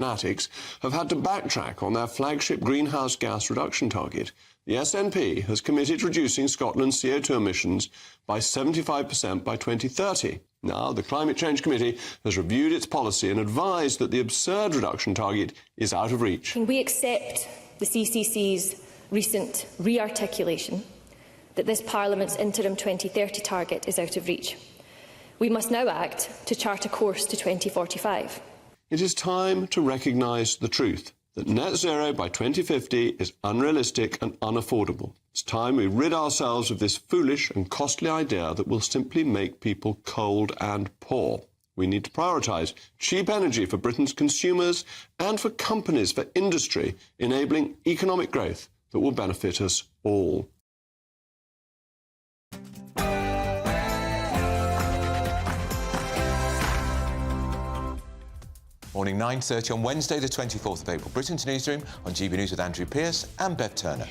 fanatics have had to backtrack on their flagship greenhouse gas reduction target. The SNP has committed to reducing Scotland's CO2 emissions by 75% by 2030. Now, the Climate Change Committee has reviewed its policy and advised that the absurd reduction target is out of reach. Can we accept the CCC's recent re-articulation that this Parliament's interim 2030 target is out of reach? We must now act to chart a course to 2045. It is time to recognise the truth that net zero by 2050 is unrealistic and unaffordable. It's time we rid ourselves of this foolish and costly idea that will simply make people cold and poor. We need to prioritise cheap energy for Britain's consumers and for companies, for industry, enabling economic growth that will benefit us all. Morning 9:30 on Wednesday the 24th of April. Britain's Newsroom on GB News with Andrew Pearce and Bev Turner.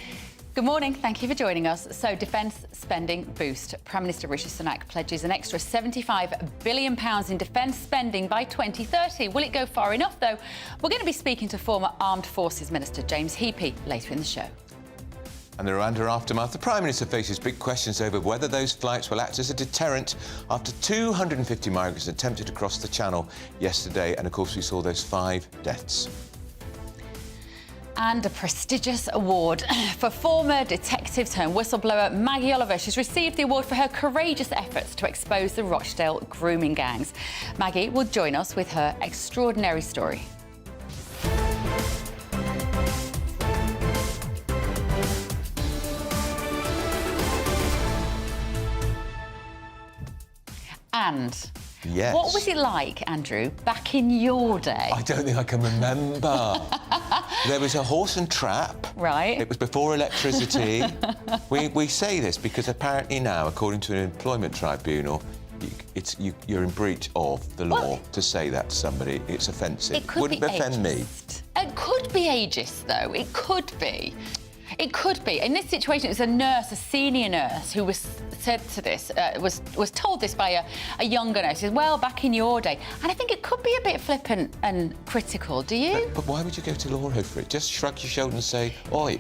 Good morning, thank you for joining us. So, defence spending boost. Prime Minister Rishi Sunak pledges an extra £75 billion in defence spending by 2030. Will it go far enough, though? We're going to be speaking to former Armed Forces Minister James Heappey later in the show. And the Rwanda aftermath. The Prime Minister faces big questions over whether those flights will act as a deterrent after 250 migrants attempted to cross the Channel yesterday. And, of course, we saw those 5 deaths. And a prestigious award for former detective turned whistleblower Maggie Oliver. She's received the award for her courageous efforts to expose the Rochdale grooming gangs. Maggie will join us with her extraordinary story. And yes, what was it like, Andrew, back in your day? I don't think I can remember. There was a horse and trap. Right. It was before electricity. we say this because apparently now, according to an employment tribunal, you're in breach of the law to say that to somebody. It's offensive. It could Wouldn't be offend me. It could be ageist, though. It could be. It could be. In this situation, it was a nurse, a senior nurse, who was told this by a younger nurse. She said, well, back in your day. And I think it could be a bit flippant and critical, do you? But why would you go to law over it? Just shrug your shoulders and say, oi.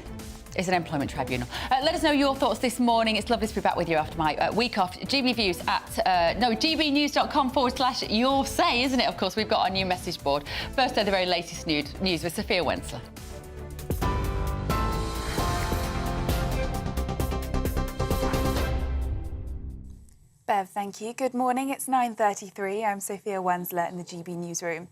It's an employment tribunal. Let us know your thoughts this morning. It's lovely to be back with you after my week off. GBViews at, gbnews.com/your say, isn't it? Of course, we've got our new message board. First, the very latest news with Sophia Wensler. Bev, thank you. Good morning. It's 9:33. I'm Sophia Wensler in the GB Newsroom.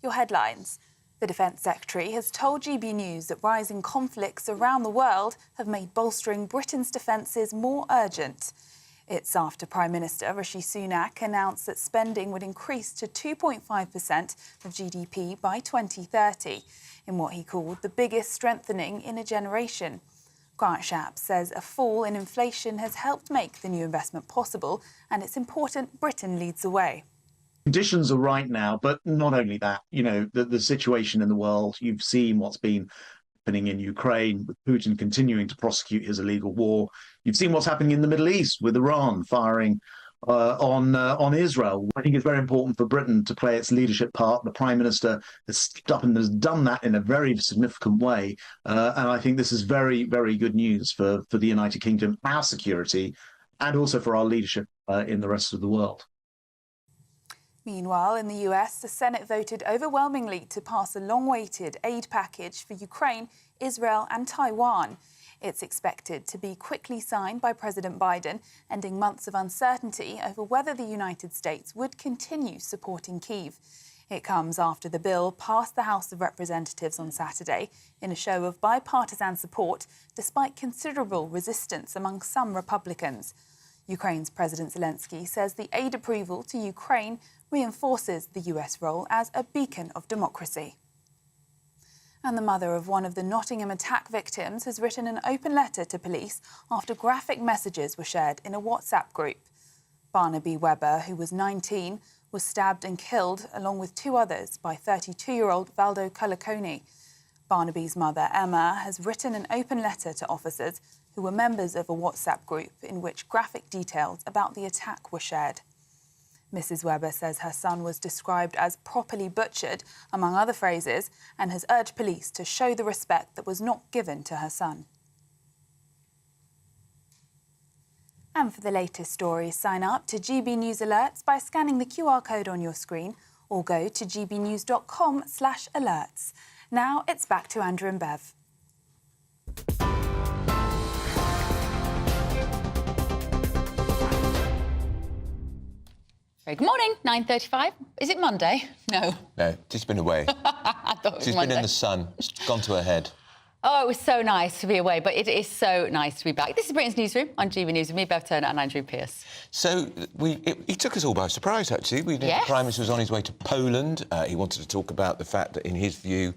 Your headlines. The Defence Secretary has told GB News that rising conflicts around the world have made bolstering Britain's defences more urgent. It's after Prime Minister Rishi Sunak announced that spending would increase to 2.5% of GDP by 2030, in what he called the biggest strengthening in a generation. Grant Shapps says a fall in inflation has helped make the new investment possible, and it's important Britain leads the way. Conditions are right now, but not only that, the situation in the world, you've seen what's been happening in Ukraine, with Putin continuing to prosecute his illegal war. You've seen what's happening in the Middle East with Iran firing on Israel. I think it's very important for Britain to play its leadership part. The Prime Minister has stepped up and has done that in a very significant way. And I think this is very, very good news for the United Kingdom, our security, and also for our leadership in the rest of the world. Meanwhile, in the US, the Senate voted overwhelmingly to pass a long-awaited aid package for Ukraine, Israel and Taiwan. It's expected to be quickly signed by President Biden, ending months of uncertainty over whether the United States would continue supporting Kyiv. It comes after the bill passed the House of Representatives on Saturday in a show of bipartisan support, despite considerable resistance among some Republicans. Ukraine's President Zelensky says the aid approval to Ukraine reinforces the US role as a beacon of democracy. And the mother of one of the Nottingham attack victims has written an open letter to police after graphic messages were shared in a WhatsApp group. Barnaby Webber, who was 19, was stabbed and killed along with 2 others by 32-year-old Valdo Colaconi. Barnaby's mother, Emma, has written an open letter to officers who were members of a WhatsApp group in which graphic details about the attack were shared. Mrs Webber says her son was described as properly butchered, among other phrases, and has urged police to show the respect that was not given to her son. And for the latest stories, sign up to GB News Alerts by scanning the QR code on your screen or go to gbnews.com/alerts. Now it's back to Andrew and Bev. Good morning, 9:35. Is it Monday? No. No, she's been away. I thought it was She's Monday. been in the sun. It's gone to her head. Oh, it was so nice to be away, but it is so nice to be back. This is Britain's Newsroom on GB News with me, Bev Turner, and Andrew Pearce. So he took us all by surprise, actually. We knew the Prime Minister was on his way to Poland. He wanted to talk about the fact that, in his view,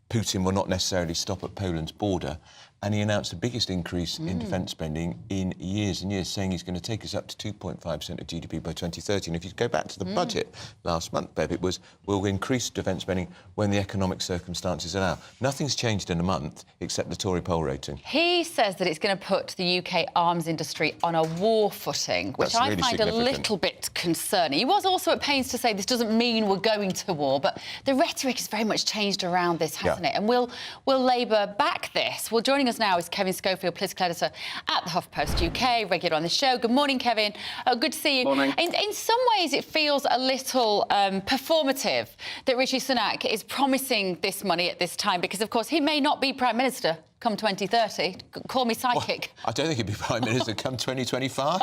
Putin will not necessarily stop at Poland's border. And he announced the biggest increase in defence spending in years and years, saying he's going to take us up to 2.5% of GDP by 2030. And if you go back to the budget last month, Bev, it was, we'll increase defence spending when the economic circumstances allow. Nothing's changed in a month except the Tory poll rating. He says that it's going to put the UK arms industry on a war footing, which I find a little bit concerning. He was also at pains to say this doesn't mean we're going to war, but the rhetoric has very much changed around this, hasn't it? And will Labour back this? Well, joining us now is Kevin Schofield, political editor at the HuffPost UK, regular on the show. Good morning, Kevin. Good to see you. Morning. In some ways, it feels a little performative that Rishi Sunak is promising this money at this time, because, of course, he may not be Prime Minister come 2030. Call me sidekick. Well, I don't think he'd be Prime Minister come 2025.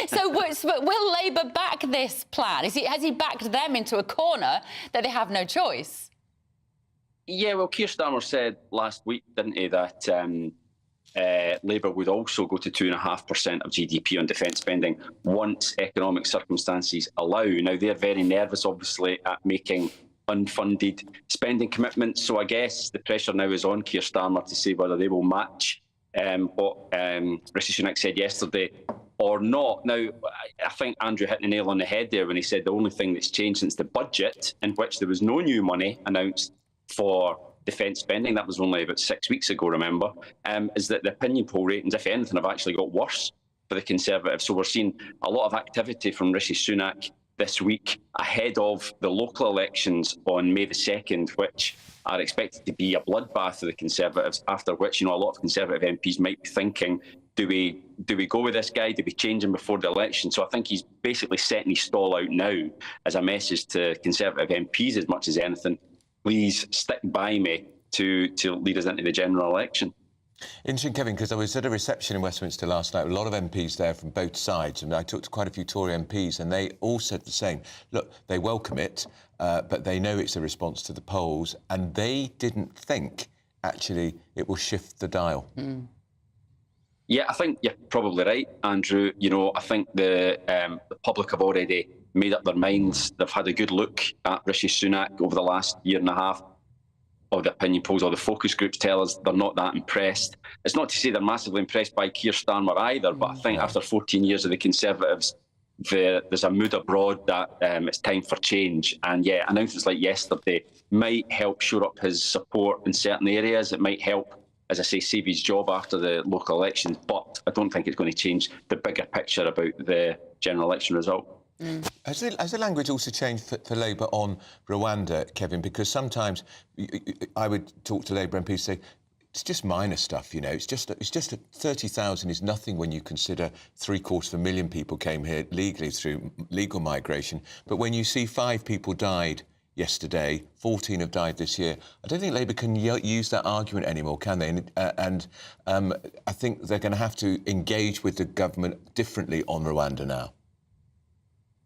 So will Labour back this plan? Has he backed them into a corner that they have no choice? Yeah, well, Keir Starmer said last week, didn't he, that Labour would also go to 2.5% of GDP on defence spending once economic circumstances allow. Now, they're very nervous, obviously, at making unfunded spending commitments. So I guess the pressure now is on Keir Starmer to say whether they will match what Rishi Sunak said yesterday or not. Now, I think Andrew hit the nail on the head there when he said the only thing that's changed since the budget, in which there was no new money announced for defence spending, that was only about 6 weeks ago, remember, is that the opinion poll ratings, if anything, have actually got worse for the Conservatives. So we're seeing a lot of activity from Rishi Sunak this week ahead of the local elections on May the 2nd, which are expected to be a bloodbath for the Conservatives, after which, a lot of Conservative MPs might be thinking, do we go with this guy? Do we change him before the election? So I think he's basically setting his stall out now as a message to Conservative MPs as much as anything. Please stick by me to lead us into the general election. Interesting, Kevin, because I was at a reception in Westminster last night, a lot of MPs there from both sides, and I talked to quite a few Tory MPs, and they all said the same. Look, they welcome it, but they know it's a response to the polls, and they didn't think, actually, it will shift the dial. Yeah, I think you're probably right, Andrew. I think the public have already made up their minds. They've had a good look at Rishi Sunak over the last year and a half. All the opinion polls, all the focus groups tell us they're not that impressed. It's not to say they're massively impressed by Keir Starmer either, but I think after 14 years of the Conservatives, there's a mood abroad that it's time for change. And yeah, announcements like yesterday might help shore up his support in certain areas. It might help, as I say, save his job after the local elections, but I don't think it's going to change the bigger picture about the general election result. Has the language also changed for Labour on Rwanda, Kevin? Because sometimes I would talk to Labour MPs, say, it's just minor stuff, It's just 30,000 is nothing when you consider 750,000 people came here legally through legal migration. But when you see 5 people died yesterday, 14 have died this year, I don't think Labour can use that argument anymore, can they? And I think they're going to have to engage with the government differently on Rwanda now.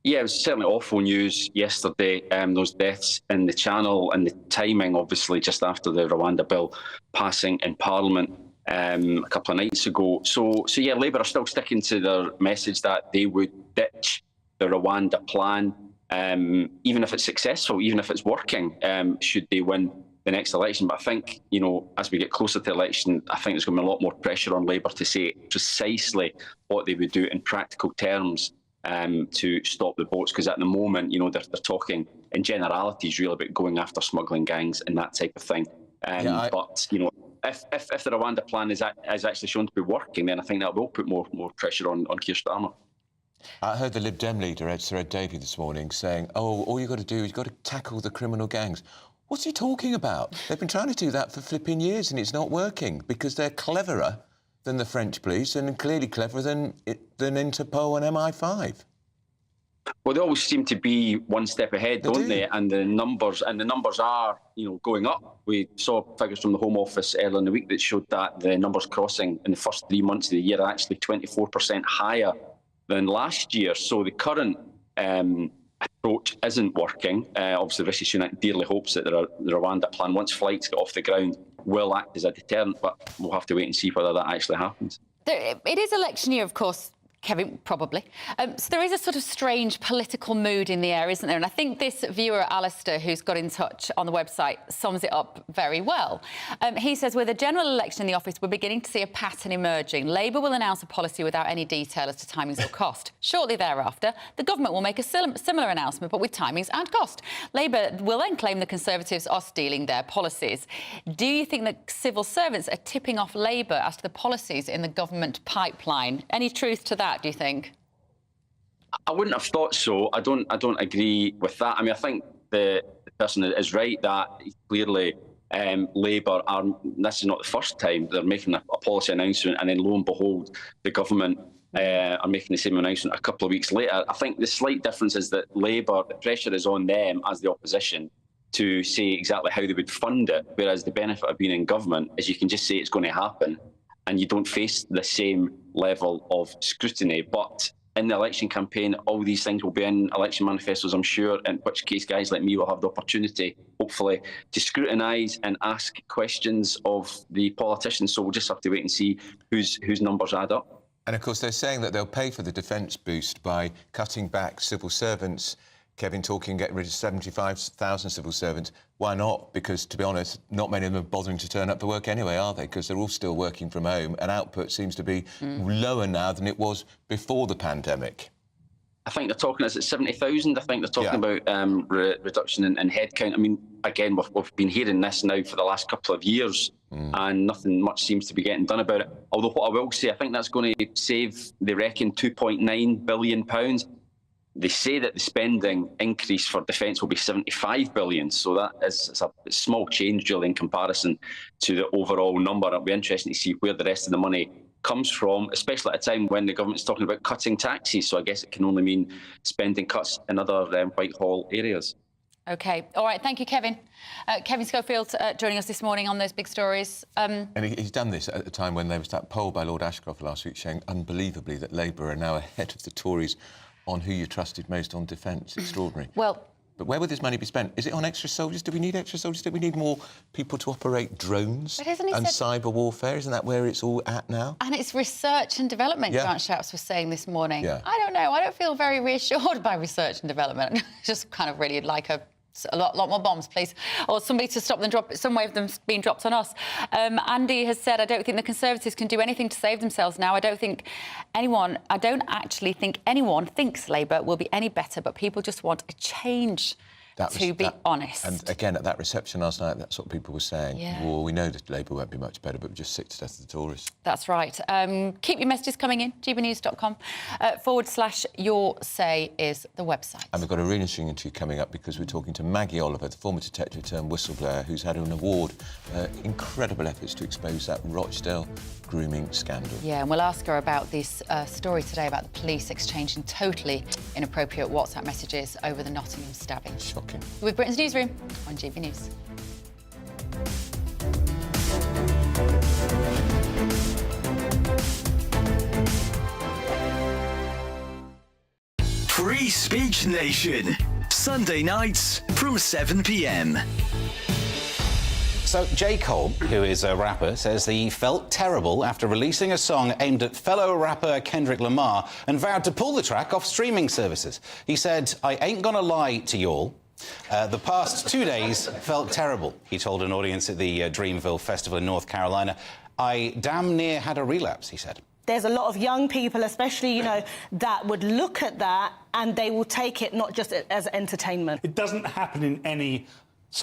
Yeah, it was certainly awful news yesterday, those deaths in the Channel, and the timing, obviously, just after the Rwanda bill passing in Parliament a couple of nights ago. So yeah, Labour are still sticking to their message that they would ditch the Rwanda plan, even if it's successful, even if it's working, should they win the next election. But I think, as we get closer to the election, I think there's going to be a lot more pressure on Labour to say precisely what they would do in practical terms to stop the boats, because at the moment, they're talking in generalities really about going after smuggling gangs and that type of thing. But if the Rwanda plan is actually shown to be working, then I think that will put more pressure on Keir Starmer. I heard the Lib Dem leader, Sir Ed Davey, this morning saying, oh, all you've got to do is you've got to tackle the criminal gangs. What's he talking about? They've been trying to do that for flipping years and it's not working because they're cleverer than the French police and clearly cleverer than Interpol and MI5. Well, they always seem to be one step ahead, don't they? And the numbers are, going up. We saw figures from the Home Office earlier in the week that showed that the numbers crossing in the first 3 months of the year are actually 24% higher than last year. So the current approach isn't working. Obviously, Rishi Sunak dearly hopes that the Rwanda plan, once flights get off the ground, will act as a deterrent, but we'll have to wait and see whether that actually happens. It is election year, of course, Kevin, probably. So there is a sort of strange political mood in the air, isn't there? And I think this viewer, Alistair, who's got in touch on the website, sums it up very well. He says, with a general election in the office, we're beginning to see a pattern emerging. Labour will announce a policy without any detail as to timings or cost. Shortly thereafter, the government will make a similar announcement, but with timings and cost. Labour will then claim the Conservatives are stealing their policies. Do you think that civil servants are tipping off Labour as to the policies in the government pipeline? Any truth to that, do you think? I wouldn't have thought so. I don't agree with that. I mean, I think the person is right that clearly Labour are. This is not the first time they're making a policy announcement, and then lo and behold, the government are making the same announcement a couple of weeks later. I think the slight difference is that Labour, the pressure is on them as the opposition to say exactly how they would fund it, whereas the benefit of being in government is you can just say it's going to happen, and you don't face the same level of scrutiny. But in the election campaign, all these things will be in election manifestos, I'm sure, in which case guys like me will have the opportunity, hopefully, to scrutinise and ask questions of the politicians. So we'll just have to wait and see whose numbers add up. And, of course, they're saying that they'll pay for the defence boost by cutting back civil servants. Kevin talking getting rid of 75,000 civil servants. Why not? Because, to be honest, not many of them are bothering to turn up to work anyway, are they? Because they're all still working from home and output seems to be lower now than it was before the pandemic. I think they're talking, is it 70,000? I think they're talking about reduction in headcount. I mean, again, we've been hearing this now for the last couple of years and nothing much seems to be getting done about it. Although what I will say, I think that's going to save, they reckon, £2.9 billion. They say that the spending increase for defence will be £75 billion, so that is a small change, really, in comparison to the overall number. It'll be interesting to see where the rest of the money comes from, especially at a time when the government's talking about cutting taxes, so I guess it can only mean spending cuts in other Whitehall areas. OK. All right, thank you, Kevin. Kevin Schofield joining us this morning on those big stories. And he's done this at a time when there was that poll by Lord Ashcroft last week showing unbelievably that Labour are now ahead of the Tories on who you trusted most on defence. Extraordinary. Well, but where would this money be spent? Is it on extra soldiers? Do we need extra soldiers? Do we need more people to operate drones and cyber warfare? Isn't that where it's all at now? And it's research and development, Grant Shapps was saying this morning. I don't know. I don't feel very reassured by research and development. Just kind of really like a lot more bombs, please, or somebody to stop them some way of them being dropped on us. Andy has said, I don't think the Conservatives can do anything to save themselves now. I don't actually think anyone thinks Labour will be any better, but people just want a change. To be honest. And again, at that reception last night, that's what people were saying. Well, we know that Labour won't be much better, but we're just sick to death of the Tories. That's right. Keep your messages coming in. GBNews.com /your say is the website. And we've got a really interesting interview coming up because we're talking to Maggie Oliver, the former detective turned whistleblower, who's had an award for incredible efforts to expose that Rochdale grooming scandal. Yeah, and we'll ask her about this story today about the police exchanging totally inappropriate WhatsApp messages over the Nottingham stabbing. Shocking. With Britain's Newsroom on GB News. Free Speech Nation, Sunday nights from 7 p.m. So J. Cole, who is a rapper, says he felt terrible after releasing a song aimed at fellow rapper Kendrick Lamar and vowed to pull the track off streaming services. He said, I ain't gonna lie to y'all. The past 2 days felt terrible, he told an audience at the Dreamville Festival in North Carolina. I damn near had a relapse, he said. There's a lot of young people, especially, you know, that would look at that and they will take it not just as entertainment. It doesn't happen in any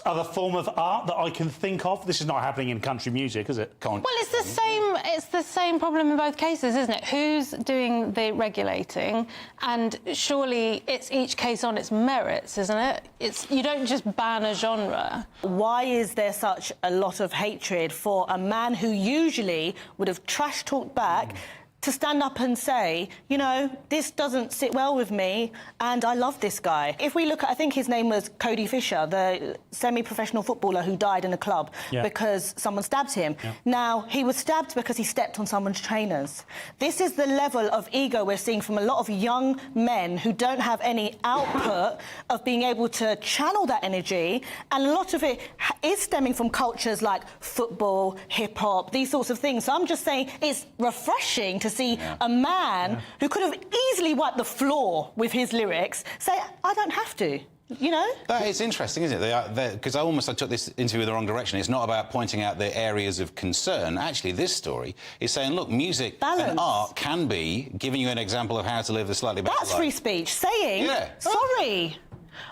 other form of art that I can think of. This is not happening in country music, is it? Well, it's the same. It's the same problem in both cases, isn't it? Who's doing the regulating? And surely it's each case on its merits, isn't it? You don't just ban a genre. Why is there such a lot of hatred for a man who usually would have trash-talked back to stand up and say, you know, this doesn't sit well with me and I love this guy? If we look at, I think his name was Cody Fisher, the semi-professional footballer who died in a club because someone stabbed him. Now, he was stabbed because he stepped on someone's trainers. This is the level of ego we're seeing from a lot of young men who don't have any output of being able to channel that energy, and a lot of it is stemming from cultures like football, hip-hop, these sorts of things. So I'm just saying it's refreshing to see a man who could have easily wiped the floor with his lyrics say, I don't have to, you know? That is interesting, isn't it? Because I took this interview in the wrong direction. It's not about pointing out the areas of concern. Actually, this story is saying, look, music and art can be giving you an example of how to live a slightly better life. That's free speech. Saying, sorry,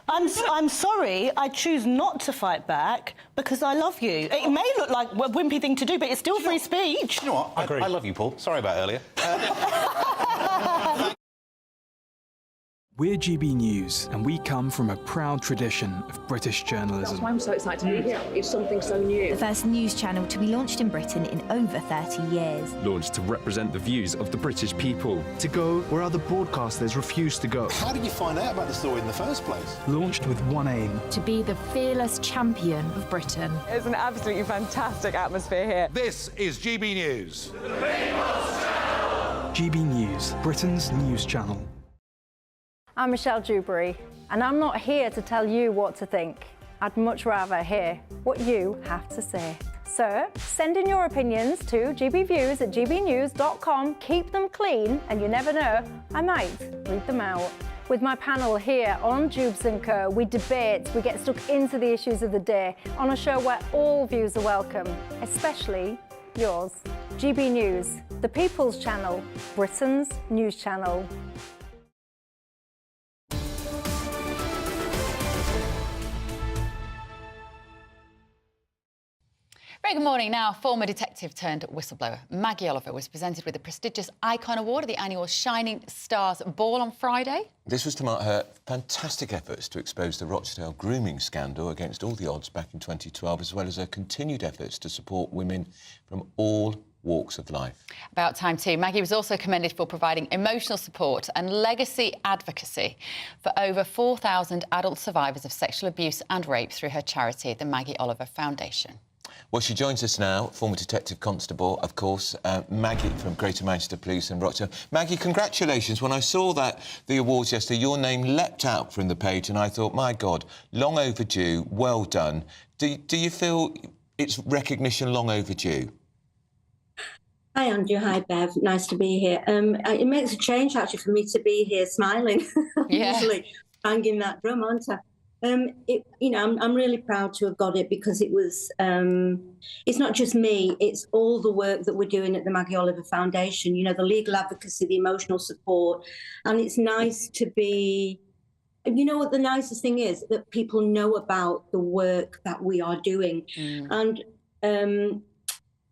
I'm sorry, I choose not to fight back because I love you. It may look like a wimpy thing to do, but it's still free speech. You know what? I love you, Paul. Sorry about earlier. We're GB News, and we come from a proud tradition of British journalism. That's why I'm so excited to be here. It's something so new. The first news channel to be launched in Britain in over 30 years. Launched to represent the views of the British people. To go where other broadcasters refuse to go. How did you find out about the story in the first place? Launched with one aim. To be the fearless champion of Britain. It's an absolutely fantastic atmosphere here. This is GB News. The People's Channel. GB News, Britain's news channel. I'm Michelle Dewberry, and I'm not here to tell you what to think. I'd much rather hear what you have to say. So, send in your opinions to gbviews@gbnews.com. Keep them clean, and you never know, I might read them out. With my panel here on Jubes & Co, we debate, we get stuck into the issues of the day on a show where all views are welcome, especially yours. GB News, the People's Channel, Britain's news channel. Very good morning. Now, former detective turned whistleblower Maggie Oliver was presented with the prestigious Icon Award at the annual Shining Stars Ball on Friday. This was to mark her fantastic efforts to expose the Rochdale grooming scandal against all the odds back in 2012, as well as her continued efforts to support women from all walks of life. About time too. Maggie was also commended for providing emotional support and legacy advocacy for over 4,000 adult survivors of sexual abuse and rape through her charity, the Maggie Oliver Foundation. Well, she joins us now, former Detective Constable, of course, Maggie from Greater Manchester Police and Rochdale. Maggie, congratulations. When I saw the awards yesterday, your name leapt out from the page and I thought, my God, long overdue, well done. Do you feel it's recognition long overdue? Hi, Andrew. Hi, Bev. Nice to be here. It makes a change, actually, for me to be here smiling. Usually banging that drum, aren't I? I'm really proud to have got it because it was, it's not just me, it's all the work that we're doing at the Maggie Oliver Foundation, you know, the legal advocacy, the emotional support. And it's nice to be, you know what the nicest thing is? That people know about the work that we are doing. And,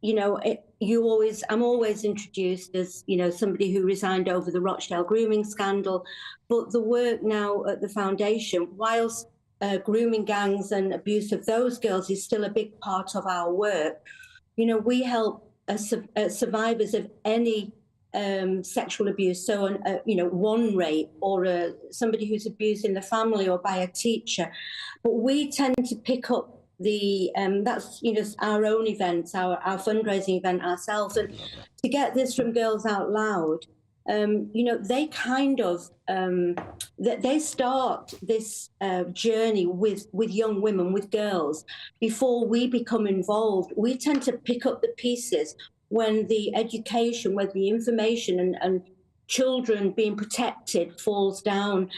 you know, I'm always introduced as, you know, somebody who resigned over the Rochdale grooming scandal. But the work now at the foundation, whilst grooming gangs and abuse of those girls is still a big part of our work, you know, we help survivors of any sexual abuse. So, you know, one rape or somebody who's abused in the family or by a teacher. But we tend to pick up that's, you know, our own events, our fundraising event ourselves. And to get this from Girls Out Loud, you know, they kind of, they start this journey with young women, with girls. Before we become involved, we tend to pick up the pieces when the education, when the information and children being protected falls down.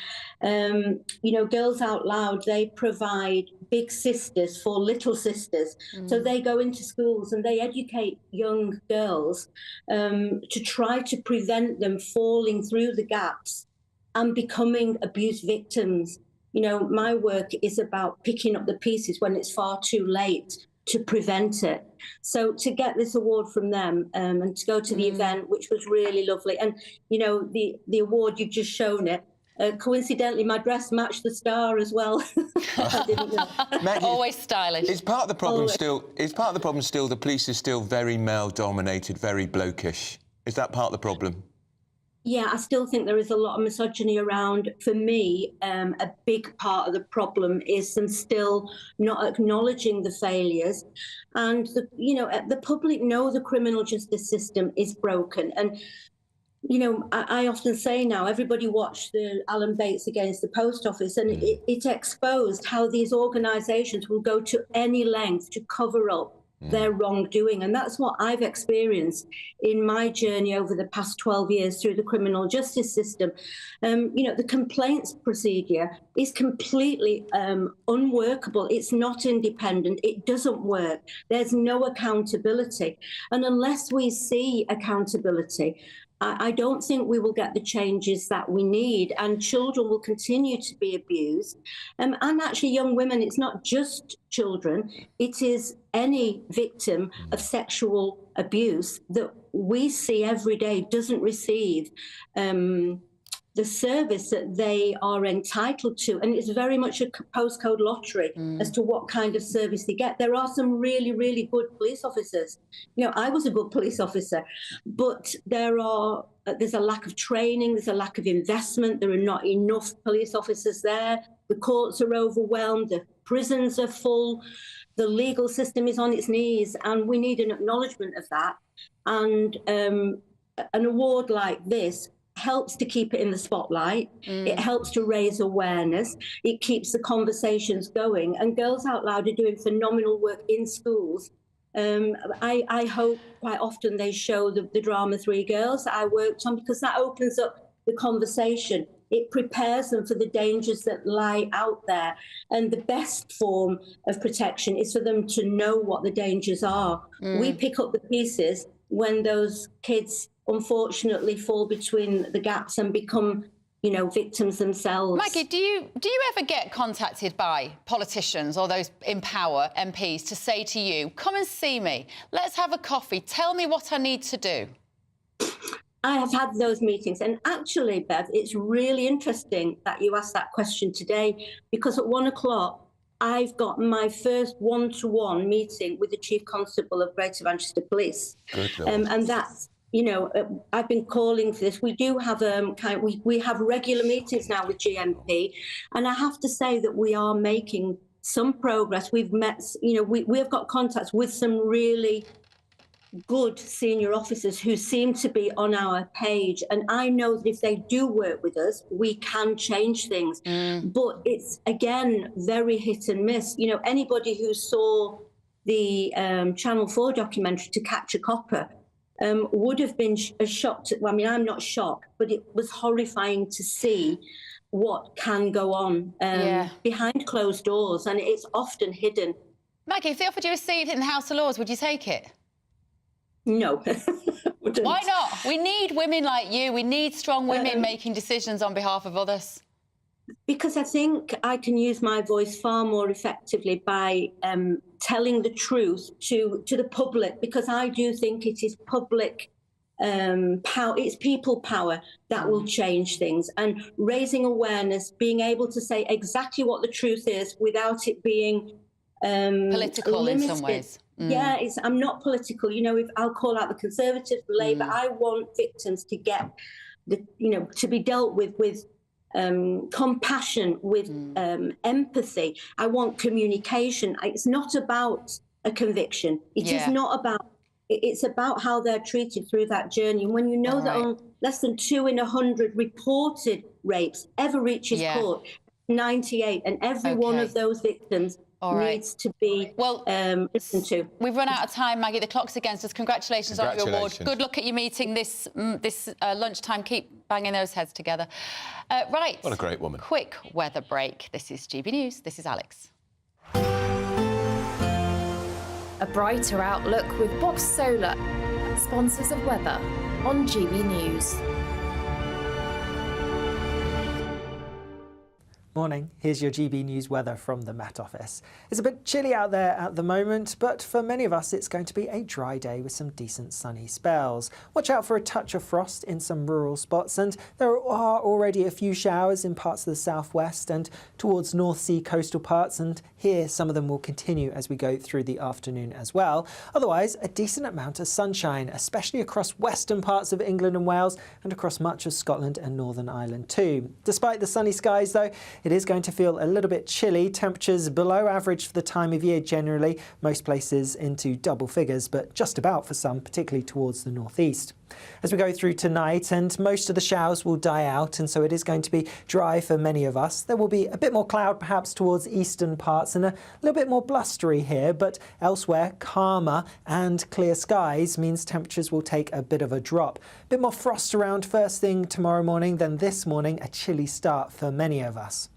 You know, Girls Out Loud, they provide big sisters for little sisters. So they go into schools and they educate young girls to try to prevent them falling through the gaps and becoming abuse victims. You know, my work is about picking up the pieces when it's far too late to prevent it. So to get this award from them and to go to the event, which was really lovely. And, you know, the award, you've just shown it. Coincidentally, my dress matched the star as well. I didn't know. Maggie, always stylish. Is part of the problem still the police is still very male-dominated, very blokish? Is that part of the problem? Yeah, I still think there is a lot of misogyny around. For me, a big part of the problem is them still not acknowledging the failures. And, the public know the criminal justice system is broken. And, you know, I often say now, everybody watched the Alan Bates against the Post Office, and it exposed how these organisations will go to any length to cover up their wrongdoing. And that's what I've experienced in my journey over the past 12 years through the criminal justice system. The complaints procedure is completely unworkable. It's not independent. It doesn't work. There's no accountability. And unless we see accountability, I don't think we will get the changes that we need, and children will continue to be abused. And actually young women, it's not just children, it is any victim of sexual abuse that we see every day doesn't receive the service that they are entitled to. And it's very much a postcode lottery as to what kind of service they get. There are some really, really good police officers. You know, I was a good police officer, but there's a lack of training, there's a lack of investment, there are not enough police officers there. The courts are overwhelmed, the prisons are full, the legal system is on its knees, and we need an acknowledgement of that. And an award like this helps to keep it in the spotlight. It helps to raise awareness. It keeps the conversations going. And Girls Out Loud are doing phenomenal work in schools. I hope quite often they show the drama Three Girls that I worked on, because that opens up the conversation. It prepares them for the dangers that lie out there. And the best form of protection is for them to know what the dangers are. We pick up the pieces when those kids unfortunately fall between the gaps and become, victims themselves. Maggie, do you ever get contacted by politicians or those in power, MPs, to say to you, come and see me, let's have a coffee, tell me what I need to do? I have had those meetings, and actually, Bev, it's really interesting that you asked that question today, because at 1 o'clock I've got my first one-to-one meeting with the Chief Constable of Greater Manchester Police. And that's, I've been calling for this. We do have we have regular meetings now with GMP, and I have to say that we are making some progress. We've met, we have got contacts with some really good senior officers who seem to be on our page, and I know that if they do work with us, we can change things. But it's again very hit and miss. Anybody who saw the Channel 4 documentary To Catch a Copper would have been shocked. Well, I mean, I'm not shocked, but it was horrifying to see what can go on behind closed doors, and it's often hidden. Maggie, if they offered you a seat in the House of Lords, would you take it? No. Why not? We need women like you. We need strong women making decisions on behalf of others. Because I think I can use my voice far more effectively by telling the truth to the public, because I do think it is public power, it's people power that will change things, and raising awareness, being able to say exactly what the truth is without it being political limited. in some ways. Yeah, I'm not political. If I'll call out the Conservatives, the Labour, I want victims to get to be dealt with compassion, with empathy. I want communication. It's not about a conviction. It is not about. It's about how they're treated through that journey. And when you know that less than 2 in 100 reported rapes ever reaches court, 98, and every one of those victims needs to be listened to. We've run out of time, Maggie. The clock's against us. Congratulations on your award. Good luck at your meeting this lunchtime. Keep banging those heads together. Right. What a great woman. Quick weather break. This is GB News. This is Alex. A brighter outlook with Box Solar, sponsors of weather on GB News. Morning, here's your GB News weather from the Met Office. It's a bit chilly out there at the moment, but for many of us it's going to be a dry day with some decent sunny spells. Watch out for a touch of frost in some rural spots, and there are already a few showers in parts of the southwest and towards North Sea coastal parts, and here some of them will continue as we go through the afternoon as well. Otherwise, a decent amount of sunshine, especially across western parts of England and Wales and across much of Scotland and Northern Ireland too. Despite the sunny skies though, it is going to feel a little bit chilly. Temperatures below average for the time of year generally, most places into double figures, but just about for some, particularly towards the northeast. As we go through tonight, and most of the showers will die out, and so it is going to be dry for many of us. There will be a bit more cloud perhaps towards eastern parts and a little bit more blustery here, but elsewhere calmer and clear skies means temperatures will take a bit of a drop. A bit more frost around first thing tomorrow morning, then this morning a chilly start for many of us.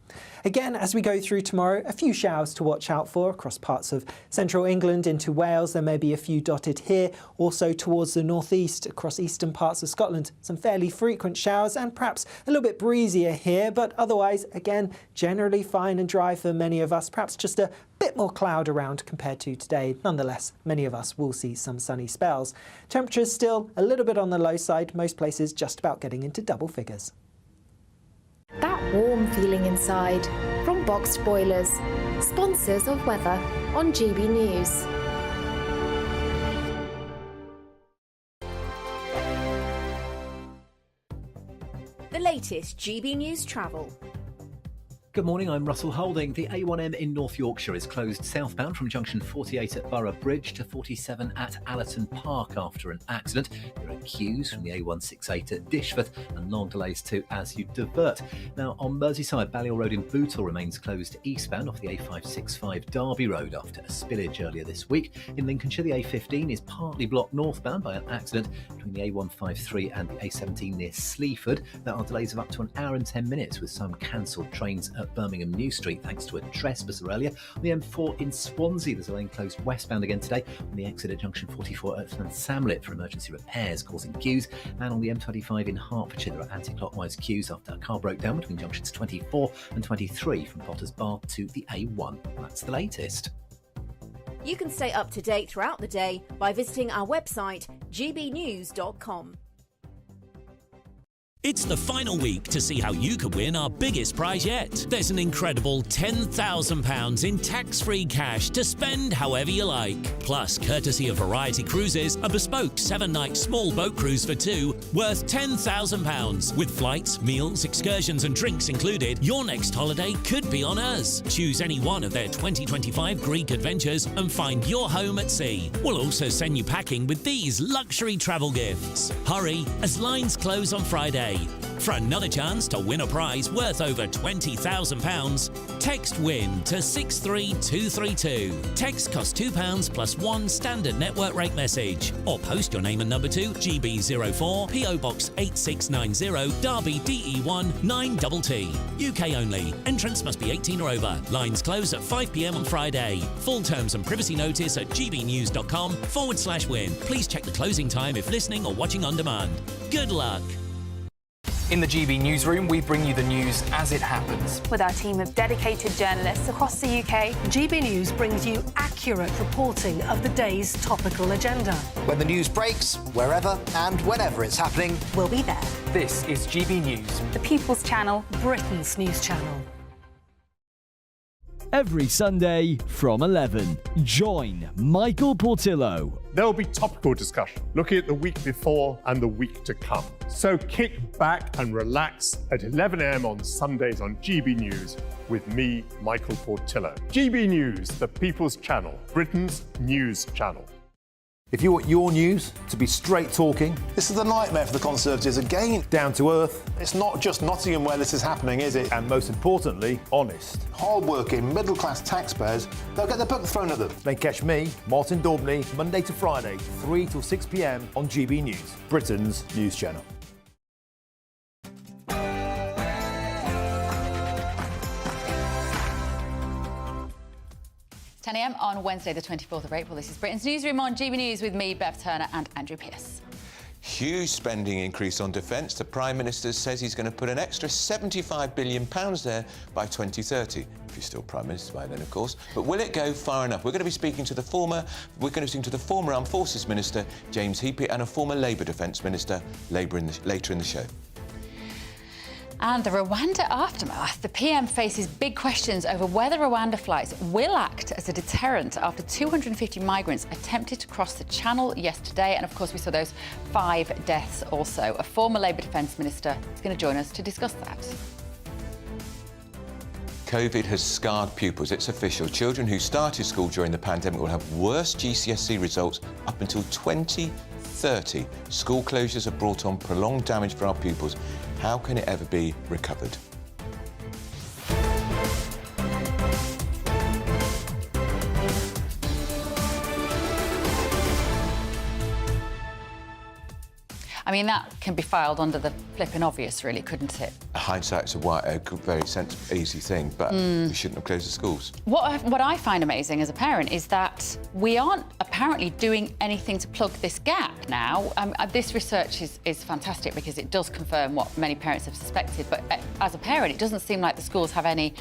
Again, as we go through tomorrow, a few showers to watch out for across parts of central England into Wales. There may be a few dotted here. Also towards the northeast, across eastern parts of Scotland, some fairly frequent showers and perhaps a little bit breezier here, but otherwise, again, generally fine and dry for many of us. Perhaps just a bit more cloud around compared to today. Nonetheless, many of us will see some sunny spells. Temperatures still a little bit on the low side, most places just about getting into double figures. That warm feeling inside from Boxed Boilers, sponsors of weather on GB News. The latest GB News travel. Good morning, I'm Russell Holding. The A1M in North Yorkshire is closed southbound from junction 48 at Borough Bridge to 47 at Allerton Park after an accident. There are queues from the A168 at Dishford and long delays too as you divert. Now on Merseyside, Balliol Road in Bootle remains closed eastbound off the A565 Derby Road after a spillage earlier this week. In Lincolnshire, the A15 is partly blocked northbound by an accident between the A153 and the A17 near Sleaford. There are delays of up to an hour and 10 minutes with some cancelled trains at Birmingham New Street thanks to a trespasser earlier. On the M4 in Swansea, there's a lane closed westbound again today on the exit at junction 44 at Samlet for emergency repairs causing queues. And on the M25 in Hertfordshire, there are anti-clockwise queues after a car broke down between junctions 24 and 23 from Potters Bar to the A1. That's the latest. You can stay up to date throughout the day by visiting our website gbnews.com. It's the final week to see how you could win our biggest prize yet. There's an incredible £10,000 in tax-free cash to spend however you like. Plus, courtesy of Variety Cruises, a bespoke 7-night small boat cruise for two worth £10,000. With flights, meals, excursions and drinks included, your next holiday could be on us. Choose any one of their 2025 Greek adventures and find your home at sea. We'll also send you packing with these luxury travel gifts. Hurry, as lines close on Friday. For another chance to win a prize worth over £20,000, text WIN to 63232. Text costs £2 plus one standard network rate message. Or post your name and number to GB04 PO Box 8690 Derby DE1 9TT. UK only. Entrance must be 18 or over. Lines close at 5 p.m. on Friday. Full terms and privacy notice at gbnews.com/win. Please check the closing time if listening or watching on demand. Good luck. In the GB Newsroom, we bring you the news as it happens. With our team of dedicated journalists across the UK, GB News brings you accurate reporting of the day's topical agenda. When the news breaks, wherever and whenever it's happening, we'll be there. This is GB News, the People's Channel, Britain's news channel. Every Sunday from 11, join Michael Portillo. There will be topical discussion, looking at the week before and the week to come. So kick back and relax at 11 a.m. on Sundays on GB News with me, Michael Portillo. GB News, the People's Channel, Britain's news channel. If you want your news to be straight talking, this is a nightmare for the Conservatives again. Down to earth. It's not just Nottingham where this is happening, is it? And most importantly, honest. Hard-working, middle-class taxpayers, they'll get their book thrown at them. They catch me, Martin Daubney, Monday to Friday, 3 till 6 p.m. on GB News, Britain's news channel. 10 a.m. on Wednesday, the 24th of April. This is Britain's Newsroom on GB News with me, Bev Turner, and Andrew Pearce. Huge spending increase on defence. The Prime Minister says he's going to put an extra £75 billion there by 2030. If he's still Prime Minister by then, of course. But will it go far enough? We're going to be speaking to the former Armed Forces Minister, James Heappey, and a former Labour Defence Minister later in the show. And the Rwanda aftermath. The PM faces big questions over whether Rwanda flights will act as a deterrent after 250 migrants attempted to cross the channel yesterday. And of course, we saw those 5 deaths also. A former Labour Defence Minister is going to join us to discuss that. COVID has scarred pupils. It's official. Children who started school during the pandemic will have worse GCSE results up until 2030. School closures have brought on prolonged damage for our pupils. How can it ever be recovered? I mean, that can be filed under the flipping obvious, really, couldn't it? Hindsight's a very easy thing, but we shouldn't have closed the schools. What I find amazing as a parent is that we aren't apparently doing anything to plug this gap now. This research is fantastic because it does confirm what many parents have suspected, but as a parent, it doesn't seem like the schools have any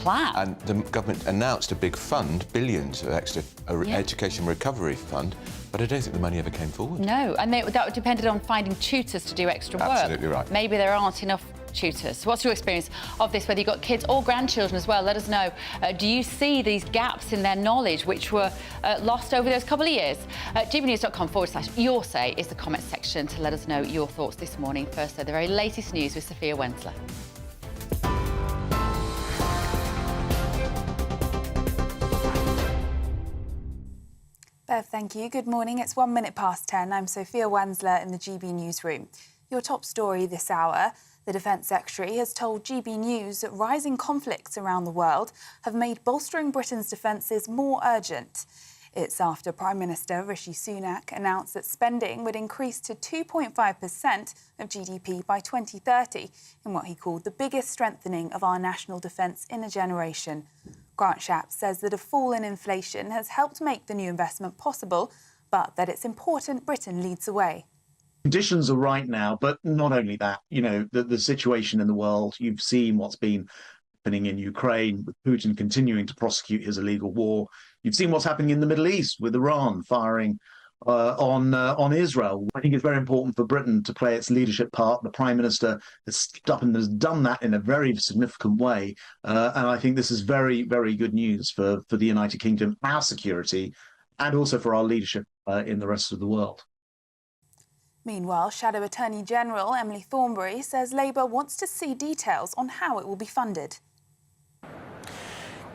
plan. And the government announced a big fund, billions of extra education recovery fund, but I don't think the money ever came forward. No, and that depended on finding tutors to do extra work. Absolutely right. Maybe there aren't enough tutors. So what's your experience of this, whether you've got kids or grandchildren as well? Let us know. Do you see these gaps in their knowledge which were lost over those couple of years? gbnews.com/your say is the comment section to let us know your thoughts this morning. First, though, the very latest news with Sophia Wensler. Bev, thank you. Good morning. It's 1 minute past 10. I'm Sophia Wensler in the GB Newsroom. Your top story this hour. The Defence Secretary has told GB News that rising conflicts around the world have made bolstering Britain's defences more urgent. It's after Prime Minister Rishi Sunak announced that spending would increase to 2.5% of GDP by 2030 in what he called the biggest strengthening of our national defence in a generation. Grant Shapps says that a fall in inflation has helped make the new investment possible, but that it's important Britain leads the way. Conditions are right now, but not only that, the situation in the world, you've seen what's been happening in Ukraine, with Putin continuing to prosecute his illegal war. You've seen what's happening in the Middle East with Iran firing on Israel. I think it's very important for Britain to play its leadership part. The Prime Minister has stepped up and has done that in a very significant way. And I think this is very, very good news for the United Kingdom, our security, and also for our leadership in the rest of the world. Meanwhile, Shadow Attorney General Emily Thornberry says Labour wants to see details on how it will be funded.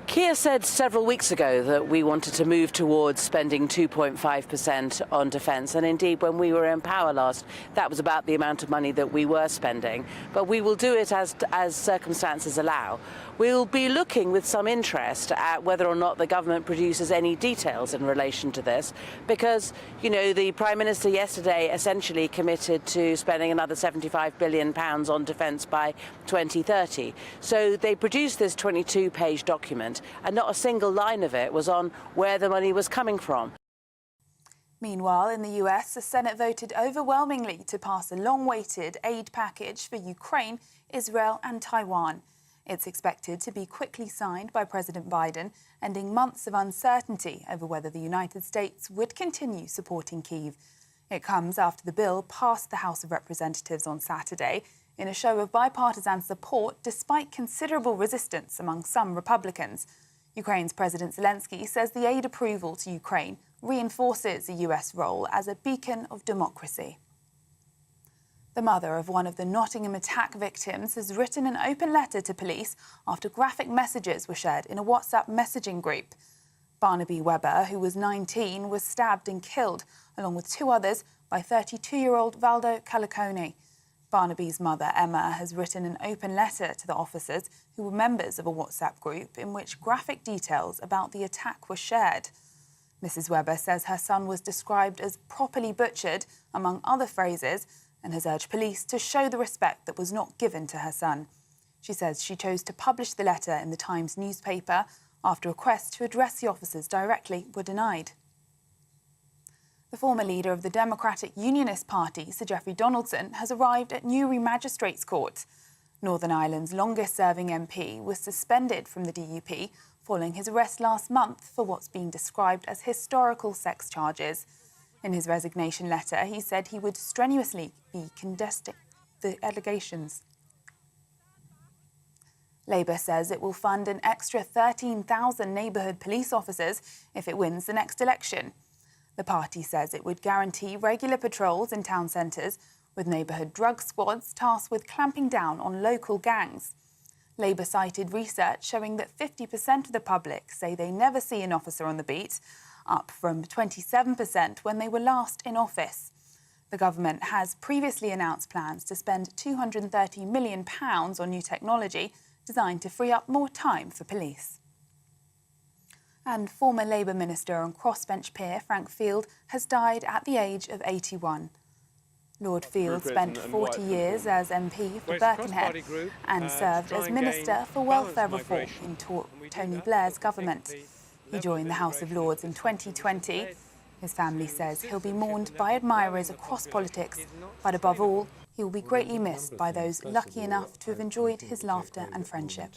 Keir said several weeks ago that we wanted to move towards spending 2.5% on defence, and indeed when we were in power last, that was about the amount of money that we were spending. But we will do it as circumstances allow. We'll be looking with some interest at whether or not the government produces any details in relation to this, because, the Prime Minister yesterday essentially committed to spending another £75 billion on defence by 2030. So they produced this 22-page document, and not a single line of it was on where the money was coming from. Meanwhile, in the US, the Senate voted overwhelmingly to pass a long-awaited aid package for Ukraine, Israel and Taiwan. It's expected to be quickly signed by President Biden, ending months of uncertainty over whether the United States would continue supporting Kyiv. It comes after the bill passed the House of Representatives on Saturday in a show of bipartisan support despite considerable resistance among some Republicans. Ukraine's President Zelensky says the aid approval to Ukraine reinforces the US role as a beacon of democracy. The mother of one of the Nottingham attack victims has written an open letter to police after graphic messages were shared in a WhatsApp messaging group. Barnaby Webber, who was 19, was stabbed and killed, along with 2 others, by 32-year-old Valdo Calicone. Barnaby's mother, Emma, has written an open letter to the officers who were members of a WhatsApp group in which graphic details about the attack were shared. Mrs. Webber says her son was described as properly butchered, among other phrases, and has urged police to show the respect that was not given to her son. She says she chose to publish the letter in the Times newspaper after requests to address the officers directly were denied. The former leader of the Democratic Unionist Party, Sir Geoffrey Donaldson, has arrived at Newry Magistrates Court. Northern Ireland's longest-serving MP was suspended from the DUP following his arrest last month for what's being described as historical sex charges. In his resignation letter, he said he would strenuously be contesting the allegations. Labour says it will fund an extra 13,000 neighbourhood police officers if it wins the next election. The party says it would guarantee regular patrols in town centres, with neighbourhood drug squads tasked with clamping down on local gangs. Labour cited research showing that 50% of the public say they never see an officer on the beat, up from 27% when they were last in office. The government has previously announced plans to spend £230 million on new technology designed to free up more time for police. And former Labour Minister and crossbench peer Frank Field has died at the age of 81. Lord Field spent 40 years as MP for Birkenhead and served as Minister for Welfare Reform in Tony Blair's government. He joined the House of Lords in 2020. His family says he'll be mourned by admirers across politics, but above all, he will be greatly missed by those lucky enough to have enjoyed his laughter and friendship.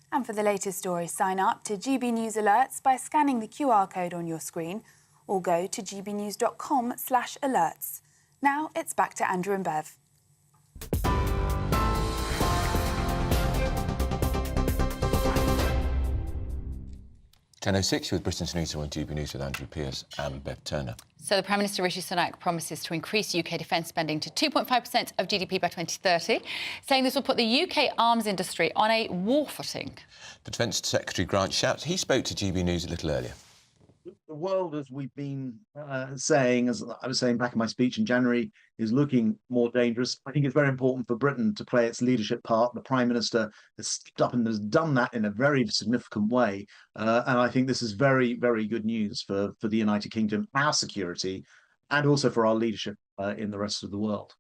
And for the latest stories, sign up to GB News Alerts by scanning the QR code on your screen or go to gbnews.com/alerts. Now it's back to Andrew and Bev. .06 with Britain's Newsroom on GB News with Andrew Pearce and Bev Turner. So the Prime Minister Rishi Sunak promises to increase UK defence spending to 2.5% of GDP by 2030, saying this will put the UK arms industry on a war footing. The Defence Secretary Grant Shapps, he spoke to GB News a little earlier. The world, as we've been saying, as I was saying back in my speech in January, is looking more dangerous. I think it's very important for Britain to play its leadership part. The Prime Minister has stepped up and has done that in a very significant way. And I think this is very, very good news for the United Kingdom, our security, and also for our leadership in the rest of the world.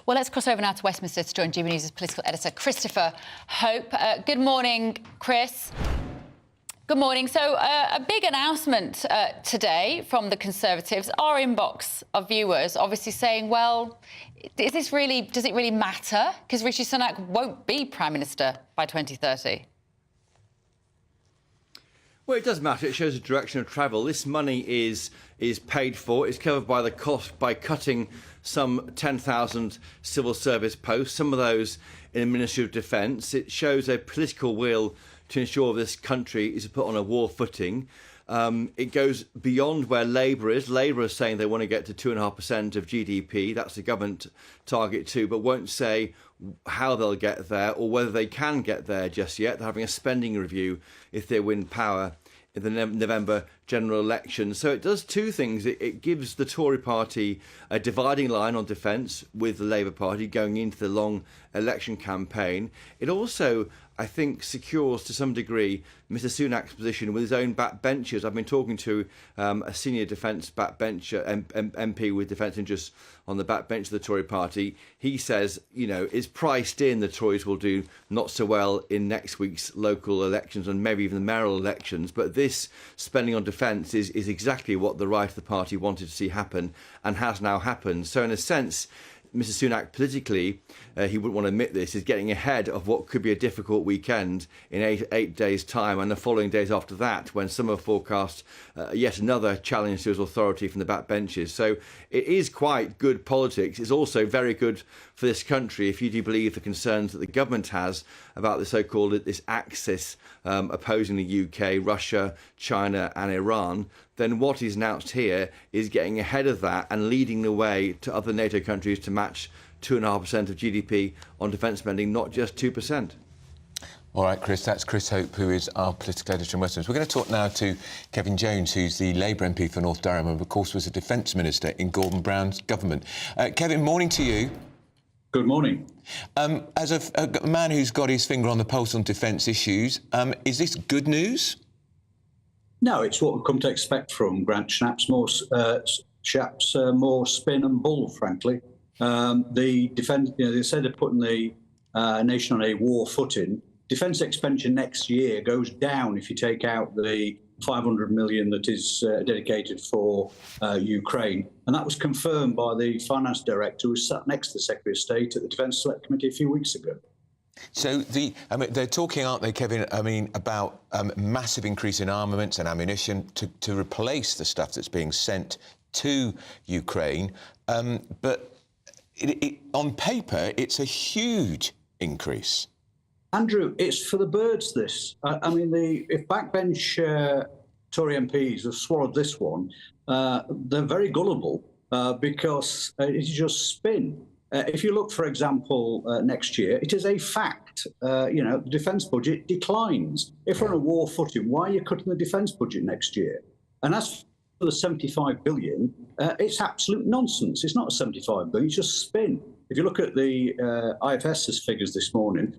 Well, let's cross over now to Westminster to join GB News' political editor, Christopher Hope. Good morning, Chris. Good morning. So a big announcement today from the Conservatives. Our inbox of viewers obviously saying, well, does it really matter? Because Rishi Sunak won't be Prime Minister by 2030. Well, it does matter. It shows a direction of travel. This money is paid for. It's covered by the cost by cutting some 10,000 civil service posts, some of those in the Ministry of Defence. It shows a political will to ensure this country is put on a war footing. It goes beyond where Labour is. Labour is saying they want to get to 2.5% of GDP. That's the government target too, but won't say how they'll get there or whether they can get there just yet. They're having a spending review if they win power in the November general election. So it does two things. It gives the Tory party a dividing line on defence with the Labour Party going into the long election campaign. It also, I think, secures to some degree Mr Sunak's position with his own backbenchers. I've been talking to a senior defence backbencher, MP with defence interests on the backbench of the Tory party. He says, you know, it's priced in the Tories will do not so well in next week's local elections and maybe even the mayoral elections. But this spending on defence is exactly what the right of the party wanted to see happen and has now happened. So in a sense, Mr Sunak politically, he wouldn't want to admit this, is getting ahead of what could be a difficult weekend in eight days' time and the following days after that, when some have forecast yet another challenge to his authority from the backbenches. So it is quite good politics. It's also very good for this country if you do believe the concerns that the government has about the so-called this axis opposing the UK, Russia, China and Iran. Then what is announced here is getting ahead of that and leading the way to other NATO countries to match 2.5% of GDP on defence spending, not just 2%. All right, Chris, that's Chris Hope, who is our political editor in Westminster. We're going to talk now to Kevin Jones, who's the Labour MP for North Durham and, of course, was a Defence Minister in Gordon Brown's government. Kevin, morning to you. Good morning. As a man who's got his finger on the pulse on defence issues, is this good news? No, it's what we've come to expect from Grant Shapps, more spin and bull, frankly. The defence, they said they're putting the nation on a war footing. defence expenditure next year goes down if you take out the 500 million that is dedicated for Ukraine. And that was confirmed by the finance director who was sat next to the Secretary of State at the Defence Select Committee a few weeks ago. So they're talking, aren't they, Kevin, about massive increase in armaments and ammunition to replace the stuff that's being sent to Ukraine. But on paper, it's a huge increase. Andrew, it's for the birds, this. If backbench Tory MPs have swallowed this one, they're very gullible because it's just spin. If you look, for example, next year, it is a fact, the defence budget declines. If we're on a war footing, why are you cutting the defence budget next year? And as for the 75 billion, it's absolute nonsense. It's not a 75 billion, it's just spin. If you look at the IFS's figures this morning,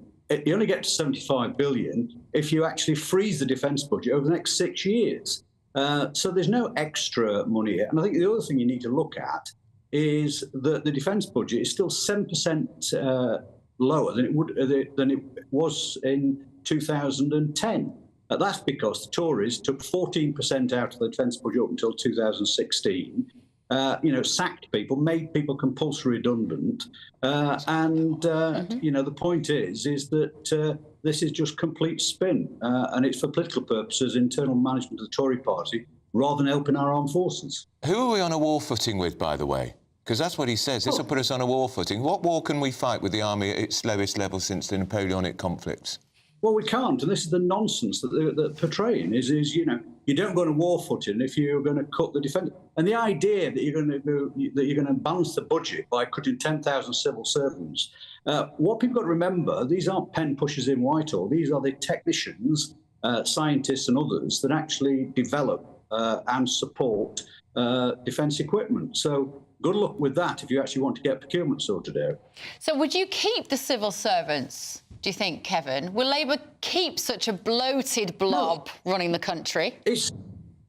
you only get to 75 billion if you actually freeze the defence budget over the next 6 years. So there's no extra money here. And I think the other thing you need to look at is that the defence budget is still 7% lower than it was in 2010. That's because the Tories took 14% out of the defence budget up until 2016. Sacked people, made people compulsory redundant, the point is that this is just complete spin, and it's for political purposes, internal management of the Tory party, rather than helping our armed forces. Who are we on a war footing with, by the way? Because that's what he says. This will put us on a war footing. What war can we fight with the army at its lowest level since the Napoleonic conflicts? Well, we can't, and this is the nonsense that they're portraying. Is you don't go on a war footing if you're going to cut the defence. And the idea that you're going to balance the budget by cutting 10,000 civil servants. What people got to remember: these aren't pen pushers in Whitehall. These are the technicians, scientists, and others that actually develop and support defence equipment. So good luck with that if you actually want to get procurement sorted out. So would you keep the civil servants, do you think, Kevin? Will Labour keep such a bloated blob running the country? It's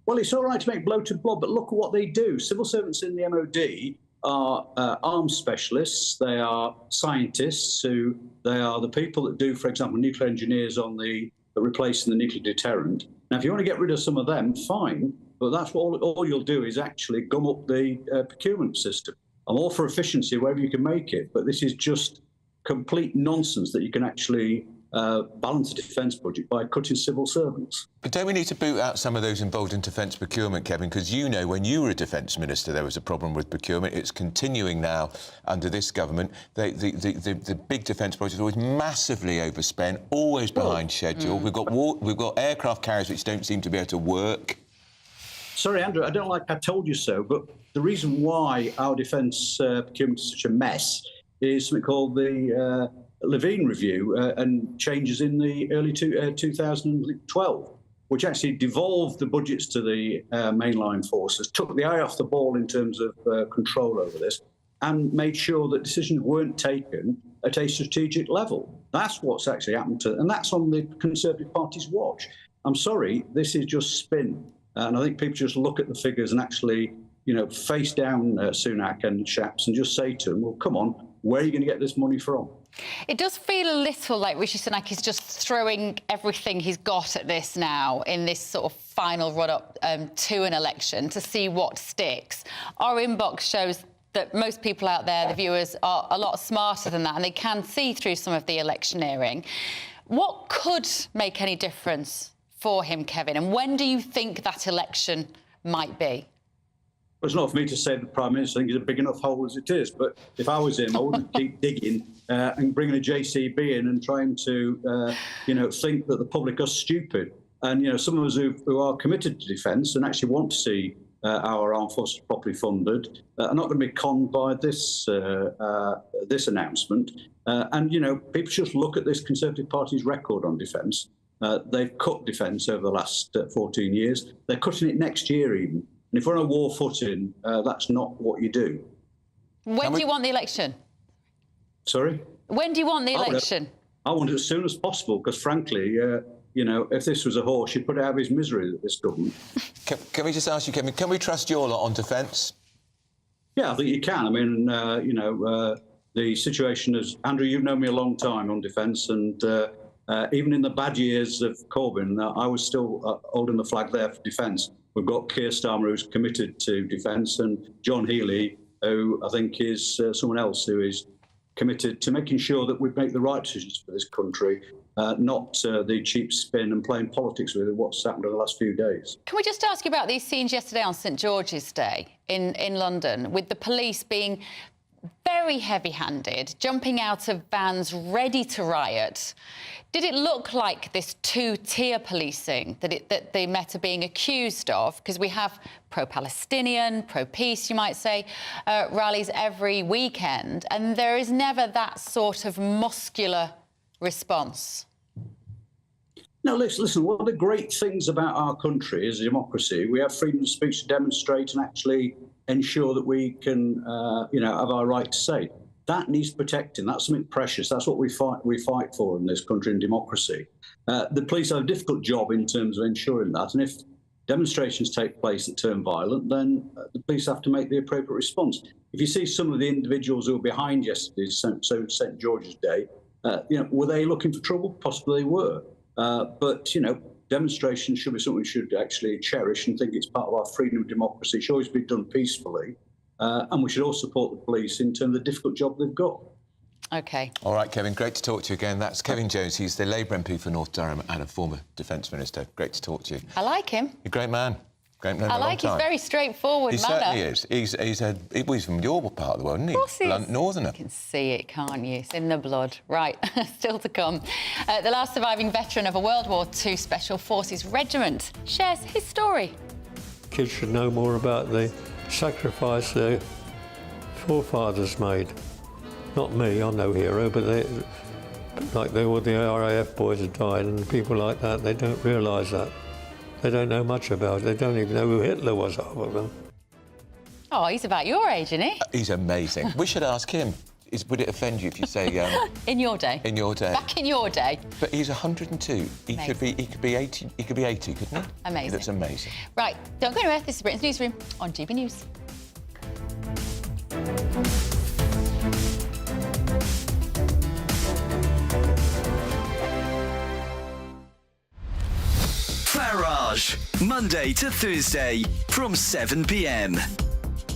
all right to make bloated blob, but look at what they do. Civil servants in the MOD are arms specialists. They are scientists they are the people that do, for example, nuclear engineers on replacing the nuclear deterrent. Now, if you want to get rid of some of them, fine. But that's what all you'll do is actually gum up the procurement system. I'm all for efficiency wherever you can make it, but this is just complete nonsense that you can actually balance the defence budget by cutting civil servants. But don't we need to boot out some of those involved in defence procurement, Kevin? Because when you were a defence minister, there was a problem with procurement. It's continuing now under this government. The big defence projects are always massively overspent, always behind schedule. We've got aircraft carriers which don't seem to be able to work. Sorry, Andrew, I don't like I told you so, but the reason why our defence procurement is such a mess is something called the Levine Review and changes in the early 2012, which actually devolved the budgets to the mainline forces, took the eye off the ball in terms of control over this, and made sure that decisions weren't taken at a strategic level. That's what's actually happened and that's on the Conservative Party's watch. I'm sorry, this is just spin. And I think people just look at the figures and actually, face down Sunak and Shapps and just say to them, well, come on, where are you going to get this money from? It does feel a little like Rishi Sunak is just throwing everything he's got at this now in this sort of final run-up to an election to see what sticks. Our inbox shows that most people out there, the viewers, are a lot smarter than that and they can see through some of the electioneering. What could make any difference for him, Kevin, and when do you think that election might be? Well, it's not for me to say the Prime Minister thinks it's a big enough hole as it is, but if I was him, I wouldn't keep digging and bringing a JCB in and trying to, think that the public are stupid. And, some of us who are committed to defence and actually want to see our armed forces properly funded are not going to be conned by this announcement. People just look at this Conservative Party's record on defence. They've cut defence over the last 14 years. They're cutting it next year even. And if we're on a war footing, that's not what you do. When do you want the election? Sorry? When do you want the election? I want it as soon as possible, because frankly, if this was a horse, you'd put it out of his misery, this government. Can we just ask you, Kevin, can we trust your lot on defence? Yeah, I think you can. I mean, the situation is... Andrew, you've known me a long time on defence, and Even in the bad years of Corbyn, I was still holding the flag there for defence. We've got Keir Starmer, who's committed to defence, and John Healey, who I think is someone else who is committed to making sure that we make the right decisions for this country, not the cheap spin and playing politics with what's happened in the last few days. Can we just ask you about these scenes yesterday on St George's Day in London, with the police being very heavy-handed, jumping out of vans ready to riot? Did it look like this two-tier policing that the Met are being accused of? Because we have pro-Palestinian, pro-peace, you might say, rallies every weekend, and there is never that sort of muscular response. Now, listen, one of the great things about our country is democracy. We have freedom of speech to demonstrate and actually ensure that we can, have our right to say. That needs protecting. That's something precious. That's what we fight for in this country in democracy. The police have a difficult job in terms of ensuring that. And if demonstrations take place that turn violent, then the police have to make the appropriate response. If you see some of the individuals who were behind yesterday's St George's Day, were they looking for trouble? Possibly they were. But demonstrations should be something we should actually cherish and think it's part of our freedom of democracy. It should always be done peacefully. And we should all support the police in terms of the difficult job they've got. OK. All right, Kevin, great to talk to you again. That's Kevin Jones. He's the Labour MP for North Durham and a former Defence Minister. Great to talk to you. I like him. You're a great man. Great man. I like his very straightforward manner. He certainly is. He's from your part of the world, isn't he? Of course he is. Northerner. You can see it, can't you? It's in the blood. Right, still to come. The last surviving veteran of a World War II Special Forces regiment shares his story. Kids should know more about the sacrifice their forefathers made. Not me, I'm no hero, but all the RAF boys have died, and people like that, they don't realise that. They don't know much about it. They don't even know who Hitler was, half of them. Oh, he's about your age, isn't he? He's amazing. We should ask him. Would it offend you if you say... in your day. In your day. Back in your day. But he's 102. He could be 80. He could be 80, couldn't he? Amazing. That's amazing. Right, don't go anywhere. This is Britain's Newsroom on GB News. Farage, Monday to Thursday from 7 p.m.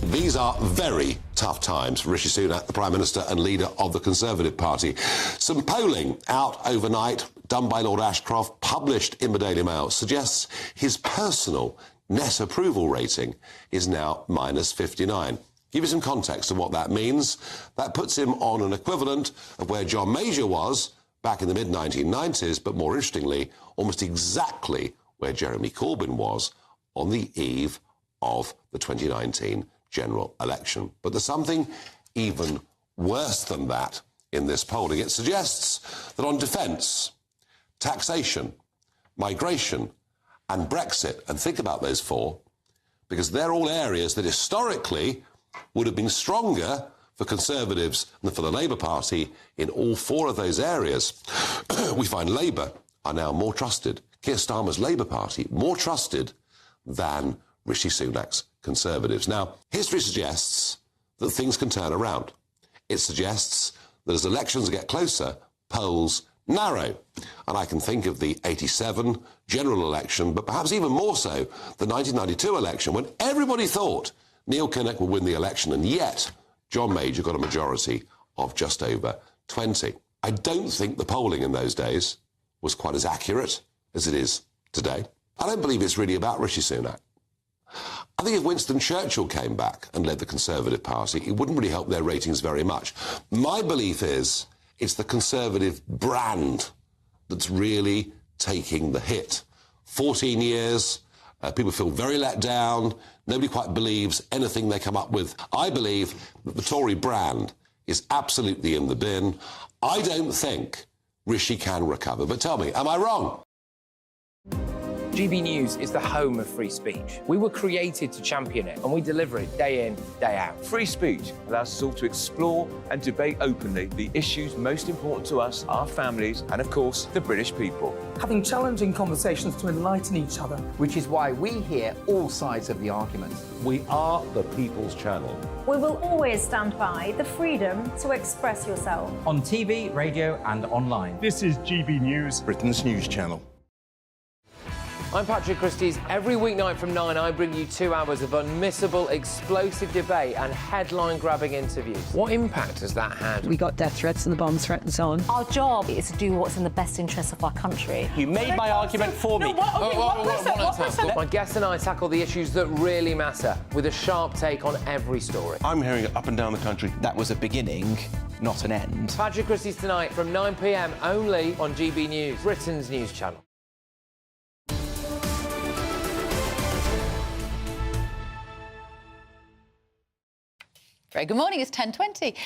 These are very tough times for Rishi Sunak, the Prime Minister and leader of the Conservative Party. Some polling out overnight, done by Lord Ashcroft, published in the Daily Mail, suggests his personal net approval rating is now -59. Give you some context of what that means. That puts him on an equivalent of where John Major was back in the mid-1990s, but more interestingly, almost exactly where Jeremy Corbyn was on the eve of the 2019 general election. But there's something even worse than that in this polling. It suggests that on defence, taxation, migration and Brexit, and think about those four, because they're all areas that historically would have been stronger for Conservatives than for the Labour Party. In all four of those areas, we find Labour are now more trusted. Keir Starmer's Labour Party more trusted than Rishi Sunak's Conservatives. Now, history suggests that things can turn around. It suggests that as elections get closer, polls narrow. And I can think of the 87 general election, but perhaps even more so the 1992 election, when everybody thought Neil Kinnock would win the election, and yet John Major got a majority of just over 20. I don't think the polling in those days was quite as accurate as it is today. I don't believe it's really about Rishi Sunak. I think if Winston Churchill came back and led the Conservative Party, it wouldn't really help their ratings very much. My belief is it's the Conservative brand that's really taking the hit. 14 years, people feel very let down, nobody quite believes anything they come up with. I believe that the Tory brand is absolutely in the bin. I don't think Rishi can recover. But tell me, am I wrong? GB News is the home of free speech. We were created to champion it, and we deliver it day in, day out. Free speech allows us all to explore and debate openly the issues most important to us, our families, and of course, the British people. Having challenging conversations to enlighten each other. Which is why we hear all sides of the argument. We are the People's Channel. We will always stand by the freedom to express yourself. On TV, radio and online. This is GB News, Britain's news channel. I'm Patrick Christie's. Every weeknight from 9, I bring you 2 hours of unmissable, explosive debate and headline-grabbing interviews. What impact has that had? We got death threats and the bomb threats on. Our job is to do what's in the best interest of our country. You made my argument for me. My guests and I tackle the issues that really matter, with a sharp take on every story. I'm hearing it up and down the country. That was a beginning, not an end. Patrick Christie's tonight from 9 p.m. only on GB News, Britain's news channel. Very good morning, it's 10:20.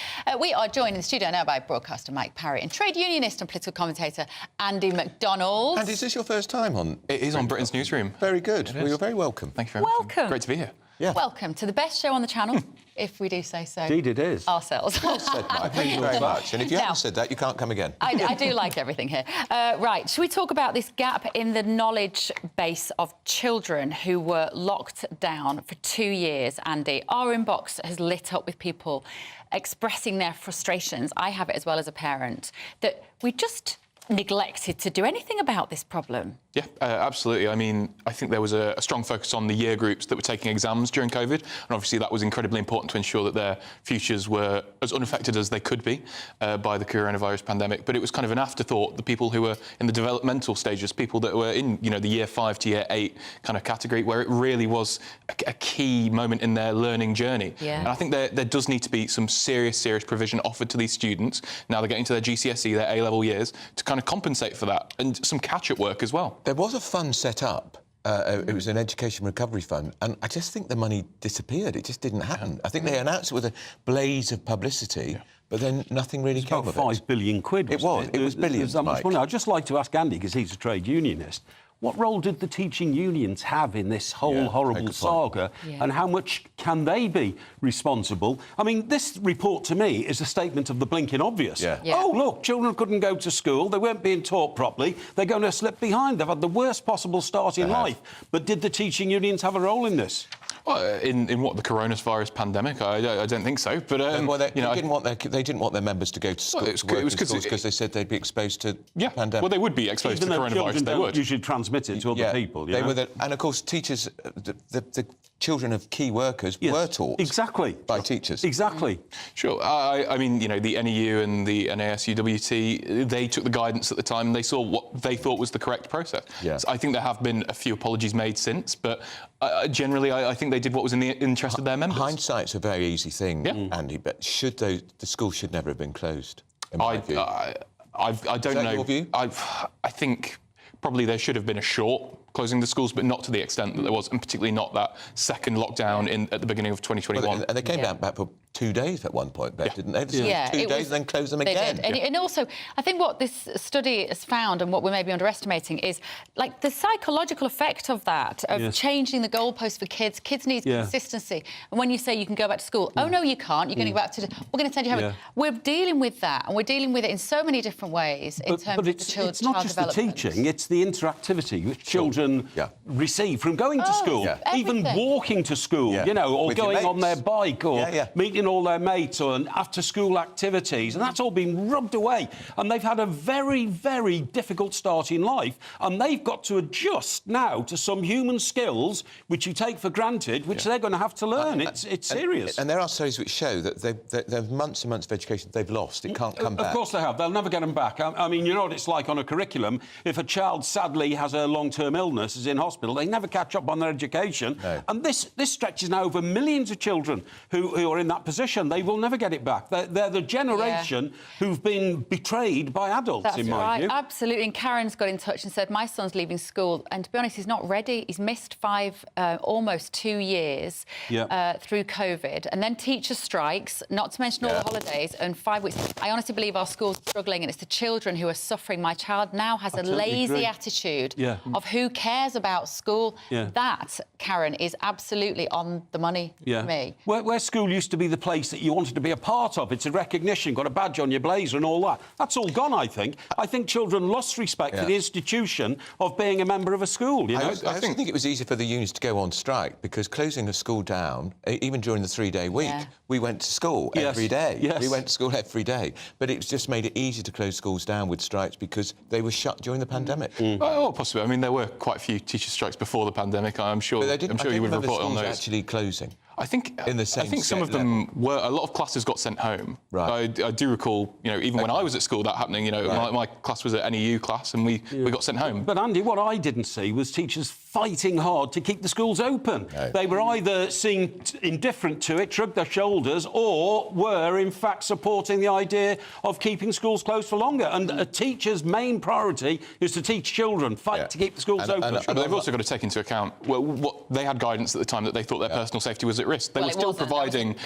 We are joined in the studio now by broadcaster Mike Parry and trade unionist and political commentator Andy McDonald. And is this your first time on? It is on Britain's Newsroom. Very good. Well, you're very welcome. Thank you very much. Welcome. Great to be here. Yeah. Welcome to the best show on the channel, if we do say so. Indeed it is. Ourselves. Well said, Mike. Thank you very much. And if you haven't said that, you can't come again. I do like everything here. Right, should we talk about this gap in the knowledge base of children who were locked down for 2 years, Andy? Our inbox has lit up with people expressing their frustrations. I have it as well as a parent, that we just neglected to do anything about this problem. Yeah, absolutely. I mean, I think there was a strong focus on the year groups that were taking exams during COVID, and obviously that was incredibly important to ensure that their futures were as unaffected as they could be by the coronavirus pandemic. But it was kind of an afterthought, the people who were in the developmental stages, people that were in, you know, the year 5 to year 8 kind of category, where it really was a key moment in their learning journey. Yeah. And I think there does need to be some serious provision offered to these students, now they're getting to their GCSE, their A-level years, to kind of compensate for that, and some catch-up work as well. There was a fund set up. It was an education recovery fund, and I just think the money disappeared. It just didn't happen. I think they announced it with a blaze of publicity, but then nothing really came of it. About £5 billion. It was billions, that much Mike. money. I'd just like to ask Andy, because he's a trade unionist, what role did the teaching unions have in this whole horrible saga, and how much can they be responsible? I mean, this report to me is a statement of the blinking obvious. Oh, look, children couldn't go to school, they weren't being taught properly, they're going to slip behind, they've had the worst possible start in life. But did the teaching unions have a role in this? Well, in what, the coronavirus pandemic? I don't think so. But well, they didn't want their members to go to school. Well, it was because they said they'd be exposed to pandemic. Well, they would be exposed to coronavirus. They would usually transmit it to other people. They were, and of course, teachers, the children of key workers were taught by teachers. Exactly. Sure. I mean, you know, the NEU and the NASUWT, they took the guidance at the time and they saw what they thought was the correct process. So I think there have been a few apologies made since, but generally, I think they did what was in the interest of their members. Hindsight's a very easy thing, Andy, but the school should never have been closed. I don't know. Your view? I think probably there should have been a short closing the schools, but not to the extent that there was, and particularly not that second lockdown at the beginning of 2021. Well, and they came back for 2 days at one point, didn't they? 2 days and then close them again. Did. And also, I think what this study has found, and what we may be underestimating, is like the psychological effect of that, of changing the goalposts for kids. Kids need consistency. And when you say you can go back to school, oh, no, you can't. You're going to go back to... We're going to send you home. We're dealing with that, and we're dealing with it in so many different ways in terms of the child's it's not just the teaching, it's the interactivity which children receive from going to school. Even walking to school, you know, or going on their bike, or meeting all their mates, or after-school activities, and that's all been rubbed away. And they've had a very, very difficult start in life, and they've got to adjust now to some human skills which you take for granted, which they're going to have to learn. It's serious. And there are studies which show that they've months and months of education they've lost. It can't come back. Of course they have. They'll never get them back. I mean, you know what it's like on a curriculum. If a child sadly has a long-term illness, is in hospital, they never catch up on their education. And this stretches now over millions of children who are in that position. position. They will never get it back. They're the generation who've been betrayed by adults, in my view. Absolutely. And Karen's got in touch and said, my son's leaving school, and to be honest, he's not ready. He's missed almost 2 years through COVID, and then teacher strikes, not to mention all the holidays, and 5 weeks. I honestly believe our schools are struggling, and it's the children who are suffering. My child now has a lazy attitude of who cares about school. That, Karen, is absolutely on the money for me. Where school used to be the place that you wanted to be a part of, it's a recognition, got a badge on your blazer and all that. That's all gone, I think. I think children lost respect for the institution of being a member of a school. You know? I think it was easy for the unions to go on strike because closing a school down, even during the 3-day week, we went to school every day. We went to school every day. But it's just made it easy to close schools down with strikes because they were shut during the pandemic. Oh, possibly. I mean, there were quite a few teacher strikes before the pandemic. I'm sure you would report on those. Actually closing. I think in the same. I think some of them were. A lot of classes got sent home. Right. I do recall, even when I was at school, that happening. My class was an NEU class, and we got sent home. But Andy, what I didn't see was teachers fighting hard to keep the schools open. They were either seemed indifferent to it, shrugged their shoulders, or were in fact supporting the idea of keeping schools closed for longer. And a teacher's main priority is to teach children, fight to keep the schools open. But they've also got to take into account what they had guidance at the time that they thought their personal safety was at risk. They were still providing,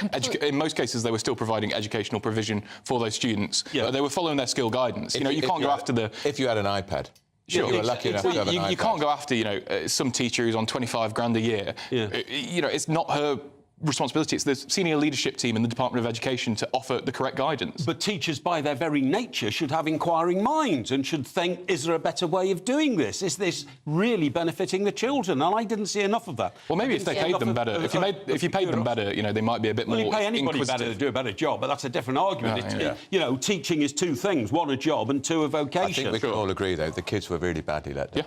in most cases, they were still providing educational provision for those students. But they were following their skill guidance. You can't go after the... If you had an iPad. Sure. You were lucky enough to have an iPad. You can't go after, some teacher who's on 25 grand a year. It's not her responsibility. It's the senior leadership team in the Department of Education to offer the correct guidance. But teachers, by their very nature, should have inquiring minds and should think, is there a better way of doing this? Is this really benefiting the children? And I didn't see enough of that. Well, maybe if they paid them better, if you paid them better, they might be a bit more inquisitive. Well, you pay anybody better to do a better job, but that's a different argument. Teaching is two things: one, a job, and two, a vocation. I think we can all agree, though, the kids were really badly let down.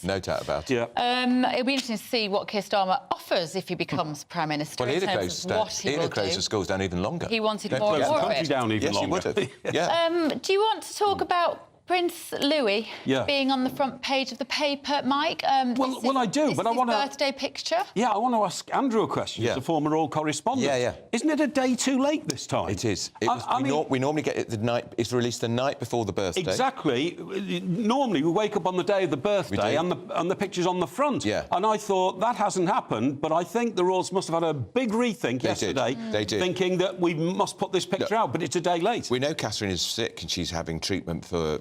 No doubt about it. It'll be interesting to see what Keir Starmer offers if he becomes Prime Minister. Well, he'd have closed the schools down even longer. He wanted more of it. Down even longer. Yes, he would have. Do you want to talk about Prince Louis being on the front page of the paper, Mike? Well, I do, but I want to... birthday picture? Yeah, I want to ask Andrew a question, as a former Royal correspondent. Isn't it a day too late this time? It is. We normally get it the night... It's released the night before the birthday. Exactly. Normally, we wake up on the day of the birthday and the picture's on the front. And I thought, that hasn't happened, but I think the Royals must have had a big rethink yesterday. They did. Thinking that we must put this picture out, but it's a day late. We know Catherine is sick and she's having treatment for...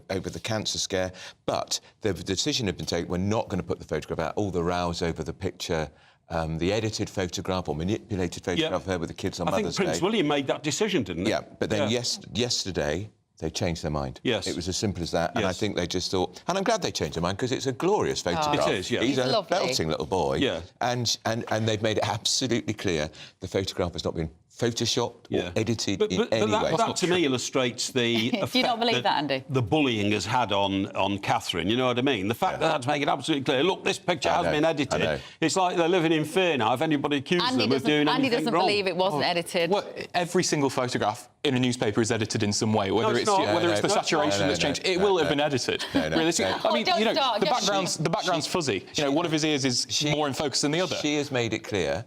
over the cancer scare, but the decision had been taken, we're not going to put the photograph out. All the rows over the picture, the edited photograph or manipulated photograph of her with the kids on Mother's Day. I think Prince William made that decision, didn't he? Yeah, but then yesterday, they changed their mind. Yes. It was as simple as that, and I think they just thought... And I'm glad they changed their mind, because it's a glorious photograph. It is, He's a lovely. belting little boy. And they've made it absolutely clear the photograph has not been photoshopped or edited in any way. That to me illustrates the Do you not believe that, Andy? The bullying has had on Catherine, you know what I mean? The fact that they had to make it absolutely clear, look, this picture has been edited. It's like they're living in fear now if anybody accuses them of doing anything wrong. Andy doesn't believe it wasn't edited. Well, every single photograph in a newspaper is edited in some way, whether it's the saturation that's changed. It will have been edited. Realistically, I mean, the background's fuzzy. One of his ears is more in focus than the other. She has made it clear,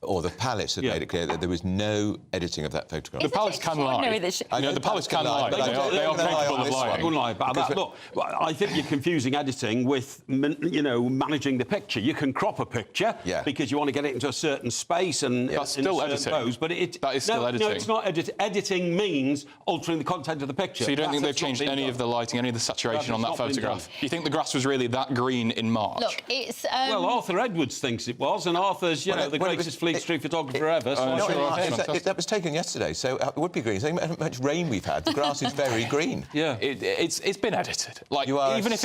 or the palace had made it clear, that there was no editing of that photograph. The palace can lie. The palace can lie. They are capable of lying. I wouldn't lie about that. Look, I think you're confusing editing with, managing the picture. You can crop a picture because you want to get it into a certain space and that's still editing. Pose, but that is still editing. No, it's not editing. Editing means altering the content of the picture. So you don't think they've changed any of the lighting, any of the saturation on that photograph? You think the grass was really that green in March? Look, it's... Well, Arthur Edwards thinks it was, and Arthur's, the greatest Fleet Street photographer ever. That was taken yesterday, so it would be green. So how much rain we've had, the grass is very green. It's been edited. Even if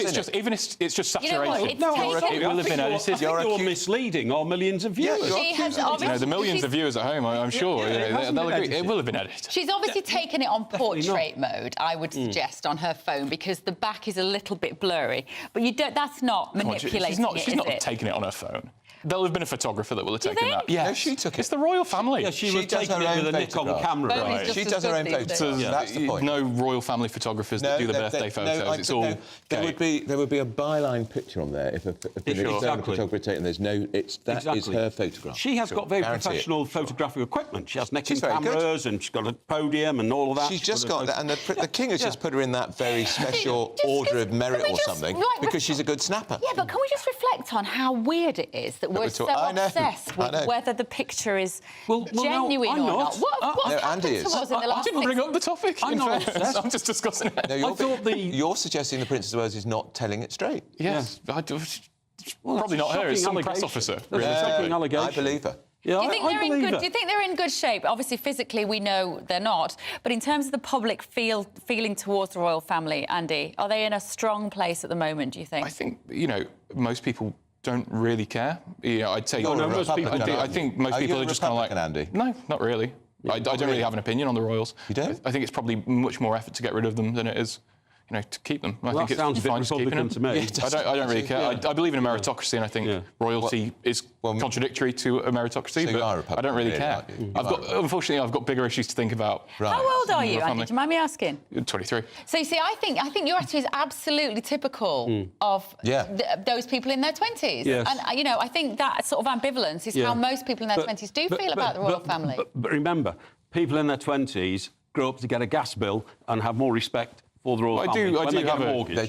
it's just saturation, it will have been edited. You're misleading our millions of viewers. The millions of viewers at home, I'm sure, they'll agree. It will have been edited. She's obviously taken it on portrait mode, I would suggest, on her phone, because the back is a little bit blurry. But that's not manipulating She's not taking it on her phone. There'll have been a photographer that will have taken that. Yeah, no, she took it. It's the royal family. Yeah, she was taking it with a Nikon camera. Right. She does her own photographs. That's the point. No royal family photographers that do the birthday photos. It's all. There would be a byline picture on there if a photographer taken. There's no. That is her photograph. She has got very professional photographic equipment. She has Nikon cameras and she's got a podium and all of that. She's just got that, and the king has just put her in that very special order of merit or something because she's a good snapper. Yeah, but can we just reflect on how weird it is that we're so obsessed with whether the picture is genuine or not? What happened to us in the last I didn't bring up the topic. I'm not obsessed. I'm just discussing it. No, you're suggesting the Princess of Wales is not telling it straight. Yes. Probably not her. It's some press officer. I believe her. Yeah, do you think they're in good shape? Obviously, physically, we know they're not. But in terms of the public feeling towards the royal family, Andy, are they in a strong place at the moment, do you think? I think, most people don't really care. I'd say... I think most people are just kind of like... Andy? No, not really. I don't really have an opinion on the royals. You don't? I think it's probably much more effort to get rid of them than it is... to keep them. I think sounds it's fine a bit Republican to me. I don't really care. I believe in a meritocracy, and I think royalty is contradictory to a meritocracy, but I don't really care. Unfortunately, I've got bigger issues to think about. Right. How old are you, Andy? Do you mind me asking? 23. So, you see, I think your attitude is absolutely typical of those people in their 20s. Yes. And, I think that sort of ambivalence is how most people in their 20s do feel about the royal family. But remember, people in their 20s grow up to get a gas bill and have more respect for the royal family. I do have a mortgage. I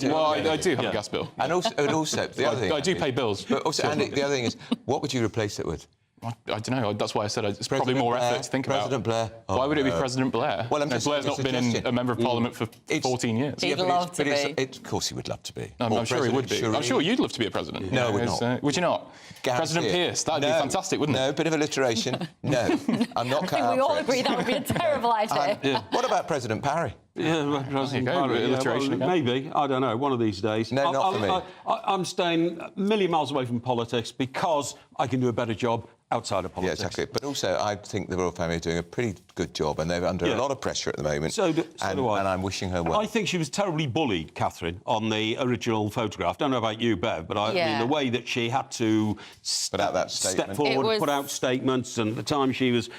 do have a gas bill. And also the other thing... I do pay bills. But also, Andy, the other thing is, what would you replace it with? I don't know. That's why I said it's probably more effort to think about. President Blair. Why would it be President Blair? Well, Blair's not been a member of Parliament for 14 years. He'd love to be. Of course he would love to be. I'm sure he would be. I'm sure you'd love to be a president. No, we're not. Would you not? President Pierce. That'd be fantastic, wouldn't it? No, bit of alliteration. No, I'm not cut out for it. I think we all agree that would be a terrible idea. What about President Parry? Yeah, President Parry. Alliteration again. Maybe. I don't know. One of these days. No, not for me. I'm staying a million miles away from politics because I can do a better job outside of politics. Yeah, exactly. But also, I think the royal family are doing a pretty good job, and they're under a lot of pressure at the moment. So do I. And I'm wishing her well. I think she was terribly bullied, Catherine, on the original photograph. Don't know about you, Bev, but I mean, the way that she had to step forward, put out statements, and the time she was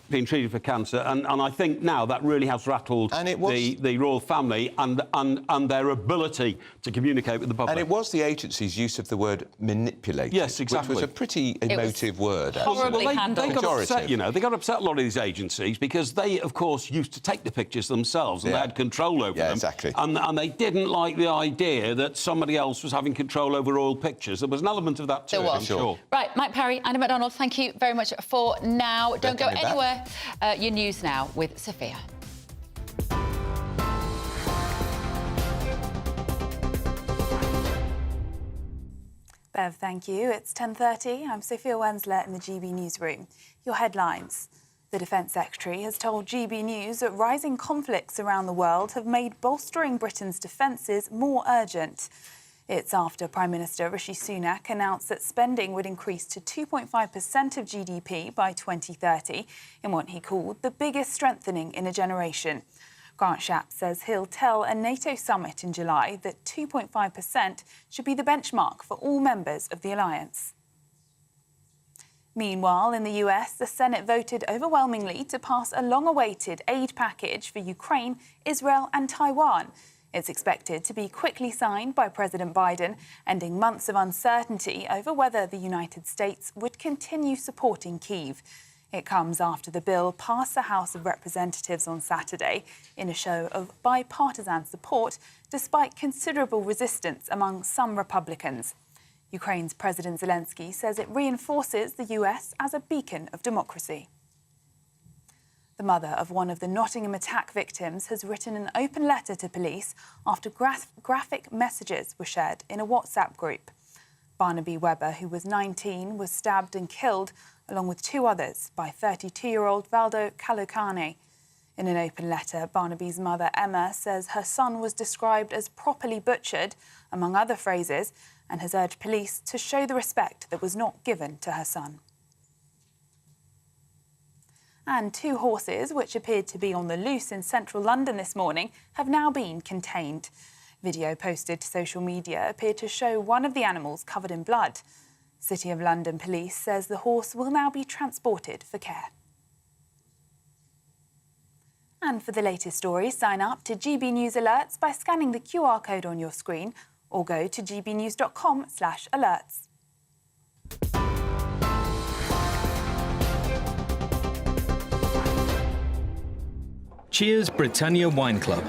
being treated for cancer, and I think now that really has rattled the royal family and their ability to communicate with the public. And it was the agency's use of the word manipulate. Yes, exactly. Which was a pretty emotive word. Horribly handled. They got upset, they got upset, a lot of these agencies, because they, of course, used to take the pictures themselves and they had control over them. Exactly. And they didn't like the idea that somebody else was having control over royal pictures. There was an element of that too, I'm sure. Right, Mike Parry, Andy McDonald, thank you very much for now. Don't go anywhere. Your news now with Sophia. Bev, thank you. It's 10:30. I'm Sophia Wensler in the GB Newsroom. Your headlines. The Defence Secretary has told GB News that rising conflicts around the world have made bolstering Britain's defences more urgent. It's after Prime Minister Rishi Sunak announced that spending would increase to 2.5% of GDP by 2030 in what he called the biggest strengthening in a generation. Grant Shapps says he'll tell a NATO summit in July that 2.5% should be the benchmark for all members of the alliance. Meanwhile, in the US, the Senate voted overwhelmingly to pass a long-awaited aid package for Ukraine, Israel and Taiwan. It's expected to be quickly signed by President Biden, ending months of uncertainty over whether the United States would continue supporting Kyiv. It comes after the bill passed the House of Representatives on Saturday in a show of bipartisan support, despite considerable resistance among some Republicans. Ukraine's President Zelensky says it reinforces the US as a beacon of democracy. The mother of one of the Nottingham attack victims has written an open letter to police after graphic messages were shared in a WhatsApp group. Barnaby Webber, who was 19, was stabbed and killed, along with two others, by 32-year-old Valdo Kalokane. In an open letter, Barnaby's mother, Emma, says her son was described as properly butchered, among other phrases, and has urged police to show the respect that was not given to her son. And two horses, which appeared to be on the loose in central London this morning, have now been contained. Video posted to social media appeared to show one of the animals covered in blood. City of London Police says the horse will now be transported for care. And for the latest stories, sign up to GB News Alerts by scanning the QR code on your screen or go to gbnews.com/alerts. Cheers Britannia Wine Club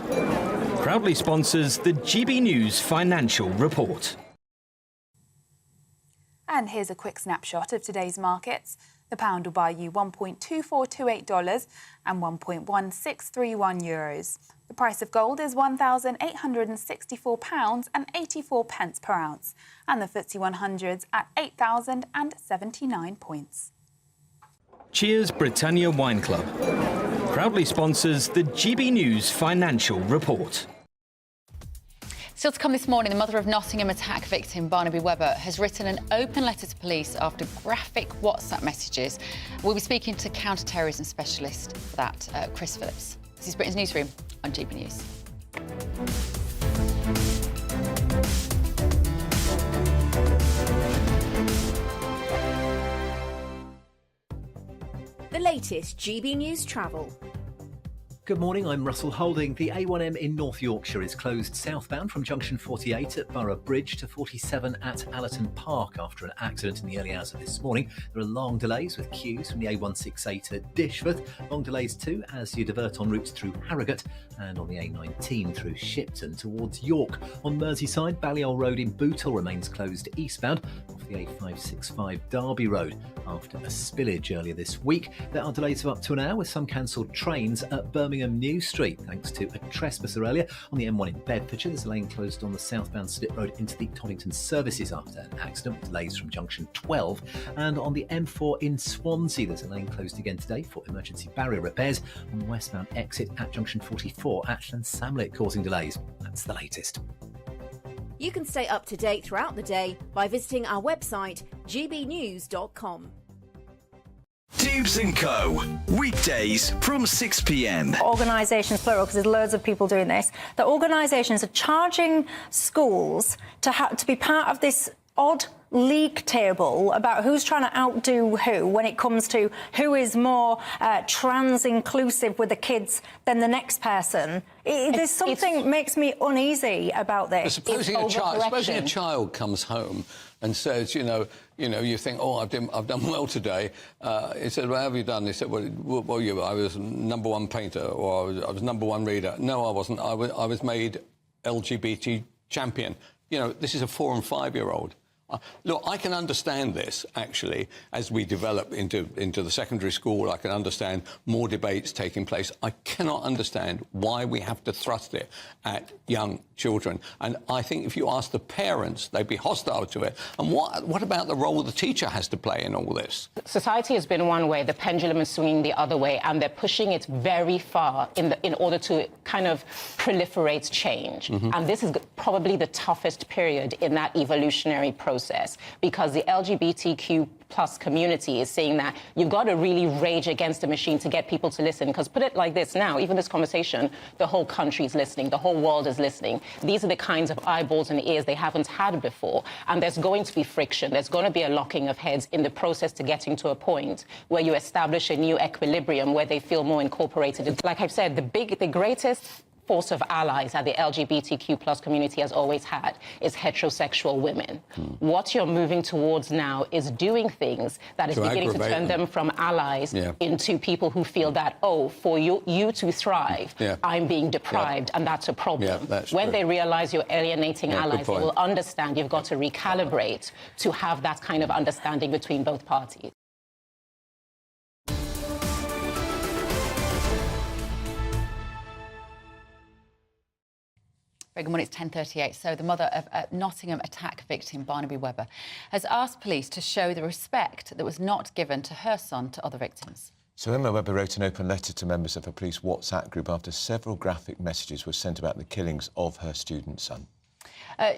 proudly sponsors the GB News Financial Report. And here's a quick snapshot of today's markets. The pound will buy you $1.2428 and €1.1631 euros. The price of gold is £1,864 and 84 pence per ounce, and the FTSE 100's at 8,079 points. Cheers Britannia Wine Club proudly sponsors the GB News Financial Report. Still to come this morning, the mother of Nottingham attack victim Barnaby Webber has written an open letter to police after graphic WhatsApp messages. We'll be speaking to counter-terrorism specialist for that, Chris Phillips. This is Britain's Newsroom on GB News. The latest GB News travel. Good morning, I'm Russell Holding. The A1M in North Yorkshire is closed southbound from junction 48 at Borough Bridge to 47 at Allerton Park after an accident in the early hours of this morning. There are long delays with queues from the A168 at Dishforth. Long delays too as you divert on routes through Harrogate and on the A19 through Shipton towards York. On Merseyside, Balliol Road in Bootle remains closed eastbound off the A565 Derby Road after a spillage earlier this week. There are delays of up to an hour with some cancelled trains at Birmingham New Street thanks to a trespasser earlier. On the M1 in Bedfordshire, there's a lane closed on the southbound Slip Road into the Toddington services after an accident with delays from junction 12. And on the M4 in Swansea, there's a lane closed again today for emergency barrier repairs on the westbound exit at junction 44 at Llansamlet, causing delays. That's the latest. You can stay up to date throughout the day by visiting our website gbnews.com. Tubes & Co. Weekdays from 6 p.m. Organisations, plural, because there's loads of people doing this. The organisations are charging schools to be part of this odd league table about who's trying to outdo who when it comes to who is more trans inclusive with the kids than the next person. There's something that makes me uneasy about this. Supposing a child comes home and says, you think, oh, I've done well today. He said, well, how have you done? He said, well, I was number one painter, or I was number one reader. No, I wasn't. I was made LGBT champion. This is a 4- and 5-year-old. Look, I can understand this, actually, as we develop into the secondary school. I can understand more debates taking place. I cannot understand why we have to thrust it at young children. And I think if you ask the parents, they'd be hostile to it. And what about the role the teacher has to play in all this? Society has been one way, the pendulum is swinging the other way, and they're pushing it very far in order to kind of proliferate change. Mm-hmm. And this is probably the toughest period in that evolutionary process, because the LGBTQ plus community is saying that you've got to really rage against the machine to get people to listen. Because put it like this now, even this conversation, the whole country is listening, the whole world is listening. These are the kinds of eyeballs and ears they haven't had before. And there's going to be friction. There's going to be a locking of heads in the process to getting to a point where you establish a new equilibrium where they feel more incorporated. Like I've said, the greatest force of allies that the LGBTQ plus community has always had is heterosexual women. What you're moving towards now is doing things that is beginning to turn them from allies into people who feel that, oh, for you to thrive, I'm being deprived, and that's a problem. When they realize you're alienating allies, they will understand you've got to recalibrate to have that kind of understanding between both parties. Good morning, it's 10:38. So the mother of Nottingham attack victim Barnaby Webber has asked police to show the respect that was not given to her son to other victims. So Emma Webber wrote an open letter to members of her police WhatsApp group after several graphic messages were sent about the killings of her student son.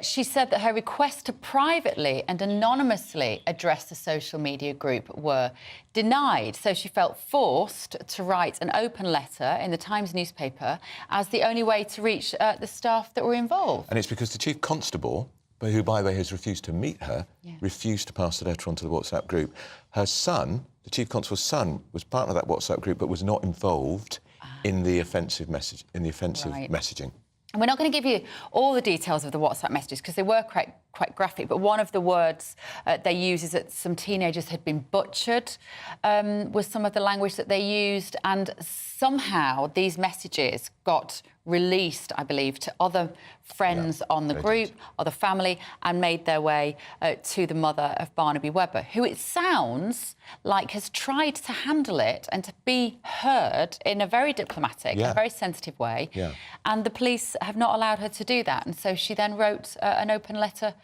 She said that her request to privately and anonymously address the social media group were denied, so she felt forced to write an open letter in the Times newspaper as the only way to reach the staff that were involved. And it's because the Chief Constable who, by the way, has refused to meet her, refused to pass the letter on to the WhatsApp group. Her son, the Chief Constable's son, was part of that WhatsApp group but was not involved in the offensive messaging. And we're not going to give you all the details of the WhatsApp messages because they were quite graphic, but one of the words they use is that some teenagers had been butchered, was some of the language that they used, and somehow these messages got released, I believe, to other friends on the group, other family, and made their way to the mother of Barnaby Webber, who it sounds like has tried to handle it and to be heard in a very diplomatic, a very sensitive way. And the police have not allowed her to do that. And so she then wrote an open letter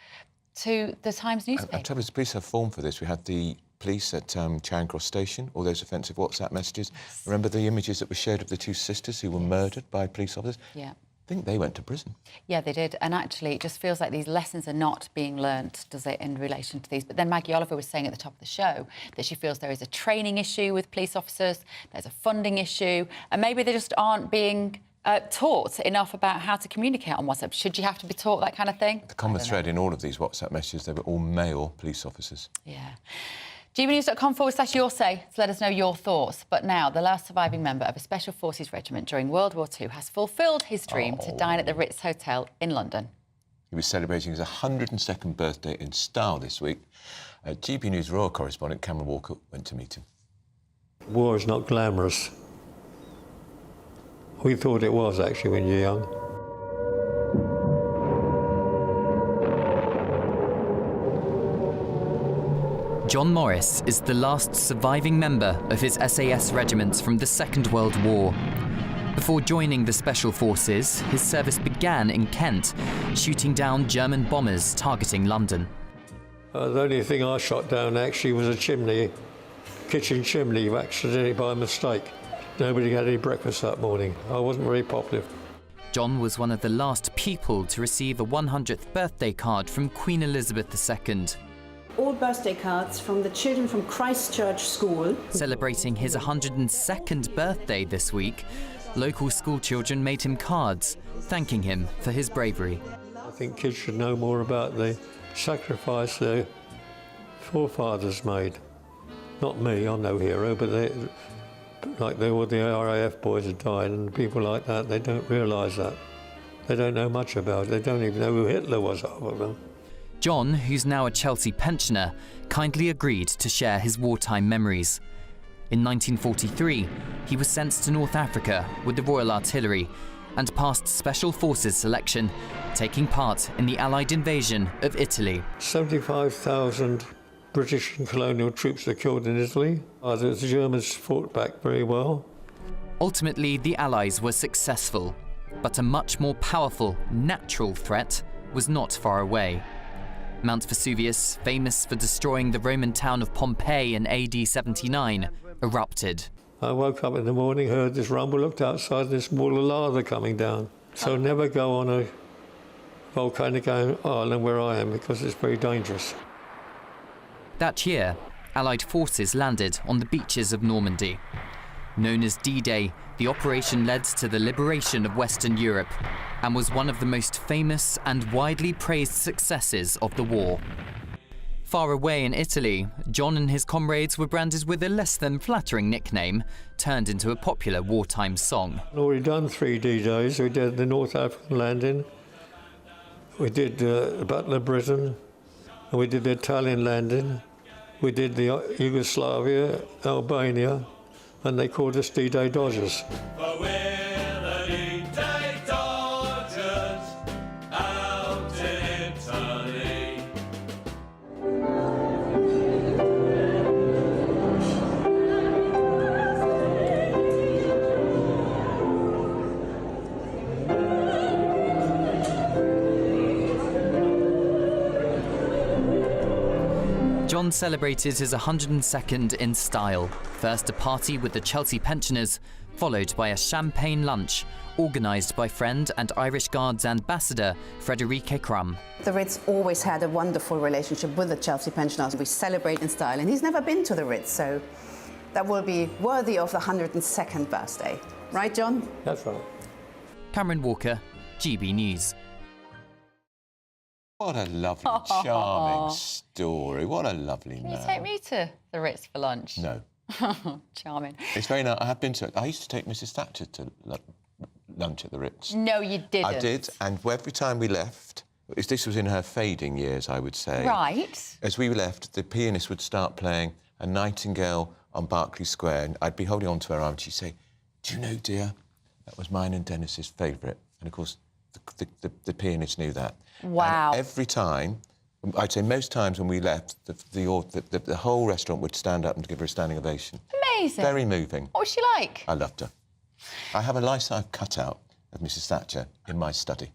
to the Times newspaper. The police have formed for this. We had the police at Charing Cross Station, all those offensive WhatsApp messages. Remember the images that were shared of the two sisters who were murdered by police officers? Yeah. I think they went to prison. Yeah, they did. And actually, it just feels like these lessons are not being learnt, does it, in relation to these? But then Maggie Oliver was saying at the top of the show that she feels there is a training issue with police officers, there's a funding issue, and maybe they just aren't being taught enough about how to communicate on WhatsApp. Should you have to be taught that kind of thing? The common thread in all of these WhatsApp messages, they were all male police officers. Yeah. GBNews.com/your say to let us know your thoughts. But now, the last surviving member of a Special Forces regiment during World War II has fulfilled his dream to dine at the Ritz Hotel in London. He was celebrating his 102nd birthday in style this week. GB News Royal correspondent Cameron Walker went to meet him. War is not glamorous. We thought it was, actually, when you're young. John Morris is the last surviving member of his SAS regiment from the Second World War. Before joining the Special Forces, his service began in Kent, shooting down German bombers targeting London. The only thing I shot down, actually, was a chimney, kitchen chimney, accidentally by mistake. Nobody had any breakfast that morning. I wasn't very popular. John was one of the last people to receive a 100th birthday card from Queen Elizabeth II. All birthday cards from the children from Christchurch School. Celebrating his 102nd birthday this week, local school children made him cards, thanking him for his bravery. I think kids should know more about the sacrifice their forefathers made. Not me, I'm no hero, but all the RAF boys had died, and people like that, they don't realise that. They don't know much about it. They don't even know who Hitler was, half of them. John, who's now a Chelsea pensioner, kindly agreed to share his wartime memories. In 1943, he was sent to North Africa with the Royal Artillery and passed Special Forces selection, taking part in the Allied invasion of Italy. 75,000 British and colonial troops were killed in Italy. The Germans fought back very well. Ultimately, the Allies were successful, but a much more powerful natural threat was not far away. Mount Vesuvius, famous for destroying the Roman town of Pompeii in AD 79, erupted. I woke up in the morning, heard this rumble, looked outside, this wall of lava coming down. So never go on a volcanic island where I am, because it's very dangerous. That year, Allied forces landed on the beaches of Normandy. Known as D-Day, the operation led to the liberation of Western Europe and was one of the most famous and widely praised successes of the war. Far away in Italy, John and his comrades were branded with a less than flattering nickname, turned into a popular wartime song. We've already done 3 D-Days. We did the North African landing, we did the Battle of Britain, and we did the Italian landing, we did the Yugoslavia, Albania, and they called us D-Day Dodgers. John celebrated his 102nd in style. First a party with the Chelsea pensioners, followed by a champagne lunch organised by friend and Irish Guards ambassador Frederike Crum. The Ritz always had a wonderful relationship with the Chelsea pensioners. We celebrate in style, and he's never been to the Ritz, so that will be worthy of the 102nd birthday. Right, John? That's right. Cameron Walker, GB News. What a lovely, charming story. What a lovely man. Can you take me to the Ritz for lunch? No. Charming. It's very nice. I have been to it. I used to take Mrs Thatcher to lunch at the Ritz. No, you didn't. I did, and every time we left, this was in her fading years, I would say. Right. As we left, the pianist would start playing A Nightingale on Berkeley Square, and I'd be holding on to her arm, and she'd say, "Do you know, dear, that was mine and Dennis's favourite." And, of course, the pianist knew that. Wow. And every time, I'd say most times when we left, the whole restaurant would stand up and give her a standing ovation. Amazing. Very moving. What was she like? I loved her. I have a life-size cutout of Mrs Thatcher in my study.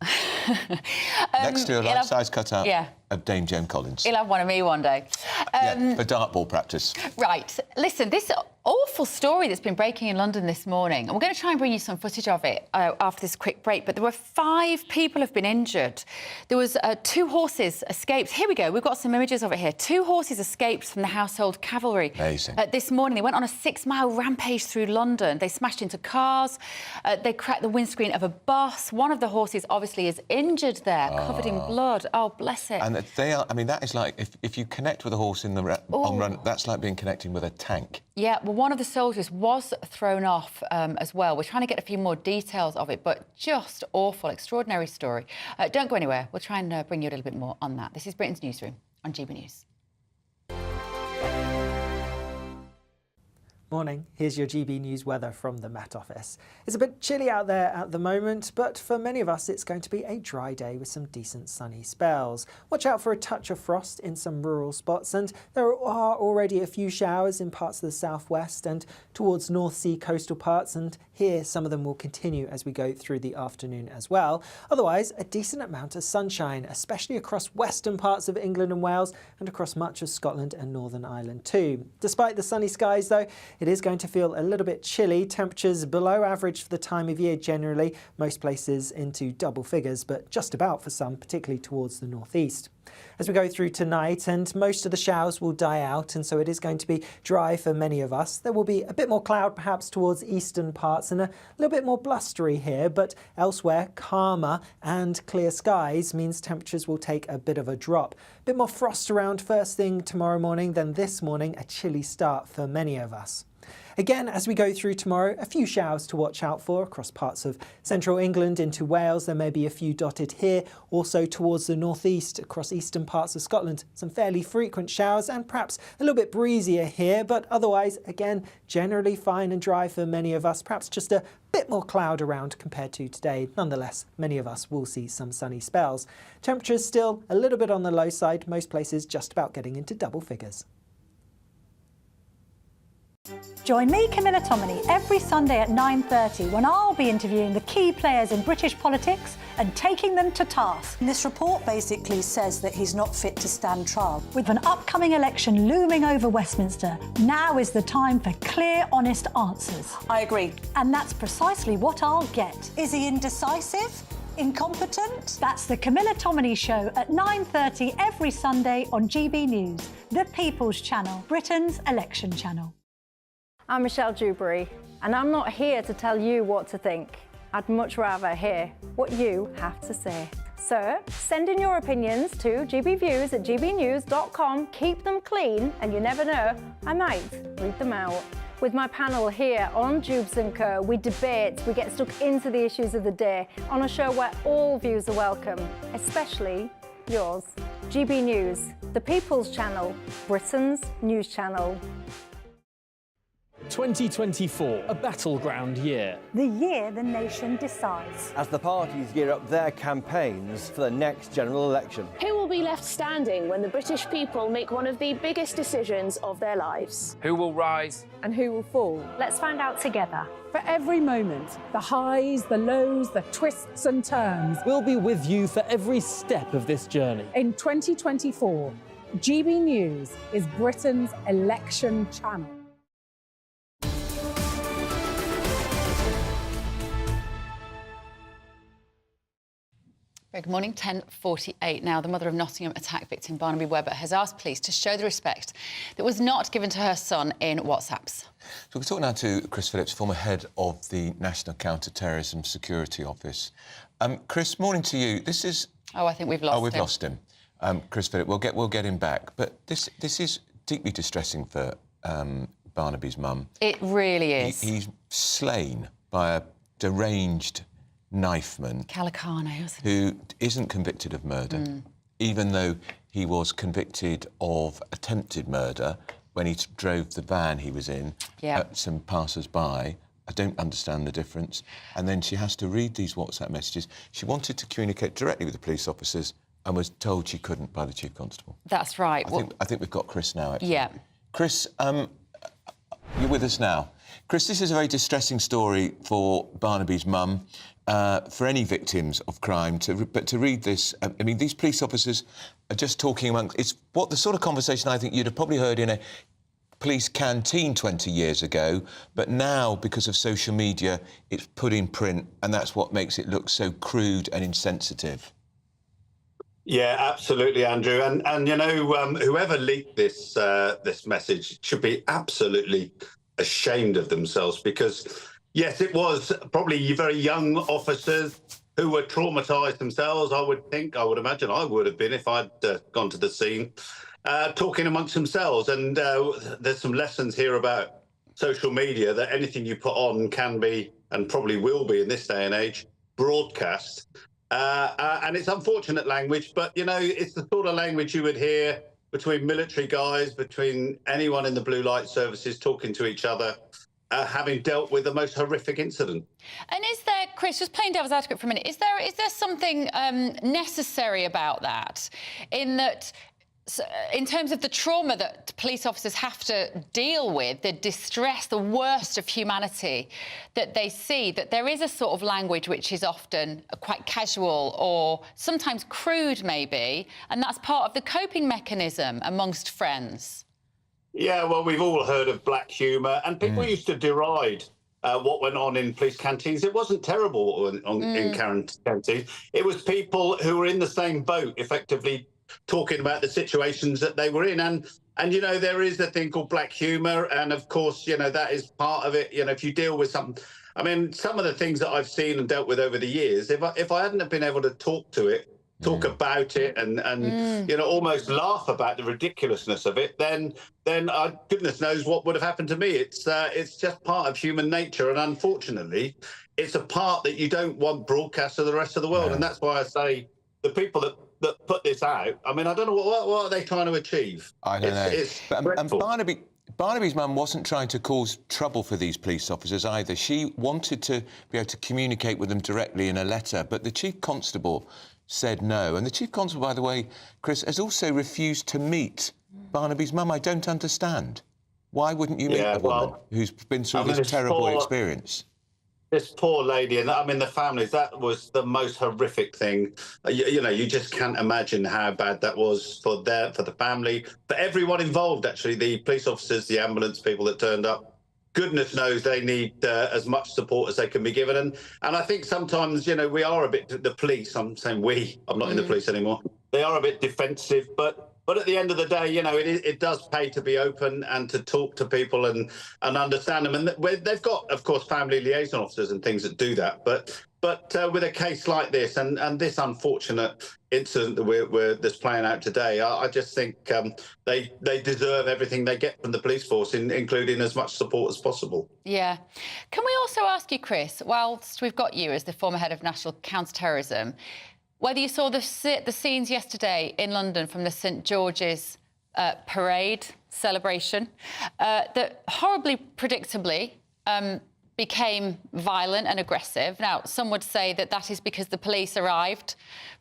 Next to a life-size cutout of Dame Joan Collins. He'll have one of me one day. For dartball practice. Right. Listen, this awful story that's been breaking in London this morning, and we're going to try and bring you some footage of it after this quick break, but there were 5 people have been injured. There was 2 horses escaped. Here we go. We've got some images of it here. 2 horses escaped from the Household Cavalry. Amazing. This morning, they went on a 6-mile rampage through London. They smashed into cars. They cracked the windscreen of a bus. One of the horses obviously is injured there, covered in blood. Oh, bless it. And they are, I mean, that is like, if you connect with a horse in the on run, that's like connecting with a tank. Yeah, well, one of the soldiers was thrown off as well. We're trying to get a few more details of it, but just awful, extraordinary story. Don't go anywhere. We'll try and bring you a little bit more on that. This is Britain's Newsroom on GB News. Morning, here's your GB News weather from the Met Office. It's a bit chilly out there at the moment, but for many of us it's going to be a dry day with some decent sunny spells. Watch out for a touch of frost in some rural spots, and there are already a few showers in parts of the southwest and towards North Sea coastal parts, and here some of them will continue as we go through the afternoon as well. Otherwise, a decent amount of sunshine, especially across western parts of England and Wales and across much of Scotland and Northern Ireland too. Despite the sunny skies though, it is going to feel a little bit chilly. Temperatures below average for the time of year generally, most places into double figures, but just about for some, particularly towards the northeast. As we go through tonight, and most of the showers will die out, and so it is going to be dry for many of us. There will be a bit more cloud perhaps towards eastern parts and a little bit more blustery here, but elsewhere calmer and clear skies means temperatures will take a bit of a drop. A bit more frost around first thing tomorrow morning, then this morning a chilly start for many of us. Again, as we go through tomorrow, a few showers to watch out for across parts of central England into Wales. There may be a few dotted here. Also towards the northeast, across eastern parts of Scotland, some fairly frequent showers and perhaps a little bit breezier here. But otherwise, again, generally fine and dry for many of us. Perhaps just a bit more cloud around compared to today. Nonetheless, many of us will see some sunny spells. Temperatures still a little bit on the low side. Most places just about getting into double figures. Join me, Camilla Tominey, every Sunday at 9:30 when I'll be interviewing the key players in British politics and taking them to task. This report basically says that he's not fit to stand trial. With an upcoming election looming over Westminster, now is the time for clear, honest answers. I agree. And that's precisely what I'll get. Is he indecisive? Incompetent? That's the Camilla Tominey Show at 9:30 every Sunday on GB News, the People's Channel, Britain's election channel. I'm Michelle Dewberry, and I'm not here to tell you what to think. I'd much rather hear what you have to say. So send in your opinions to gbviews@gbnews.com. Keep them clean, and you never know, I might read them out. With my panel here on Dubes & Co, we debate, we get stuck into the issues of the day on a show where all views are welcome, especially yours. GB News, the People's Channel, Britain's news channel. 2024, a battleground year. The year the nation decides. As the parties gear up their campaigns for the next general election. Who will be left standing when the British people make one of the biggest decisions of their lives? Who will rise? And who will fall? Let's find out together. For every moment, the highs, the lows, the twists and turns. We'll be with you for every step of this journey. In 2024, GB News is Britain's election channel. Good morning, 10:48 now. The mother of Nottingham attack victim Barnaby Webber has asked police to show the respect that was not given to her son in WhatsApps. So we're talking now to Chris Phillips, former head of the National Counter-Terrorism Security Office. Chris, morning to you. This is... Oh, I think we've lost him. Oh, we've lost him. Chris Phillip. We'll get him back. But this is deeply distressing for Barnaby's mum. It really is. He's slain by a deranged knifeman. Calicano, wasn't who isn't convicted of murder, even though he was convicted of attempted murder when he drove the van he was in at some passers-by. I don't understand the difference. And then she has to read these WhatsApp messages. She wanted to communicate directly with the police officers and was told she couldn't by the Chief Constable. That's right. I think we've got Chris now, actually. Yeah. Chris, you're with us now. Chris, this is a very distressing story for Barnaby's mum, for any victims of crime. But to read this, I mean, these police officers are just talking amongst... It's what the sort of conversation I think you'd have probably heard in a police canteen 20 years ago, but now, because of social media, it's put in print, and that's what makes it look so crude and insensitive. Yeah, absolutely, Andrew. And you know, whoever leaked this this message should be absolutely ashamed of themselves, because, yes, it was probably very young officers who were traumatised themselves, I would imagine I would have been if I'd gone to the scene, talking amongst themselves. And there's some lessons here about social media, that anything you put on can be, and probably will be in this day and age, broadcast. And it's unfortunate language, but, you know, it's the sort of language you would hear between military guys, between anyone in the blue light services talking to each other, having dealt with the most horrific incident. And is there, Chris, just playing devil's advocate for a minute, is there something necessary about that, in that, in terms of the trauma that police officers have to deal with, the distress, the worst of humanity that they see, that there is a sort of language which is often quite casual or sometimes crude, maybe, and that's part of the coping mechanism amongst friends? Yeah, well, we've all heard of black humour, and people used to deride what went on in police canteens. It wasn't terrible in canteens. It was people who were in the same boat, effectively talking about the situations that they were in. And you know, there is a thing called black humour, and of course, you know, that is part of it. You know, if you deal with some, I mean, some of the things that I've seen and dealt with over the years, if I hadn't have been able to talk about it and you know, almost laugh about the ridiculousness of it, then goodness knows what would have happened to me. It's just part of human nature, and unfortunately it's a part that you don't want broadcast to the rest of the world. And that's why I say the people that put this out, I mean, I don't know what are they trying to achieve. I don't know. And Barnaby's mum wasn't trying to cause trouble for these police officers either. She wanted to be able to communicate with them directly in a letter, but the Chief Constable said no. And the Chief Constable, by the way, Chris, has also refused to meet Barnaby's mum. I don't understand. Why wouldn't you meet a woman who's been through this terrible experience? This poor lady, and I mean the families, that was the most horrific thing. You know, you just can't imagine how bad that was for the family, for everyone involved, actually, the police officers, the ambulance people that turned up. Goodness knows they need as much support as they can be given. And I think sometimes, you know, we are a bit, the police, I'm saying we, I'm not in the police anymore, they are a bit defensive, but at the end of the day, you know, it does pay to be open and to talk to people and understand them. And they've got, of course, family liaison officers and things that do that. But with a case like this and this unfortunate incident that's playing out today, I just think they deserve everything they get from the police force, including as much support as possible. Yeah. Can we also ask you, Chris, whilst we've got you as the former head of national counter-terrorism, whether you saw the scenes yesterday in London from the St George's parade celebration that horribly predictably became violent and aggressive. Now, some would say that that is because the police arrived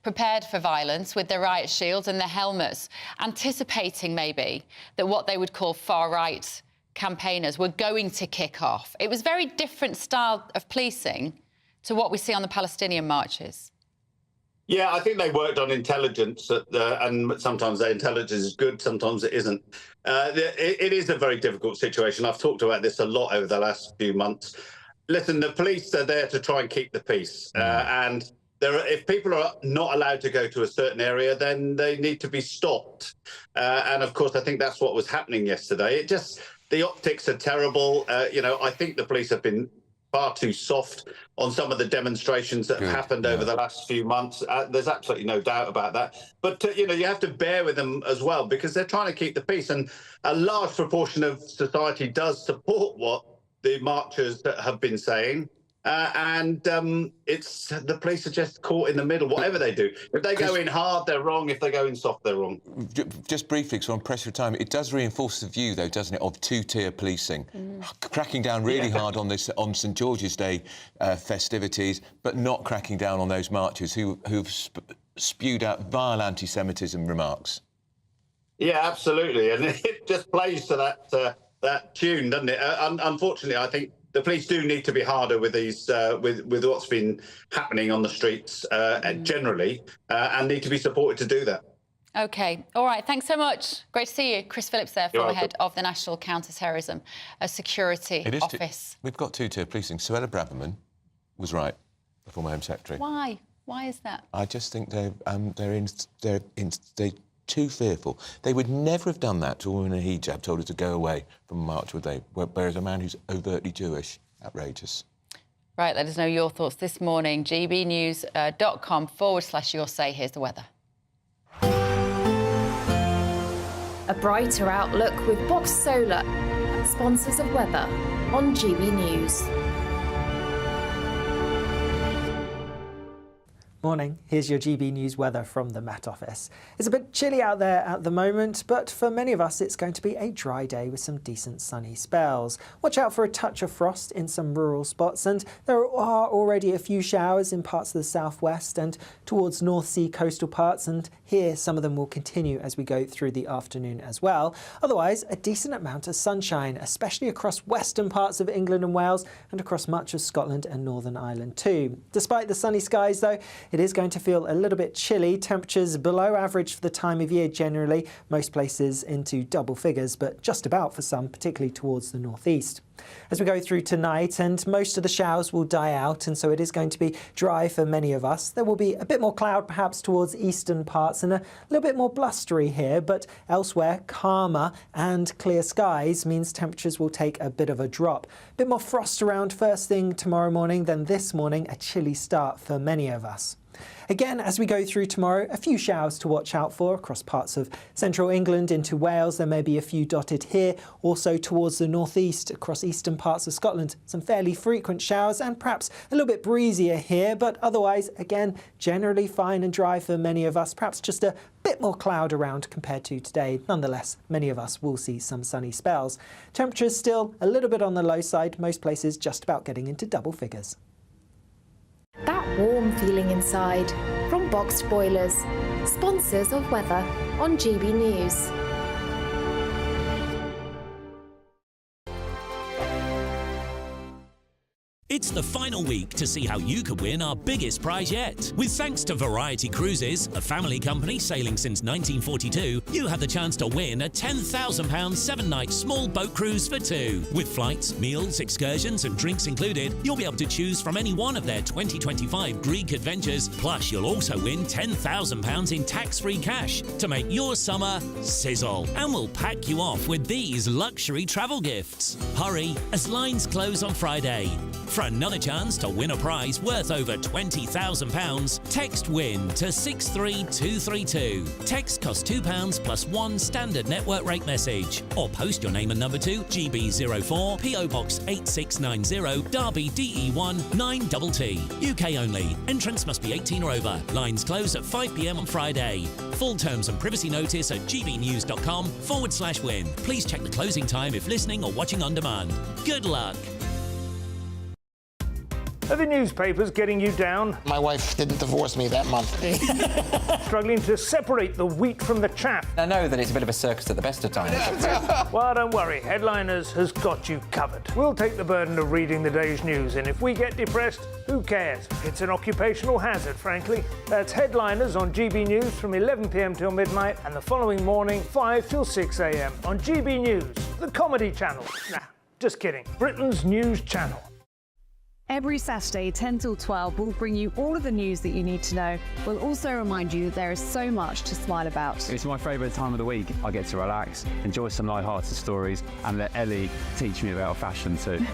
prepared for violence with their riot shields and their helmets, anticipating maybe that what they would call far-right campaigners were going to kick off. It was a very different style of policing to what we see on the Palestinian marches. Yeah, I think they worked on intelligence, and sometimes their intelligence is good, sometimes it isn't. It is a very difficult situation. I've talked about this a lot over the last few months. Listen, the police are there to try and keep the peace. And if people are not allowed to go to a certain area, then they need to be stopped. And, of course, I think that's what was happening yesterday. The optics are terrible. You know, I think the police have been far too soft on some of the demonstrations that have happened over the last few months. There's absolutely no doubt about that. But, you know, you have to bear with them as well because they're trying to keep the peace. And a large proportion of society does support what the marchers have been saying. It's the police are just caught in the middle, whatever they do. If they go in hard, they're wrong. If they go in soft, they're wrong. Just briefly, because we're on pressure time, it does reinforce the view, though, doesn't it, of two-tier policing, cracking down really hard on this on St George's Day festivities, but not cracking down on those marchers who've spewed out vile anti-Semitism remarks. Yeah, absolutely, and it just plays to that tune, doesn't it? Unfortunately, I think the police do need to be harder with these, with what's been happening on the streets generally, and need to be supported to do that. OK. All right. Thanks so much. Great to see you. Chris Phillips there, former head of the National Counter-Terrorism Security Office. We've got two-tier policing. Suella Braverman was right, the former Home Secretary. Why? Why is that? I just think they're too fearful. They would never have done that to a woman in a hijab, told her to go away from a march, would they? Whereas a man who's overtly Jewish, outrageous. Right, let us know your thoughts this morning. gbnews.com/your say. Here's the weather. A brighter outlook with Box Solar, sponsors of weather on GB News. Morning, here's your GB News weather from the Met Office. It's a bit chilly out there at the moment, but for many of us it's going to be a dry day with some decent sunny spells. Watch out for a touch of frost in some rural spots, and there are already a few showers in parts of the southwest and towards North Sea coastal parts, and here some of them will continue as we go through the afternoon as well. Otherwise, a decent amount of sunshine, especially across western parts of England and Wales and across much of Scotland and Northern Ireland too. Despite the sunny skies though, it is going to feel a little bit chilly. Temperatures below average for the time of year generally, most places into double figures, but just about for some, particularly towards the northeast. As we go through tonight, and most of the showers will die out, and so it is going to be dry for many of us. There will be a bit more cloud perhaps towards eastern parts and a little bit more blustery here, but elsewhere calmer and clear skies means temperatures will take a bit of a drop. A bit more frost around first thing tomorrow morning, then this morning a chilly start for many of us. Again, as we go through tomorrow, a few showers to watch out for across parts of central England into Wales. There may be a few dotted here. Also towards the northeast, across eastern parts of Scotland, some fairly frequent showers and perhaps a little bit breezier here. But otherwise, again, generally fine and dry for many of us. Perhaps just a bit more cloud around compared to today. Nonetheless, many of us will see some sunny spells. Temperatures still a little bit on the low side. Most places just about getting into double figures. That warm feeling inside from Boxed Boilers, sponsors of weather on GB News. It's the final week to see how you could win our biggest prize yet. With thanks to Variety Cruises, a family company sailing since 1942, you have the chance to win a £10,000 7-night small boat cruise for two. With flights, meals, excursions and drinks included, you'll be able to choose from any one of their 2025 Greek adventures. Plus, you'll also win £10,000 in tax-free cash to make your summer sizzle. And we'll pack you off with these luxury travel gifts. Hurry, as lines close on Friday. For another chance to win a prize worth over £20,000, text WIN to 63232. Text costs £2 plus one standard network rate message. Or post your name and number to GB04 PO Box 8690 Derby DE1 9TT. UK only. Entrance must be 18 or over. Lines close at 5 p.m. on Friday. Full terms and privacy notice at gbnews.com/win. Please check the closing time if listening or watching on demand. Good luck. Are the newspapers getting you down? My wife didn't divorce me that month. Struggling to separate the wheat from the chaff? I know that it's a bit of a circus at the best of times. Well, don't worry. Headliners has got you covered. We'll take the burden of reading the day's news, and if we get depressed, who cares? It's an occupational hazard, frankly. That's Headliners on GB News from 11 p.m. till midnight, and the following morning, 5 till 6 a.m. on GB News, the comedy channel. Nah, just kidding. Britain's news channel. Every Saturday, 10 till 12, we'll bring you all of the news that you need to know. We'll also remind you that there is so much to smile about. It's my favourite time of the week. I get to relax, enjoy some light-hearted stories, and let Ellie teach me about fashion too.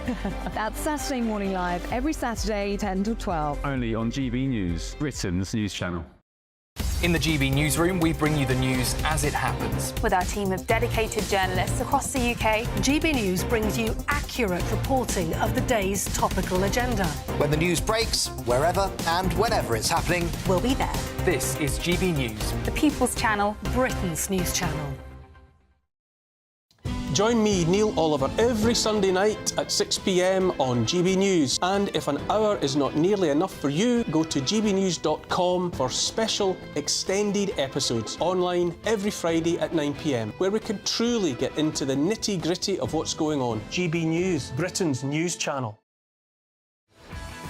That's Saturday Morning Live, every Saturday, 10 till 12. Only on GB News, Britain's news channel. In the GB Newsroom, we bring you the news as it happens. With our team of dedicated journalists across the UK, GB News brings you accurate reporting of the day's topical agenda. When the news breaks, wherever and whenever it's happening, we'll be there. This is GB News. The People's Channel, Britain's news channel. Join me, Neil Oliver, every Sunday night at 6 p.m. on GB News. And if an hour is not nearly enough for you, go to gbnews.com for special extended episodes online every Friday at 9 p.m, where we can truly get into the nitty-gritty of what's going on. GB News, Britain's news channel.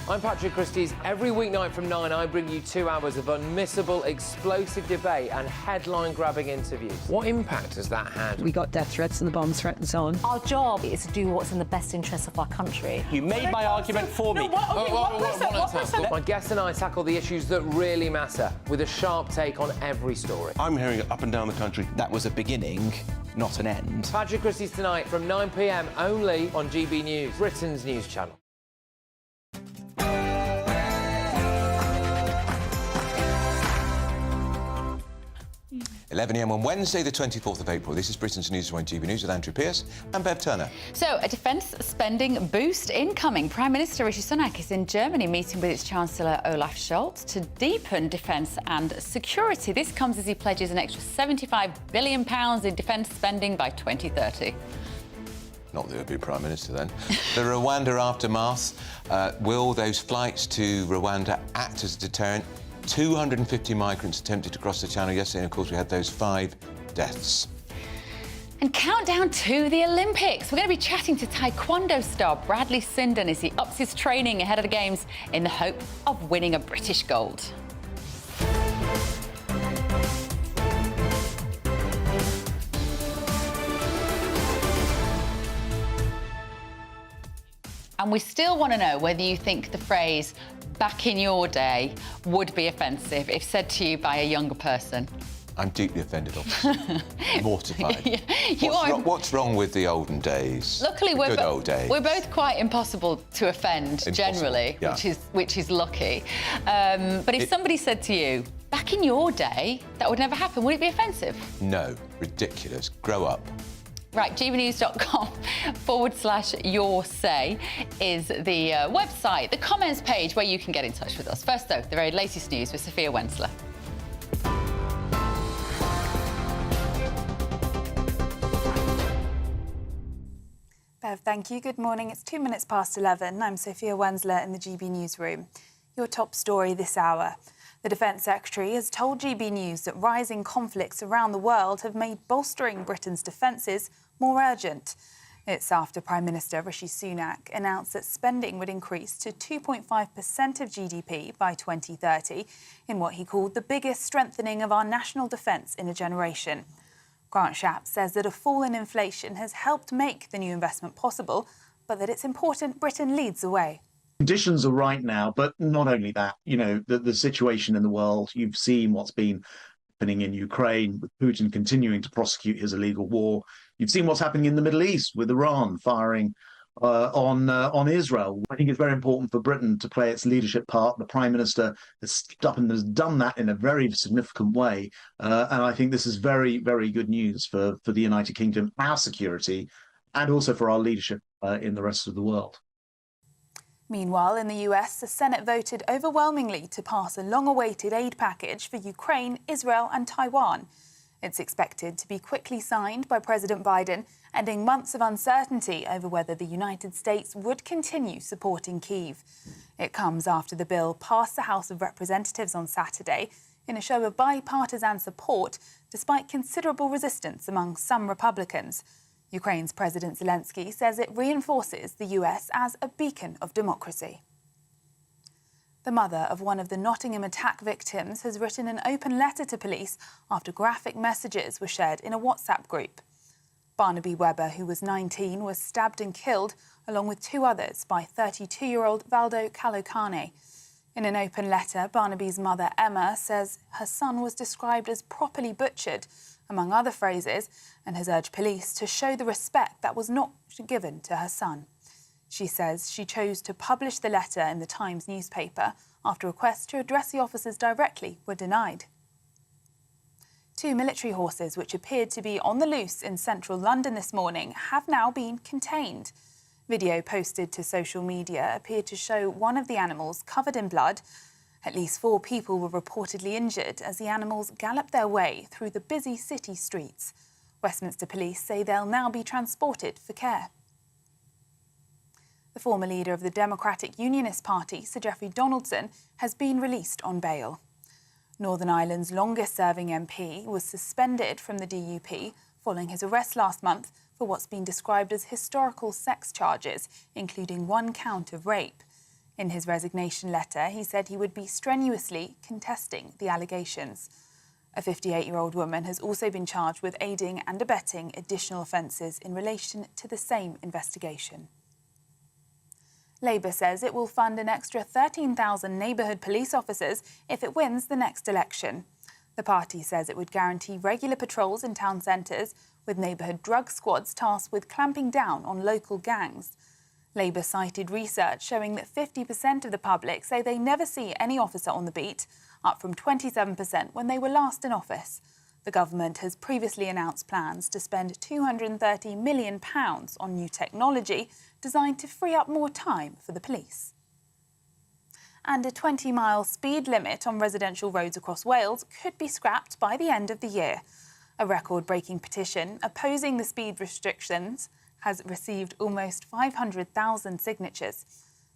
I'm Patrick Christys. Every weeknight from 9, I bring you 2 hours of unmissable, explosive debate and headline-grabbing interviews. What impact has that had? We got death threats and the bomb threats on. Our job is to do what's in the best interest of our country. You made my argument for me. My guest and I tackle the issues that really matter, with a sharp take on every story. I'm hearing it up and down the country. That was a beginning, not an end. Patrick Christys tonight from 9 p.m, only on GB News, Britain's news channel. 11 a.m. on Wednesday, the 24th of April. This is Britain's Newsroom on GB News with Andrew Pearce and Bev Turner. So, a defence spending boost incoming. Prime Minister Rishi Sunak is in Germany meeting with its Chancellor Olaf Scholz to deepen defence and security. This comes as he pledges an extra £75 billion in defence spending by 2030. Not that he'll be Prime Minister then. The Rwanda aftermath. Will those flights to Rwanda act as a deterrent? 250 migrants attempted to cross the channel yesterday, and of course we had those 5 deaths. And countdown to the Olympics. We're going to be chatting to Taekwondo star Bradley Sinden as he ups his training ahead of the Games in the hope of winning a British gold. And we still want to know whether you think the phrase "back in your day" would be offensive if said to you by a younger person. I'm deeply offended, obviously. Mortified. What's wrong with the olden days? Luckily, good old days. We're both quite impossible to offend generally, yeah. which is lucky. But if somebody said to you, "Back in your day, that would never happen," would it be offensive? No, ridiculous. Grow up. Right, gbnews.com/your say is the website, the comments page where you can get in touch with us. First, though, the very latest news with Sophia Wensler. Bev, thank you. Good morning. It's 2 minutes past 11. I'm Sophia Wensler in the GB Newsroom. Your top story this hour. The Defence Secretary has told GB News that rising conflicts around the world have made bolstering Britain's defences more urgent. It's after Prime Minister Rishi Sunak announced that spending would increase to 2.5% of GDP by 2030 in what he called the biggest strengthening of our national defence in a generation. Grant Shapps says that a fall in inflation has helped make the new investment possible, but that it's important Britain leads the way. Conditions are right now, but not only that. You know, the situation in the world, you've seen what's been happening in Ukraine, with Putin continuing to prosecute his illegal war. You've seen what's happening in the Middle East with Iran firing on Israel. I think it's very important for Britain to play its leadership part. The Prime Minister has stepped up and has done that in a very significant way. And I think this is very, very good news for the United Kingdom, our security, and also for our leadership in the rest of the world. Meanwhile, in the US, the Senate voted overwhelmingly to pass a long-awaited aid package for Ukraine, Israel and Taiwan. It's expected to be quickly signed by President Biden, ending months of uncertainty over whether the United States would continue supporting Kyiv. It comes after the bill passed the House of Representatives on Saturday in a show of bipartisan support, despite considerable resistance among some Republicans. Ukraine's President Zelensky says it reinforces the US as a beacon of democracy. The mother of one of the Nottingham attack victims has written an open letter to police after graphic messages were shared in a WhatsApp group. Barnaby Webber, who was 19, was stabbed and killed, along with 2 others, by 32-year-old Valdo Calocane. In an open letter, Barnaby's mother, Emma, says her son was described as properly butchered, among other phrases, and has urged police to show the respect that was not given to her son. She says she chose to publish the letter in the Times newspaper after requests to address the officers directly were denied. 2 military horses, which appeared to be on the loose in central London this morning, have now been contained. Video posted to social media appeared to show one of the animals covered in blood. At least 4 people were reportedly injured as the animals galloped their way through the busy city streets. Westminster Police say they'll now be transported for care. The former leader of the Democratic Unionist Party, Sir Geoffrey Donaldson, has been released on bail. Northern Ireland's longest-serving MP was suspended from the DUP following his arrest last month for what's been described as historical sex charges, including 1 count of rape. In his resignation letter, he said he would be strenuously contesting the allegations. A 58-year-old woman has also been charged with aiding and abetting additional offences in relation to the same investigation. Labour says it will fund an extra 13,000 neighbourhood police officers if it wins the next election. The party says it would guarantee regular patrols in town centres, with neighbourhood drug squads tasked with clamping down on local gangs. Labour cited research showing that 50% of the public say they never see any officer on the beat, up from 27% when they were last in office. The government has previously announced plans to spend £230 million on new technology designed to free up more time for the police. And a 20-mile speed limit on residential roads across Wales could be scrapped by the end of the year. A record-breaking petition opposing the speed restrictions has received almost 500,000 signatures.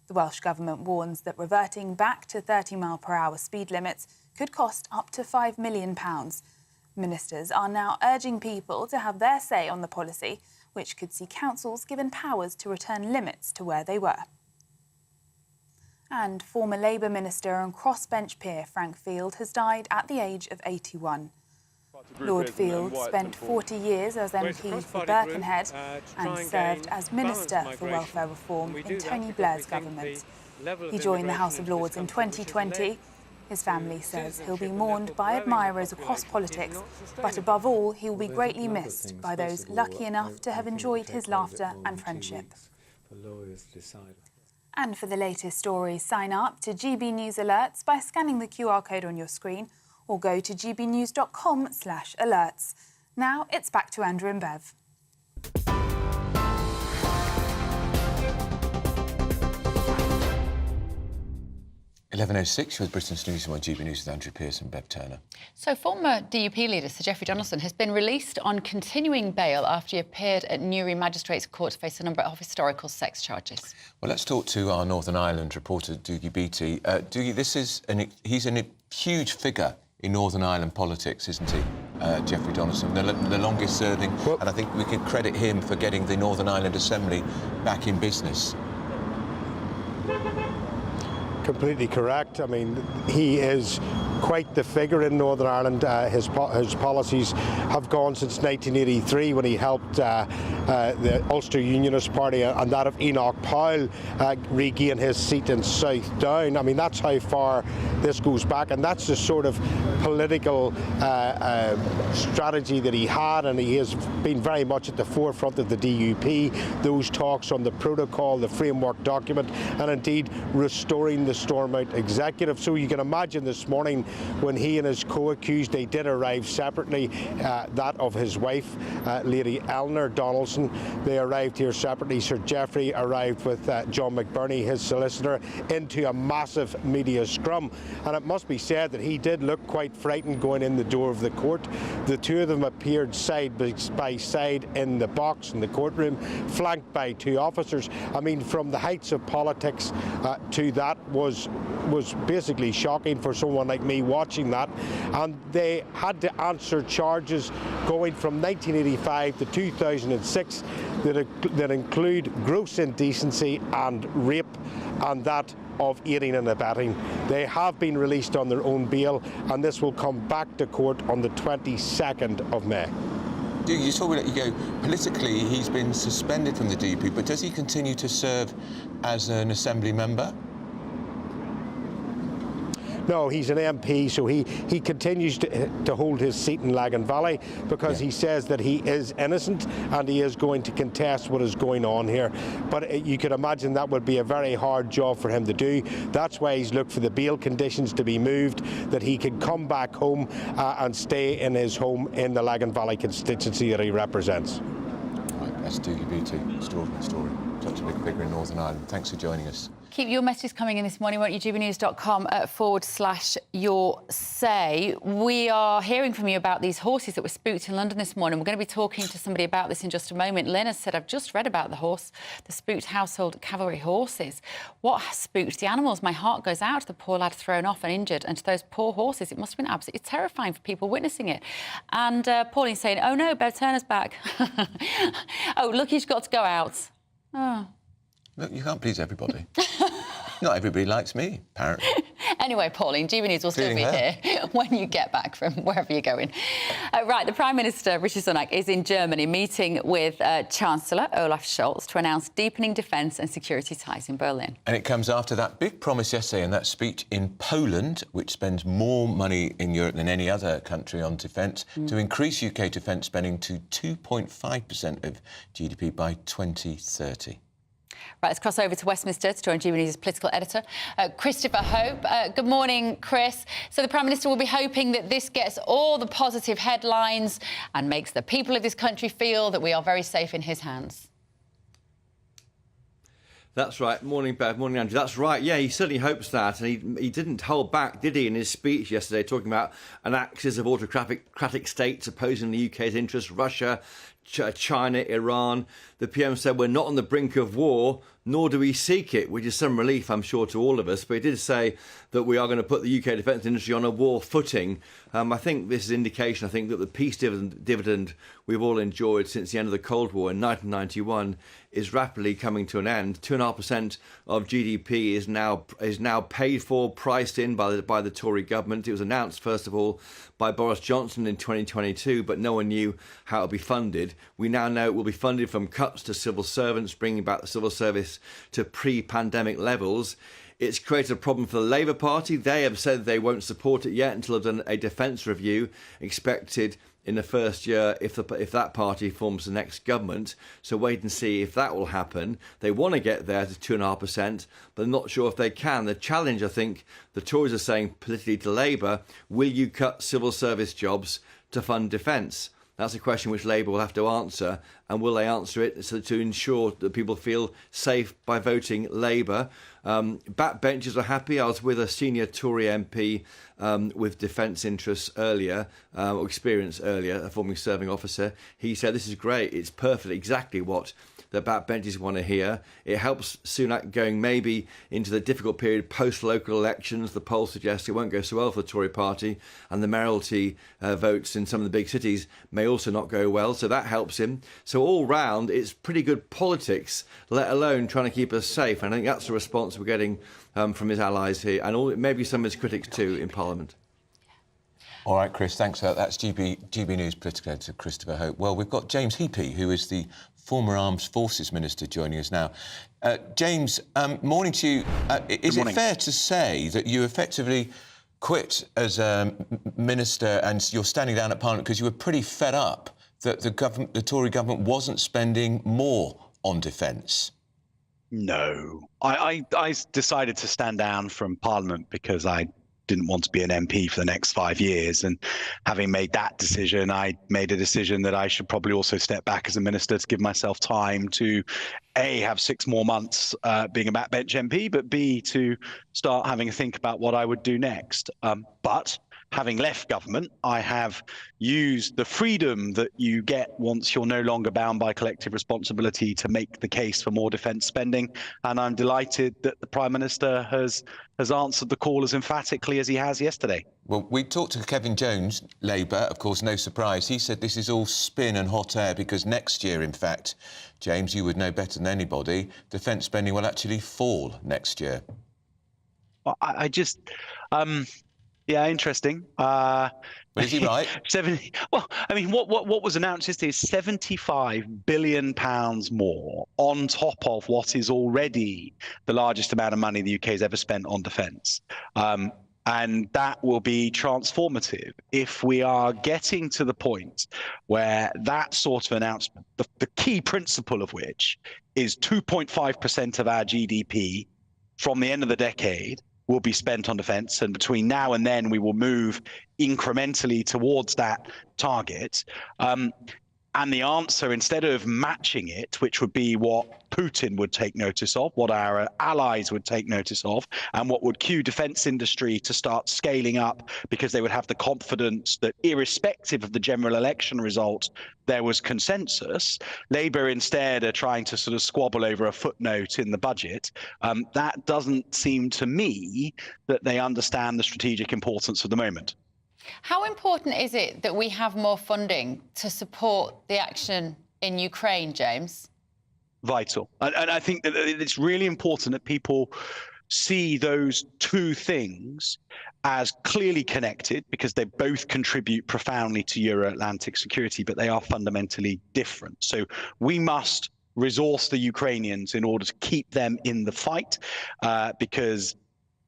The Welsh Government warns that reverting back to 30-mile-per-hour speed limits could cost up to £5 million. Ministers are now urging people to have their say on the policy, which could see councils given powers to return limits to where they were. And former Labour Minister and crossbench peer Frank Field has died at the age of 81. Lord Field spent 40 years as MP for Birkenhead and served as Minister for Welfare Reform in Tony Blair's government. He joined the House of Lords in 2020. His family says he'll be mourned by admirers across politics, but above all, he will be greatly missed by those lucky enough to have enjoyed his laughter and friendship. And for the latest stories, sign up to GB News Alerts by scanning the QR code on your screen or go to gbnews.com/alerts. Now it's back to Andrew and Bev. 11:06 with Britain's Newsroom on GB News with Andrew Pearce and Bev Turner. So former DUP leader Sir Geoffrey Donaldson has been released on continuing bail after he appeared at Newry Magistrates Court to face a number of historical sex charges. Well, let's talk to our Northern Ireland reporter, Dougie Beattie. Dougie, he's a huge figure in Northern Ireland politics, isn't he, Geoffrey Donaldson? The longest serving, and I think we can credit him for getting the Northern Ireland Assembly back in business. Completely correct. I mean, he is quite the figure in Northern Ireland. His policies have gone since 1983 when he helped the Ulster Unionist Party and that of Enoch Powell regain his seat in South Down. I mean, that's how far this goes back, and that's the sort of political strategy that he had, and he has been very much at the forefront of the DUP, those talks on the protocol, the framework document, and indeed restoring the Stormont executive. So you can imagine this morning when he and his co-accused, they did arrive separately, that of his wife, Lady Eleanor Donaldson. They arrived here separately. Sir Geoffrey arrived with John McBurney, his solicitor, into a massive media scrum. And it must be said that he did look quite frightened going in the door of the court. The two of them appeared side by side in the box in the courtroom, flanked by 2 officers. I mean, from the heights of politics to that was basically shocking for someone like me watching that. And they had to answer charges going from 1985 to 2006 that include gross indecency and rape, and that of aiding and abetting. They have been released on their own bail, and this will come back to court on the 22nd of May. You saw we let you go. Politically, he's been suspended from the DUP, but does he continue to serve as an Assembly member? No, he's an MP, so he continues to hold his seat in Lagan Valley because he says that he is innocent and he is going to contest what is going on here. But you could imagine that would be a very hard job for him to do. That's why he's looked for the bail conditions to be moved, that he can come back home and stay in his home in the Lagan Valley constituency that he represents. Right, that's DUP extraordinary story. Such a big figure in Northern Ireland. Thanks for joining us. Keep your messages coming in this morning, won't you? gbnews.com/your say. We are hearing from you about these horses that were spooked in London this morning. We're going to be talking to somebody about this in just a moment. Lynn has said, I've just read about the spooked household cavalry horses. What spooked the animals? My heart goes out to the poor lad thrown off and injured, and to those poor horses. It must have been absolutely terrifying for people witnessing it. And Pauline's saying, oh no, Bev Turner's back. Oh, look, he's got to go out. Oh. Look, you can't please everybody. Not everybody likes me, apparently. Anyway, Pauline, GB News will still be here when you get back from wherever you're going. Right, the Prime Minister, Rishi Sunak, is in Germany meeting with Chancellor Olaf Scholz to announce deepening defence and security ties in Berlin. And it comes after that big promise yesterday and that speech in Poland, which spends more money in Europe than any other country on defence, to increase UK defence spending to 2.5% of GDP by 2030. Right, let's cross over to Westminster to join GB News' political editor, Christopher Hope. Good morning, Chris. So the Prime Minister will be hoping that this gets all the positive headlines and makes the people of this country feel that we are very safe in his hands. That's right. Morning, Bev. Morning, Andrew. That's right. Yeah, he certainly hopes that. And he didn't hold back, did he, in his speech yesterday, talking about an axis of autocratic states opposing the UK's interests, Russia, China, Iran. The PM said we're not on the brink of war, nor do we seek it, which is some relief, I'm sure, to all of us. But he did say that we are going to put the UK defence industry on a war footing. I think this is indication, that the peace dividend we've all enjoyed since the end of the Cold War in 1991 is rapidly coming to an end. 2.5% of GDP is now paid for, priced in by the Tory government. It was announced, first of all, by Boris Johnson in 2022, but no one knew how it would be funded. We now know it will be funded from cuts to civil servants, bringing back the civil service to pre-pandemic levels. It's created a problem for the Labour Party. They have said they won't support it yet until they've done a defence review expected in the first year if that party forms the next government. So wait and see if that will happen. They want to get there to 2.5%, but I'm not sure if they can. The challenge, I think, the Tories are saying politically to Labour, will you cut civil service jobs to fund defence? That's a question which Labour will have to answer, and will they answer it to ensure that people feel safe by voting Labour? Backbenchers are happy. I was with a senior Tory MP with defence interests earlier, or experience earlier, a former serving officer. He said, this is great, it's perfect, exactly what the backbenchers want to hear. It helps Sunak going maybe into the difficult period post-local elections. The polls suggest it won't go so well for the Tory party, and the mayoralty votes in some of the big cities may also not go well, so that helps him. So all round, it's pretty good politics, let alone trying to keep us safe. And I think that's the response we're getting from his allies here, and maybe some of his critics too in Parliament. All right, Chris, thanks for that. That's GB News political editor Christopher Hope. Well, we've got James Heapy, who is the former Armed Forces Minister, joining us now. James, morning to you. Is it fair to say that you effectively quit as a minister and you're standing down at Parliament because you were pretty fed up that the Tory government wasn't spending more on defence? No. I decided to stand down from Parliament because I didn't want to be an MP for the next 5 years. And having made that decision, I made a decision that I should probably also step back as a minister to give myself time to, A, have 6 more months being a backbench MP, but B, to start having a think about what I would do next. But having left government, I have used the freedom that you get once you're no longer bound by collective responsibility to make the case for more defence spending. And I'm delighted that the Prime Minister has answered the call as emphatically as he has yesterday. Well, we talked to Kevin Jones, Labour, of course, no surprise. He said this is all spin and hot air because next year, in fact, James, you would know better than anybody, defence spending will actually fall next year. I just... Yeah, interesting. But is he right? 70. Well, I mean, what was announced yesterday is £75 billion more on top of what is already the largest amount of money the UK has ever spent on defence. And that will be transformative if we are getting to the point where that sort of announcement, the key principle of which is 2.5% of our GDP from the end of the decade will be spent on defence, and between now and then we will move incrementally towards that target. And the answer, instead of matching it, which would be what Putin would take notice of, what our allies would take notice of, and what would cue defence industry to start scaling up because they would have the confidence that irrespective of the general election result, there was consensus. Labour instead are trying to sort of squabble over a footnote in the budget. That doesn't seem to me that they understand the strategic importance of the moment. How important is it that we have more funding to support the action in Ukraine, James? Vital. And I think that it's really important that people see those two things as clearly connected, because they both contribute profoundly to Euro-Atlantic security, but they are fundamentally different. So we must resource the Ukrainians in order to keep them in the fight, because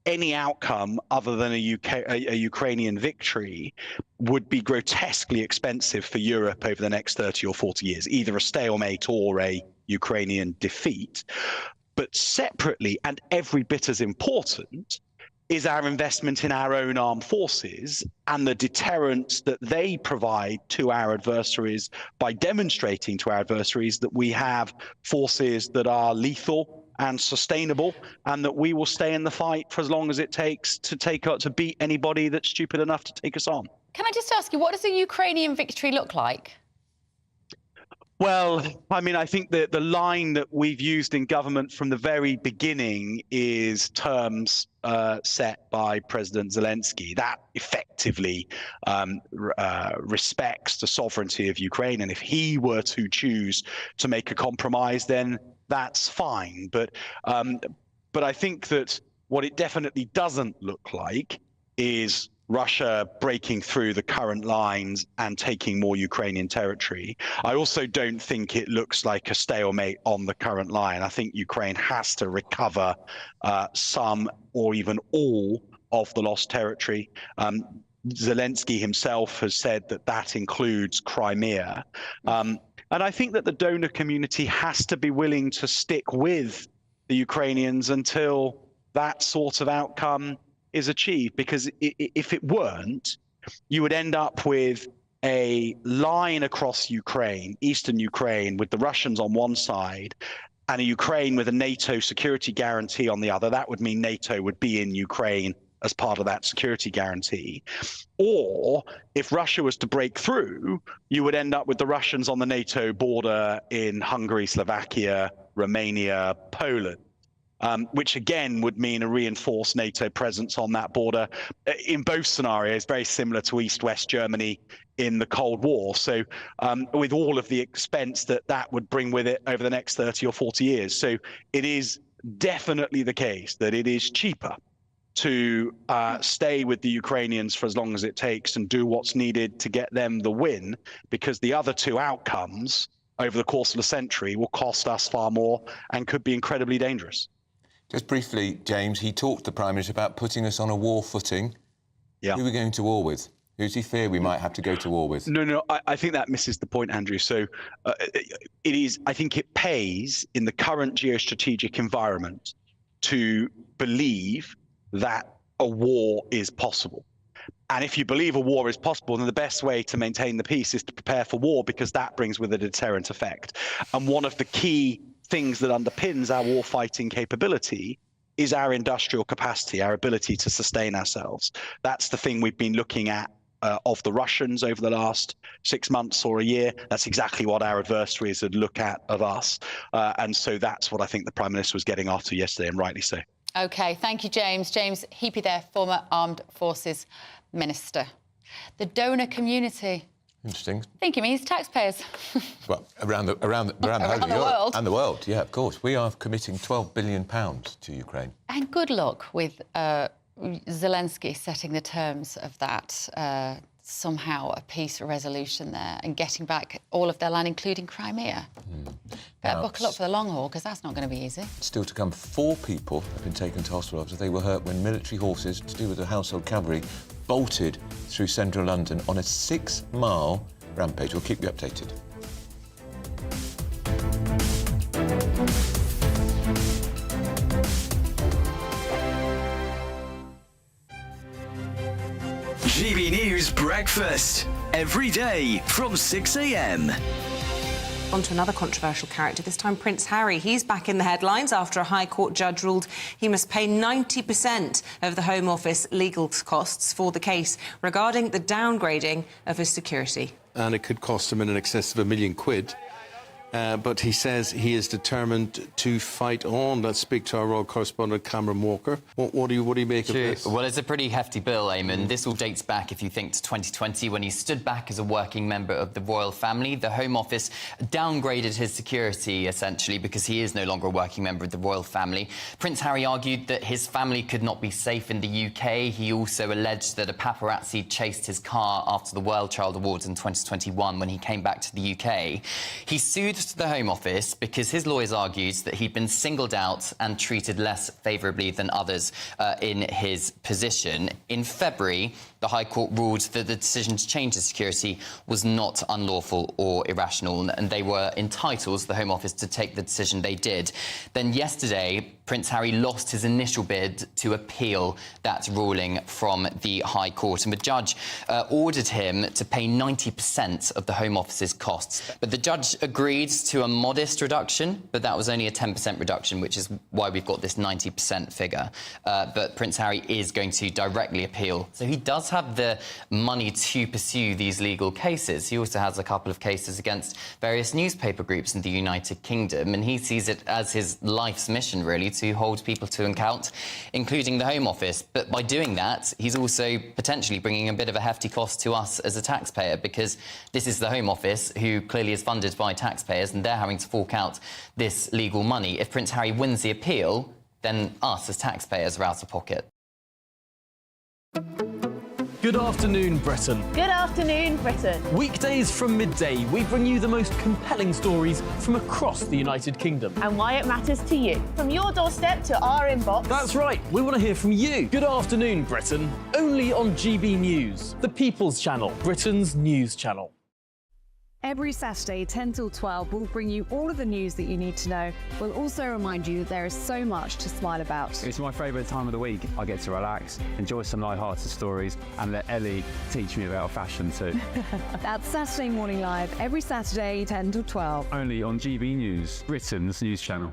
any outcome other than a Ukrainian victory would be grotesquely expensive for Europe over the next 30 or 40 years, either a stalemate or a Ukrainian defeat. But separately, and every bit as important, is our investment in our own armed forces and the deterrence that they provide to our adversaries by demonstrating to our adversaries that we have forces that are lethal and sustainable, and that we will stay in the fight for as long as it takes to beat anybody that's stupid enough to take us on. Can I just ask you, what does a Ukrainian victory look like? Well, I mean, I think that the line that we've used in government from the very beginning is terms set by President Zelensky. That effectively respects the sovereignty of Ukraine. And if he were to choose to make a compromise, then that's fine. But I think that what it definitely doesn't look like is Russia breaking through the current lines and taking more Ukrainian territory. I also don't think it looks like a stalemate on the current line. I think Ukraine has to recover some or even all of the lost territory. Zelensky himself has said that that includes Crimea. And I think that the donor community has to be willing to stick with the Ukrainians until that sort of outcome is achieved, because if it weren't, you would end up with a line across Ukraine, eastern Ukraine, with the Russians on one side and a Ukraine with a NATO security guarantee on the other. That would mean NATO would be in Ukraine as part of that security guarantee. Or if Russia was to break through, you would end up with the Russians on the NATO border in Hungary, Slovakia, Romania, Poland. Which again would mean a reinforced NATO presence on that border. In both scenarios, very similar to East-West Germany in the Cold War. So with all of the expense that would bring with it over the next 30 or 40 years. So it is definitely the case that it is cheaper to stay with the Ukrainians for as long as it takes and do what's needed to get them the win, because the other two outcomes over the course of a century will cost us far more and could be incredibly dangerous. Just briefly, James, he talked to the Prime Minister about putting us on a war footing. Yeah. Who are we going to war with? Who does he fear we might have to go to war with? No, I think that misses the point, Andrew. So I think it pays in the current geostrategic environment to believe that a war is possible. And if you believe a war is possible, then the best way to maintain the peace is to prepare for war, because that brings with it a deterrent effect. And one of the key things that underpins our warfighting capability is our industrial capacity, our ability to sustain ourselves. That's the thing we've been looking at of the Russians over the last 6 months or a year. That's exactly what our adversaries would look at of us. And so that's what I think the Prime Minister was getting after yesterday, and rightly so. OK, thank you, James. James Heapy there, former Armed Forces Minister. The donor community. Interesting. I think it means taxpayers. Well, around the world. And the world, yeah, of course. We are committing £12 billion to Ukraine. And good luck with Zelensky setting the terms of that, somehow a peace resolution there and getting back all of their land, including Crimea. Better buckle up for the long haul, because that's not going to be easy. Still to come, 4 people have been taken to hospital after they were hurt when military horses, to do with the household cavalry, bolted through central London on a 6-mile rampage. We'll keep you updated. GB News Breakfast, every day from 6 a.m. On to another controversial character, this time Prince Harry. He's back in the headlines after a High Court judge ruled he must pay 90% of the Home Office legal costs for the case regarding the downgrading of his security. And it could cost him in excess of £1 million. But he says he is determined to fight on. Let's speak to our royal correspondent, Cameron Walker. What do you make of this? Well, it's a pretty hefty bill, Eamon. This all dates back, if you think, to 2020, when he stood back as a working member of the royal family. The Home Office downgraded his security, essentially, because he is no longer a working member of the royal family. Prince Harry argued that his family could not be safe in the UK. He also alleged that a paparazzi chased his car after the World Child Awards in 2021 when he came back to the UK. He sued the Home Office because his lawyers argued that he'd been singled out and treated less favourably than others in his position. In February, the High Court ruled that the decision to change his security was not unlawful or irrational, and they were entitled, the Home Office, to take the decision they did. Then yesterday, Prince Harry lost his initial bid to appeal that ruling from the High Court, and the judge ordered him to pay 90% of the Home Office's costs. But the judge agreed to a modest reduction, but that was only a 10% reduction, which is why we've got this 90% figure. But Prince Harry is going to directly appeal, so he does have the money to pursue these legal cases. He also has a couple of cases against various newspaper groups in the United Kingdom, and he sees it as his life's mission, really, to hold people to account, including the Home Office. But by doing that, he's also potentially bringing a bit of a hefty cost to us as a taxpayer, because this is the Home Office, who clearly is funded by taxpayers, and they're having to fork out this legal money. If Prince Harry wins the appeal, then us as taxpayers are out of pocket. Good afternoon, Britain. Good afternoon, Britain. Weekdays from midday, we bring you the most compelling stories from across the United Kingdom. And why it matters to you. From your doorstep to our inbox. That's right, we want to hear from you. Good afternoon, Britain. Only on GB News, the People's Channel, Britain's news channel. Every Saturday, 10 till 12, we'll bring you all of the news that you need to know. We'll also remind you that there is so much to smile about. It's my favourite time of the week. I get to relax, enjoy some light-hearted stories, and let Ellie teach me about fashion too. That's Saturday Morning Live, every Saturday, 10 till 12. Only on GB News, Britain's news channel.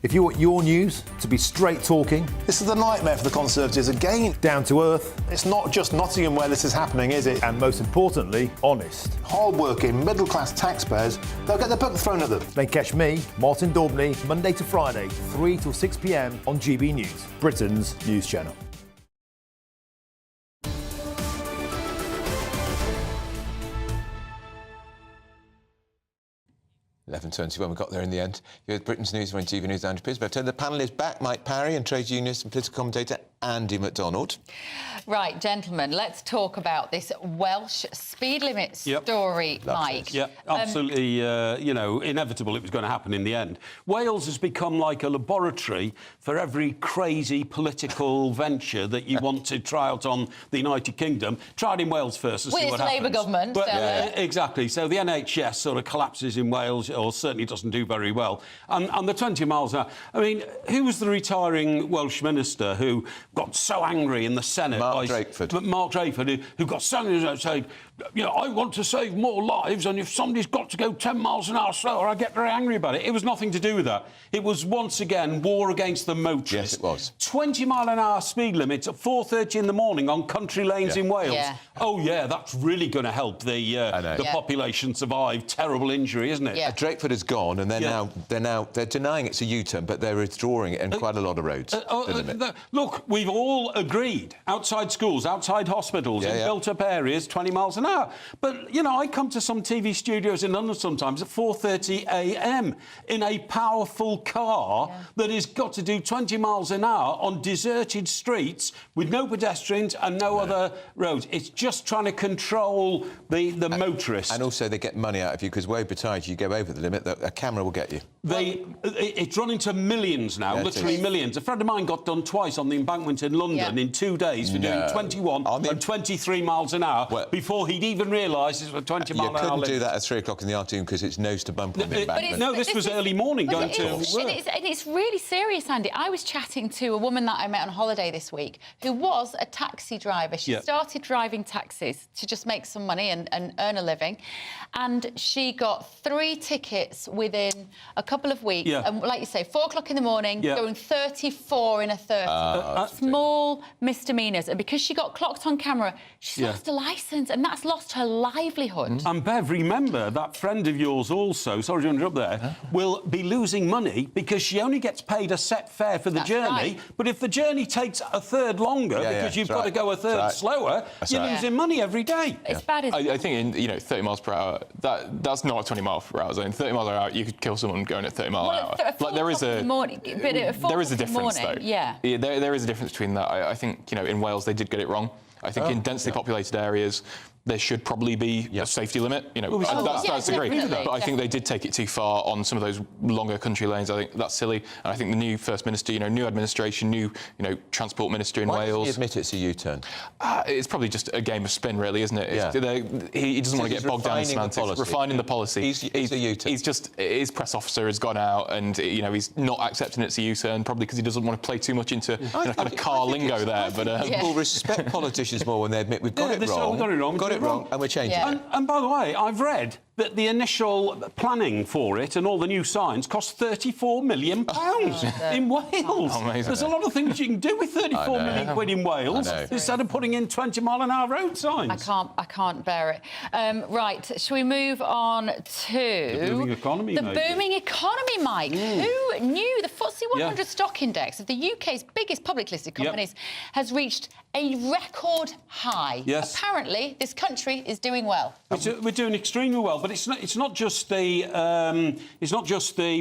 If you want your news to be straight talking, This is a nightmare for the Conservatives again. down to earth, It's not just Nottingham where this is happening, is it? and most importantly, honest, Hard-working, middle-class taxpayers, they'll get their book thrown at them. then catch me, Martin Daubney, Monday to Friday, 3 till 6 p.m. on GB News, Britain's news channel. 11:21, we got there in the end. You're with Britain's News, we're on TV News, Andrew Pisbetter. The panel is back: Mike Parry and trade unionist and political commentator Andy MacDonald. Right, gentlemen, let's talk about this Welsh speed limit story, Mike. Yeah, absolutely, inevitable it was going to happen in the end. Wales has become like a laboratory for every crazy political venture that you want to try out on the United Kingdom. Tried in Wales first to see what happens. Labour government. But, exactly. So the NHS sort of collapses in Wales, or certainly doesn't do very well. And the 20 miles an hour. I mean, who was the retiring Welsh minister who got so angry in the Senate? Mark Drakeford, who got so angry and said, I want to save more lives, and if somebody's got to go 10 miles an hour slower, I get very angry about it. It was nothing to do with that. It was, once again, war against the motorists. Yes, it was. 20 mile an hour speed limits at 4:30 in the morning on country lanes in Wales. Yeah. Oh, yeah, that's really going to help the population survive terrible injury, isn't it? Drakeford is gone, and they're denying it's a U-turn, but they're withdrawing it in quite a lot of roads. Look, we've all agreed, outside schools, outside hospitals, in built-up areas, 20 miles an an hour. But, you know, I come to some TV studios in London sometimes at 4:30 a.m. in a powerful car that has got to do 20 miles an hour on deserted streets with no pedestrians and no other roads. It's just trying to control the motorists. And also they get money out of you because way besides you go over the limit, a camera will get you. It's run into millions now, literally millions. A friend of mine got done twice on the embankment in London in 2 days for doing 21 and 23 miles an hour before he'd even realised it was a 20 mile an hour You couldn't limit. do that at 3 o'clock in the afternoon because it's nose to bumper on the embankment. No, this was early morning going to work. And it's really serious, Andy. I was chatting to a woman that I met on holiday this week who was a taxi driver. She started driving taxis to just make some money and earn a living. And she got 3 tickets within a couple of weeks. And like you say, 4 o'clock in the morning, going 34 in a 30. Small misdemeanours. And because she got clocked on camera, she's lost a licence, and that's lost her livelihood. And Bev, remember, that friend of yours also, sorry to interrupt there, will be losing money because she only gets paid a set fare for the journey. Right. But if the journey takes a third longer because you've got to go a third slower, you're losing money every day. It's bad, isn't it? I think in 30 miles per hour, that's not a 20 mile per hour zone. 30 miles per hour, you could kill someone going at 30 mile an hour. Like there is a difference, though. Yeah, there is a difference between that. I think, you know, in Wales they did get it wrong. I think in densely populated areas there should probably be a safety limit. You know, that's agree. But I think they did take it too far on some of those longer country lanes. I think that's silly. And I think the new First Minister, you know, new administration, new, you know, Transport Minister in Wales. Why does he admit it's a U-turn? It's probably just a game of spin, really, isn't it? He doesn't want to get bogged down in semantics. Refining the policy. He's a U-turn. He's just, his press officer has gone out and, you know, he's not accepting it's a U-turn, probably because he doesn't want to play too much into kind of car lingo there. But people respect politicians more when they admit we've got it wrong. We got it wrong, and we're changing it. And by the way, I've read that the initial planning for it and all the new signs cost £34 million in Wales. Amazing. There's a lot of things you can do with 34 million quid in Wales instead of putting in 20 mile an hour road signs. I can't bear it. Right, shall we move on to the booming economy? Booming economy, Mike. Who knew the FTSE 100 stock index of the UK's biggest public listed companies has reached a record high? Yes. Apparently, this country is doing well. We're doing extremely well, but it's not just the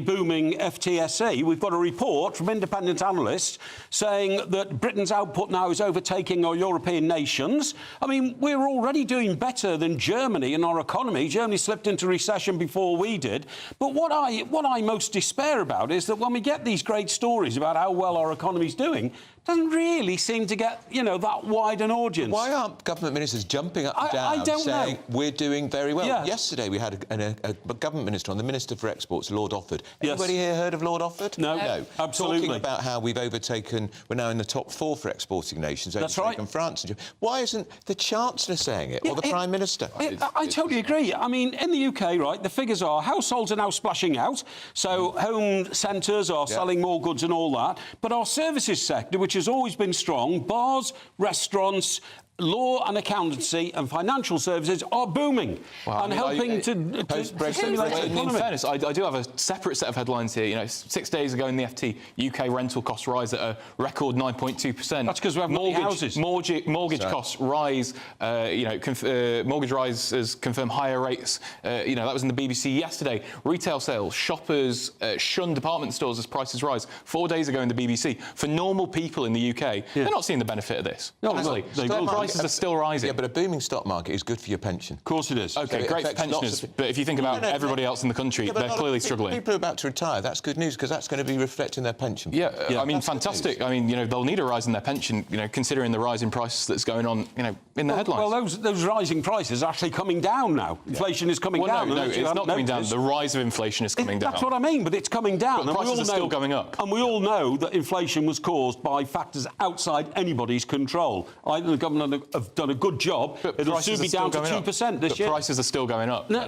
booming FTSE. We've got a report from independent analysts saying that Britain's output now is overtaking our European nations. I mean, we're already doing better than Germany in our economy. Germany slipped into recession before we did. But what I most despair about is that when we get these great stories about how well our economy's doing, doesn't really seem to get, you know, that wide an audience. Why aren't government ministers jumping up and down saying we're doing very well? Yesterday we had a government minister on, the Minister for Exports, Lord Offord. Anybody here heard of Lord Offord? No, absolutely. Talking about how we've overtaken, we're now in the top 4 for exporting nations, overtaken France. Why isn't the Chancellor saying it, or the Prime Minister? I totally agree. I mean, in the UK, right, the figures are households are now splashing out, so home centres are selling more goods and all that, but our services sector, which has always been strong, bars, restaurants, law and accountancy and financial services are booming and helping to stimulate the economy. In fairness, I do have a separate set of headlines here. You know, 6 days ago in the FT, UK rental costs rise at a record 9.2%. That's because we have houses. Mortgage costs rise. Mortgage rises confirm higher rates. That was in the BBC yesterday. Retail sales, shoppers shun department stores as prices rise. 4 days ago in the BBC. For normal people in the UK, they're not seeing the benefit of this. Honestly, prices are still rising. Yeah, but a booming stock market is good for your pension. Of course it is. OK, great for pensioners, but if you think about everybody else in the country, they're clearly struggling. People are about to retire. That's good news, because that's going to be reflected in their pension. I mean, fantastic. I mean, they'll need a rise in their pension, considering the rise in prices that's going on, in the headlines. Well, those rising prices are actually coming down now. Inflation is coming down. No, it's not coming down. The rise of inflation is coming down. That's what I mean, but it's coming down. But prices are still going up. And we all know that inflation was caused by factors outside anybody's control. I think the government have done a good job. But it'll soon be down to 2% this year. Prices are still going up. No.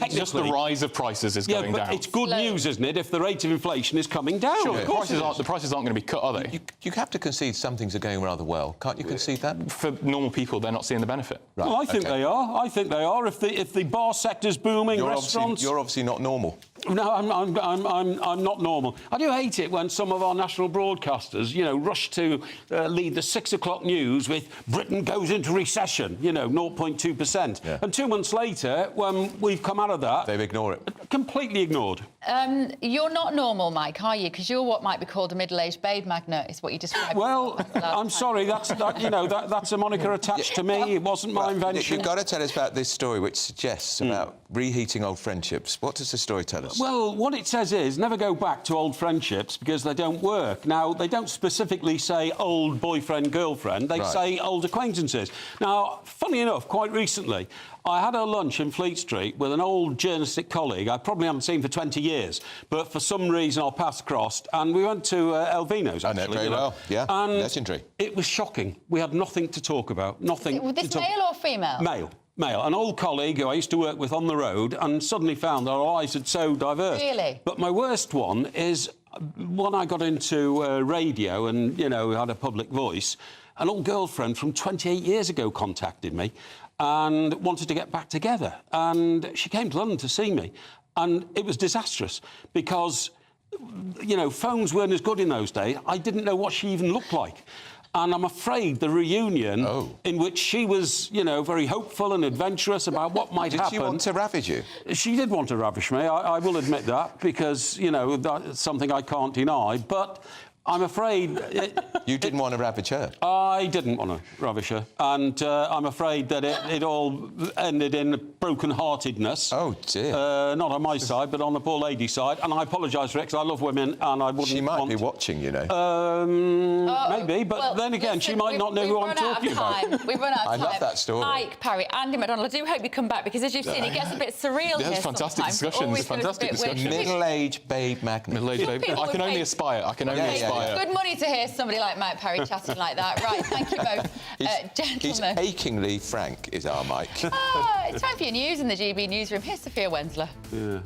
Just the rise of prices is going down. But it's good news, isn't it, if the rate of inflation is coming down? Sure, the prices aren't going to be cut, are they? You have to concede some things are going rather well. Can't you concede that? For normal people, they're not seeing the benefit. Right, well, I think they are. I think they are. If the bar sector's booming, restaurants... You're obviously not normal. No, I'm not normal. I do hate it when some of our national broadcasters, you know, rush to lead the 6 o'clock news with Britain goes into recession, you know, 0.2%. Yeah. And 2 months later, when we've come out of that... They ignore it. Completely ignored. You're not normal, Mike, are you? Because you're what might be called a middle-aged babe magnet, is what you described. Well, I'm sorry, that's a moniker attached to me. It wasn't my invention. You've got to tell us about this story, which suggests about reheating old friendships. What does the story tell us? Well, what it says is never go back to old friendships because they don't work. Now, they don't specifically say old boyfriend, girlfriend. They say old acquaintances. Now, funny enough, quite recently, I had a lunch in Fleet Street with an old journalistic colleague I probably haven't seen for 20 years, but for some reason our paths crossed, and we went to Elvino's, actually. I know it very well, yeah, and legendary. It was shocking. We had nothing to talk about, nothing. Was this male or female? Male. An old colleague who I used to work with on the road and suddenly found that our lives had so diverse. Really? But my worst one is when I got into radio and, you know, had a public voice, an old girlfriend from 28 years ago contacted me and wanted to get back together. And she came to London to see me. And it was disastrous because, you know, phones weren't as good in those days. I didn't know what she even looked like. And I'm afraid the reunion, in which she was, you know, very hopeful and adventurous about what might happen... Did she want to ravish you? She did want to ravish me, I will admit that, because, you know, that's something I can't deny. But I'm afraid... You didn't want to ravish her? I didn't want to ravish her. And I'm afraid that it all ended in broken-heartedness. Oh, dear. Not on my side, but on the poor lady's side. And I apologise for it, because I love women, and I wouldn't She might be watching, you know. Maybe, but then again, she might not know who I'm talking about. We've run out of time. I love that story. Mike, Parry, Andy McDonald, I do hope you come back, because as you've seen, it gets a bit surreal here fantastic sometimes. discussions, Always fantastic feels a bit weird. Middle-aged babe magnet. Middle-aged babe. I can only aspire. I can only aspire. Good money to hear somebody like Mike Parry chatting like that. Right, thank you both, He's gentlemen. achingly frank, is our Mike. It's time for your news in the GB Newsroom. Here's Sophia Wensler. Yeah.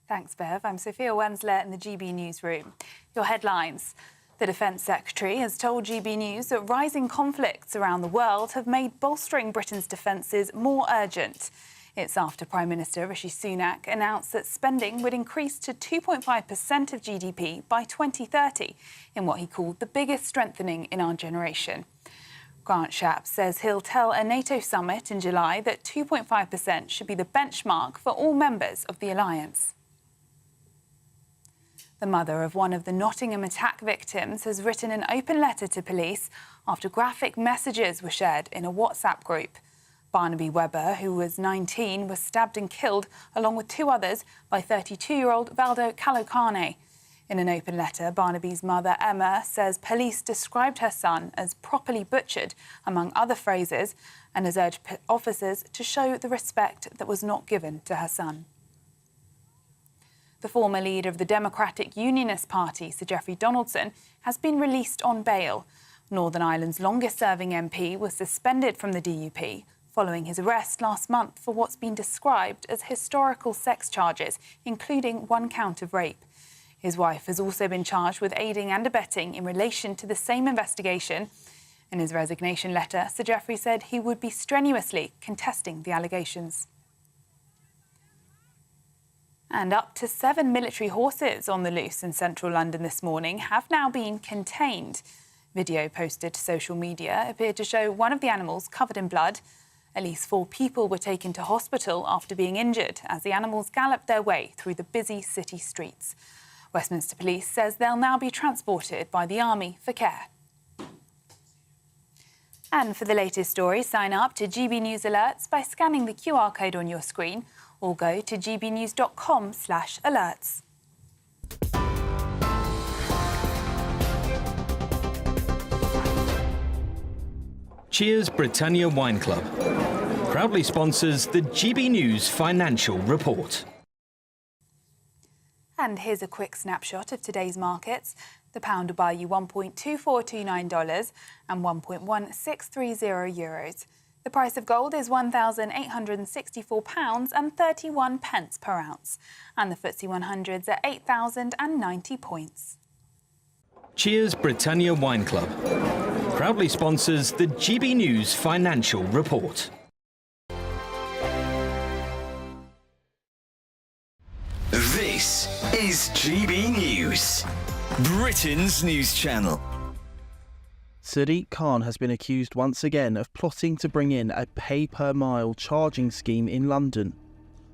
Thanks, Bev. I'm Sophia Wensler in the GB Newsroom. Your headlines. The Defence Secretary has told GB News that rising conflicts around the world have made bolstering Britain's defences more urgent. It's after Prime Minister Rishi Sunak announced that spending would increase to 2.5% of GDP by 2030, in what he called the biggest strengthening in our generation. Grant Shapps says he'll tell a NATO summit in July that 2.5% should be the benchmark for all members of the alliance. The mother of one of the Nottingham attack victims has written an open letter to police after graphic messages were shared in a WhatsApp group. Barnaby Webber, who was 19, was stabbed and killed, along with 2 others, by 32-year-old Valdo Calocane. In an open letter, Barnaby's mother, Emma, says police described her son as properly butchered, among other phrases, and has urged officers to show the respect that was not given to her son. The former leader of the Democratic Unionist Party, Sir Geoffrey Donaldson, has been released on bail. Northern Ireland's longest-serving MP was suspended from the DUP following his arrest last month for what's been described as historical sex charges, including 1 count of rape. His wife has also been charged with aiding and abetting in relation to the same investigation. In his resignation letter, Sir Geoffrey said he would be strenuously contesting the allegations. And up to 7 military horses on the loose in central London this morning have now been contained. Video posted to social media appeared to show one of the animals covered in blood. At least 4 people were taken to hospital after being injured as the animals galloped their way through the busy city streets. Westminster Police says they'll now be transported by the Army for care. And for the latest story, sign up to GB News Alerts by scanning the QR code on your screen or go to gbnews.com/alerts. Cheers Britannia Wine Club proudly sponsors the GB News Financial Report. And here's a quick snapshot of today's markets. The pound will buy you $1.2429 and 1.1630 euros. The price of gold is £1,864 and 31 pence per ounce. And the FTSE 100's at 8,090 points. Cheers Britannia Wine Club proudly sponsors the GB News Financial Report. This is GB News, Britain's news channel. Sadiq Khan has been accused once again of plotting to bring in a pay-per-mile charging scheme in London,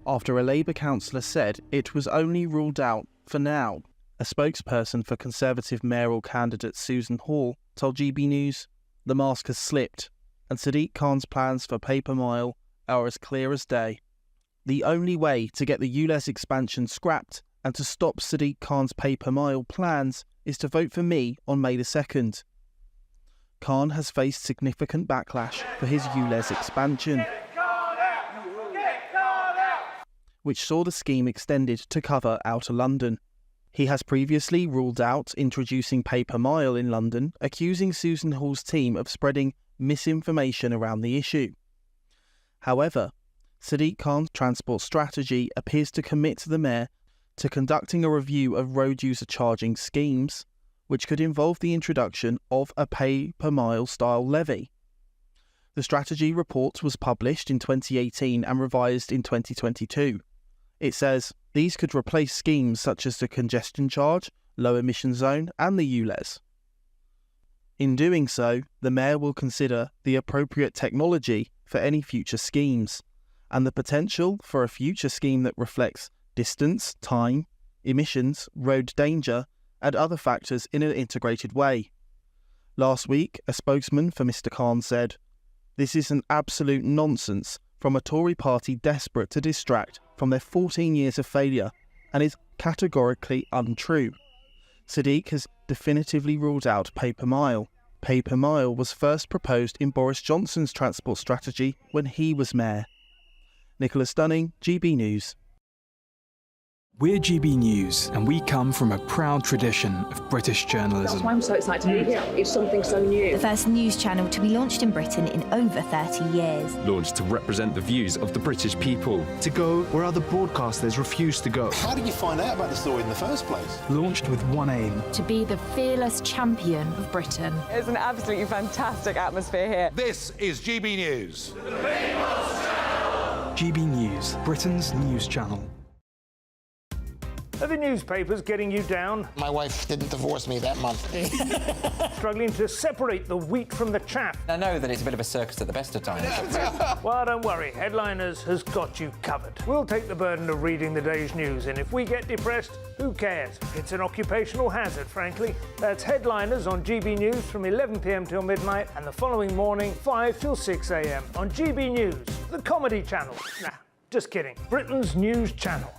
after a Labour councillor said it was only ruled out for now. A spokesperson for Conservative mayoral candidate Susan Hall told GB News the mask has slipped and Sadiq Khan's plans for pay-per-mile are as clear as day. The only way to get the ULEZ expansion scrapped and to stop Sadiq Khan's pay-per-mile plans is to vote for me on May the 2nd. Khan has faced significant backlash for his ULEZ expansion, which saw the scheme extended to cover Outer London. He has previously ruled out introducing pay-per-mile in London, accusing Susan Hall's team of spreading misinformation around the issue. However, Sadiq Khan's transport strategy appears to commit the mayor to conducting a review of road user charging schemes, which could involve the introduction of a pay-per-mile style levy. The strategy report was published in 2018 and revised in 2022. It says these could replace schemes such as the congestion charge, low emission zone and the ULEZ. In doing so, the mayor will consider the appropriate technology for any future schemes and the potential for a future scheme that reflects distance, time, emissions, road danger and other factors in an integrated way. Last week, a spokesman for Mr Khan said, "This is an absolute nonsense from a Tory party desperate to distract from their 14 years of failure and is categorically untrue." Sadiq has definitively ruled out pay-per-mile. Pay-per-mile was first proposed in Boris Johnson's transport strategy when he was mayor. Nicholas Dunning, GB News. We're GB News, and we come from a proud tradition of British journalism. That's why I'm so excited to be here. It's something so new. The first news channel to be launched in Britain in over 30 years. Launched to represent the views of the British people. To go where other broadcasters refuse to go. How did you find out about the story in the first place? Launched with one aim. To be the fearless champion of Britain. It's an absolutely fantastic atmosphere here. This is GB News. The People's Channel. GB News, Britain's news channel. Are the newspapers getting you down? My wife didn't divorce me that month. Struggling to separate the wheat from the chaff? I know that it's a bit of a circus at the best of times. Well, don't worry. Headliners has got you covered. We'll take the burden of reading the day's news, and if we get depressed, who cares? It's an occupational hazard, frankly. That's Headliners on GB News from 11 p.m. till midnight, and the following morning, 5 till 6 a.m. on GB News, the comedy channel. Nah, just kidding. Britain's news channel.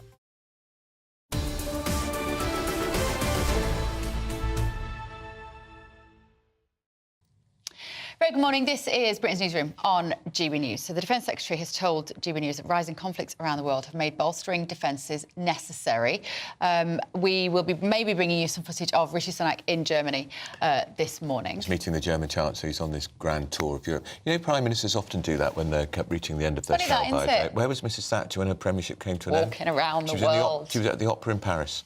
Very good morning. This is Britain's Newsroom on GB News. So the Defence Secretary has told GB News that rising conflicts around the world have made bolstering defences necessary. We will be maybe bringing you some footage of Rishi Sunak in Germany this morning. He's meeting the German Chancellor. He's on this grand tour of Europe. You know, Prime Ministers often do that when they're reaching the end of their sell-by. Where was Mrs Thatcher when her premiership came to an end? Walking around the world. She was at the Opera in Paris.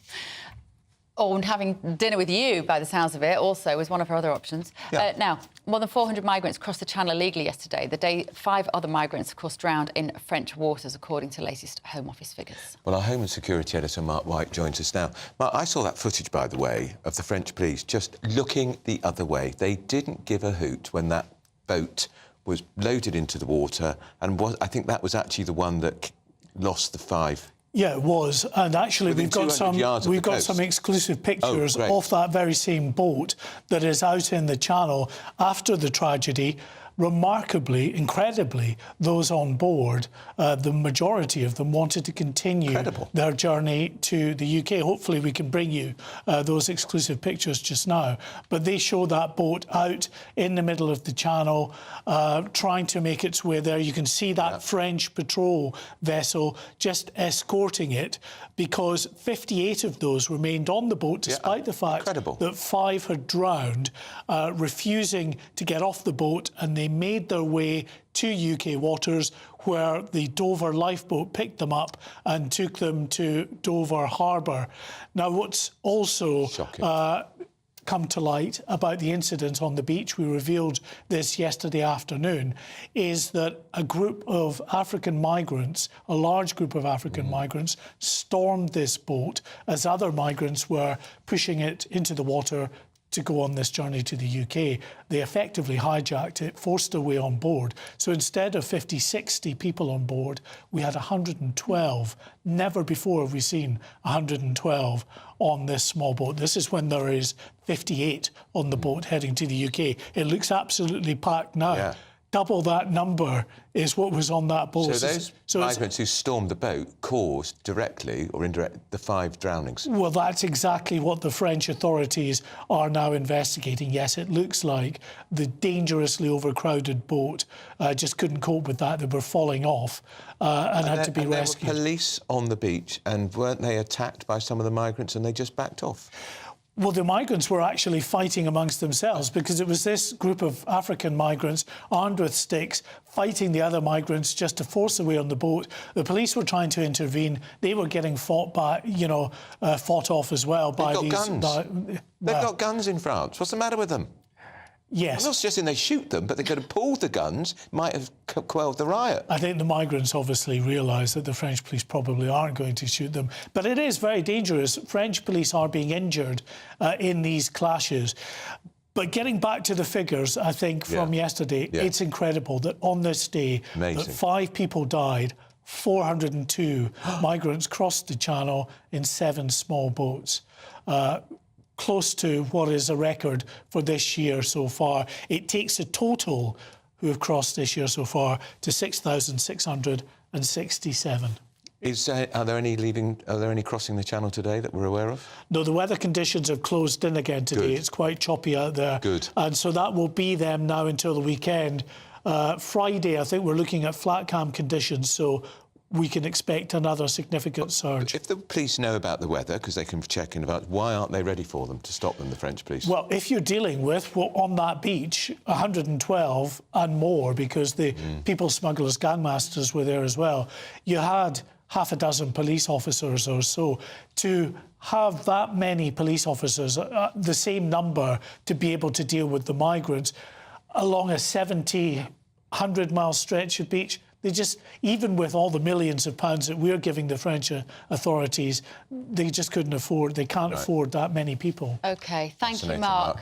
Oh, and having dinner with you, by the sounds of it, also was one of her other options. Yeah. Now, more than 400 migrants crossed the Channel illegally yesterday. The day 5 other migrants, of course, drowned in French waters, according to latest Home Office figures. Well, our Home and Security Editor, Mark White, joins us now. Mark, I saw that footage, by the way, of the French police just looking the other way. They didn't give a hoot when that boat was loaded into the water, and I think that was actually the one that lost the 5. Yeah, it was, and actually we've got some exclusive pictures of that very same boat that is out in the Channel after the tragedy. Remarkably, incredibly, those on board, the majority of them wanted to continue their journey to the UK. Hopefully we can bring you those exclusive pictures just now. But they show that boat out in the middle of the Channel, trying to make its way there. You can see that French patrol vessel just escorting it, because 58 of those remained on the boat despite the fact that 5 had drowned, refusing to get off the boat, and they made their way to UK waters, where the Dover lifeboat picked them up and took them to Dover Harbour. Now, what's also come to light about the incident on the beach, we revealed this yesterday afternoon, is that a group of African migrants, a large group of African migrants, stormed this boat as other migrants were pushing it into the water to go on this journey to the UK. They effectively hijacked it, forced their way on board. So instead of 50, 60 people on board, we had 112. Never before have we seen 112 on this small boat. This is when there is 58 on the boat heading to the UK. It looks absolutely packed now. Yeah. Double that number is what was on that boat. So those migrants who stormed the boat caused, directly or indirectly, the 5 drownings? Well, that's exactly what the French authorities are now investigating. Yes, it looks like the dangerously overcrowded boat just couldn't cope with that. They were falling off and had to be rescued. There were police on the beach, and weren't they attacked by some of the migrants and they just backed off? Well, the migrants were actually fighting amongst themselves because it was this group of African migrants armed with sticks fighting the other migrants just to force their way on the boat. The police were trying to intervene. They were getting fought off as well by these... They've got guns in France. What's the matter with them? Yes. I'm not suggesting they shoot them, but they could have pulled the guns, might have quelled the riot. I think the migrants obviously realise that the French police probably aren't going to shoot them. But it is very dangerous. French police are being injured in these clashes. But getting back to the figures, I think, from yesterday, it's incredible that on this day, that 5 people died, 402 migrants crossed the channel in 7 small boats. Close to what is a record for this year so far. It takes a total who have crossed this year so far to 6,667. Are there any crossing the channel today that we're aware of? No, the weather conditions have closed in again today. Good. It's quite choppy out there. Good. And so that will be them now until the weekend. Friday, I think we're looking at flat calm conditions, so we can expect another significant surge. If the police know about the weather, because they can check in advance, why aren't they ready for them to stop them, the French police? Well, if you're dealing with, on that beach, 112 and more, because the people smugglers, gangmasters were there as well, you had half a dozen police officers or so. To have that many police officers, the same number, to be able to deal with the migrants along a 70, 100-mile stretch of beach, they just, even with all the millions of pounds that we're giving the French authorities, they just couldn't afford, they can't afford that many people. OK, thank you, Mark.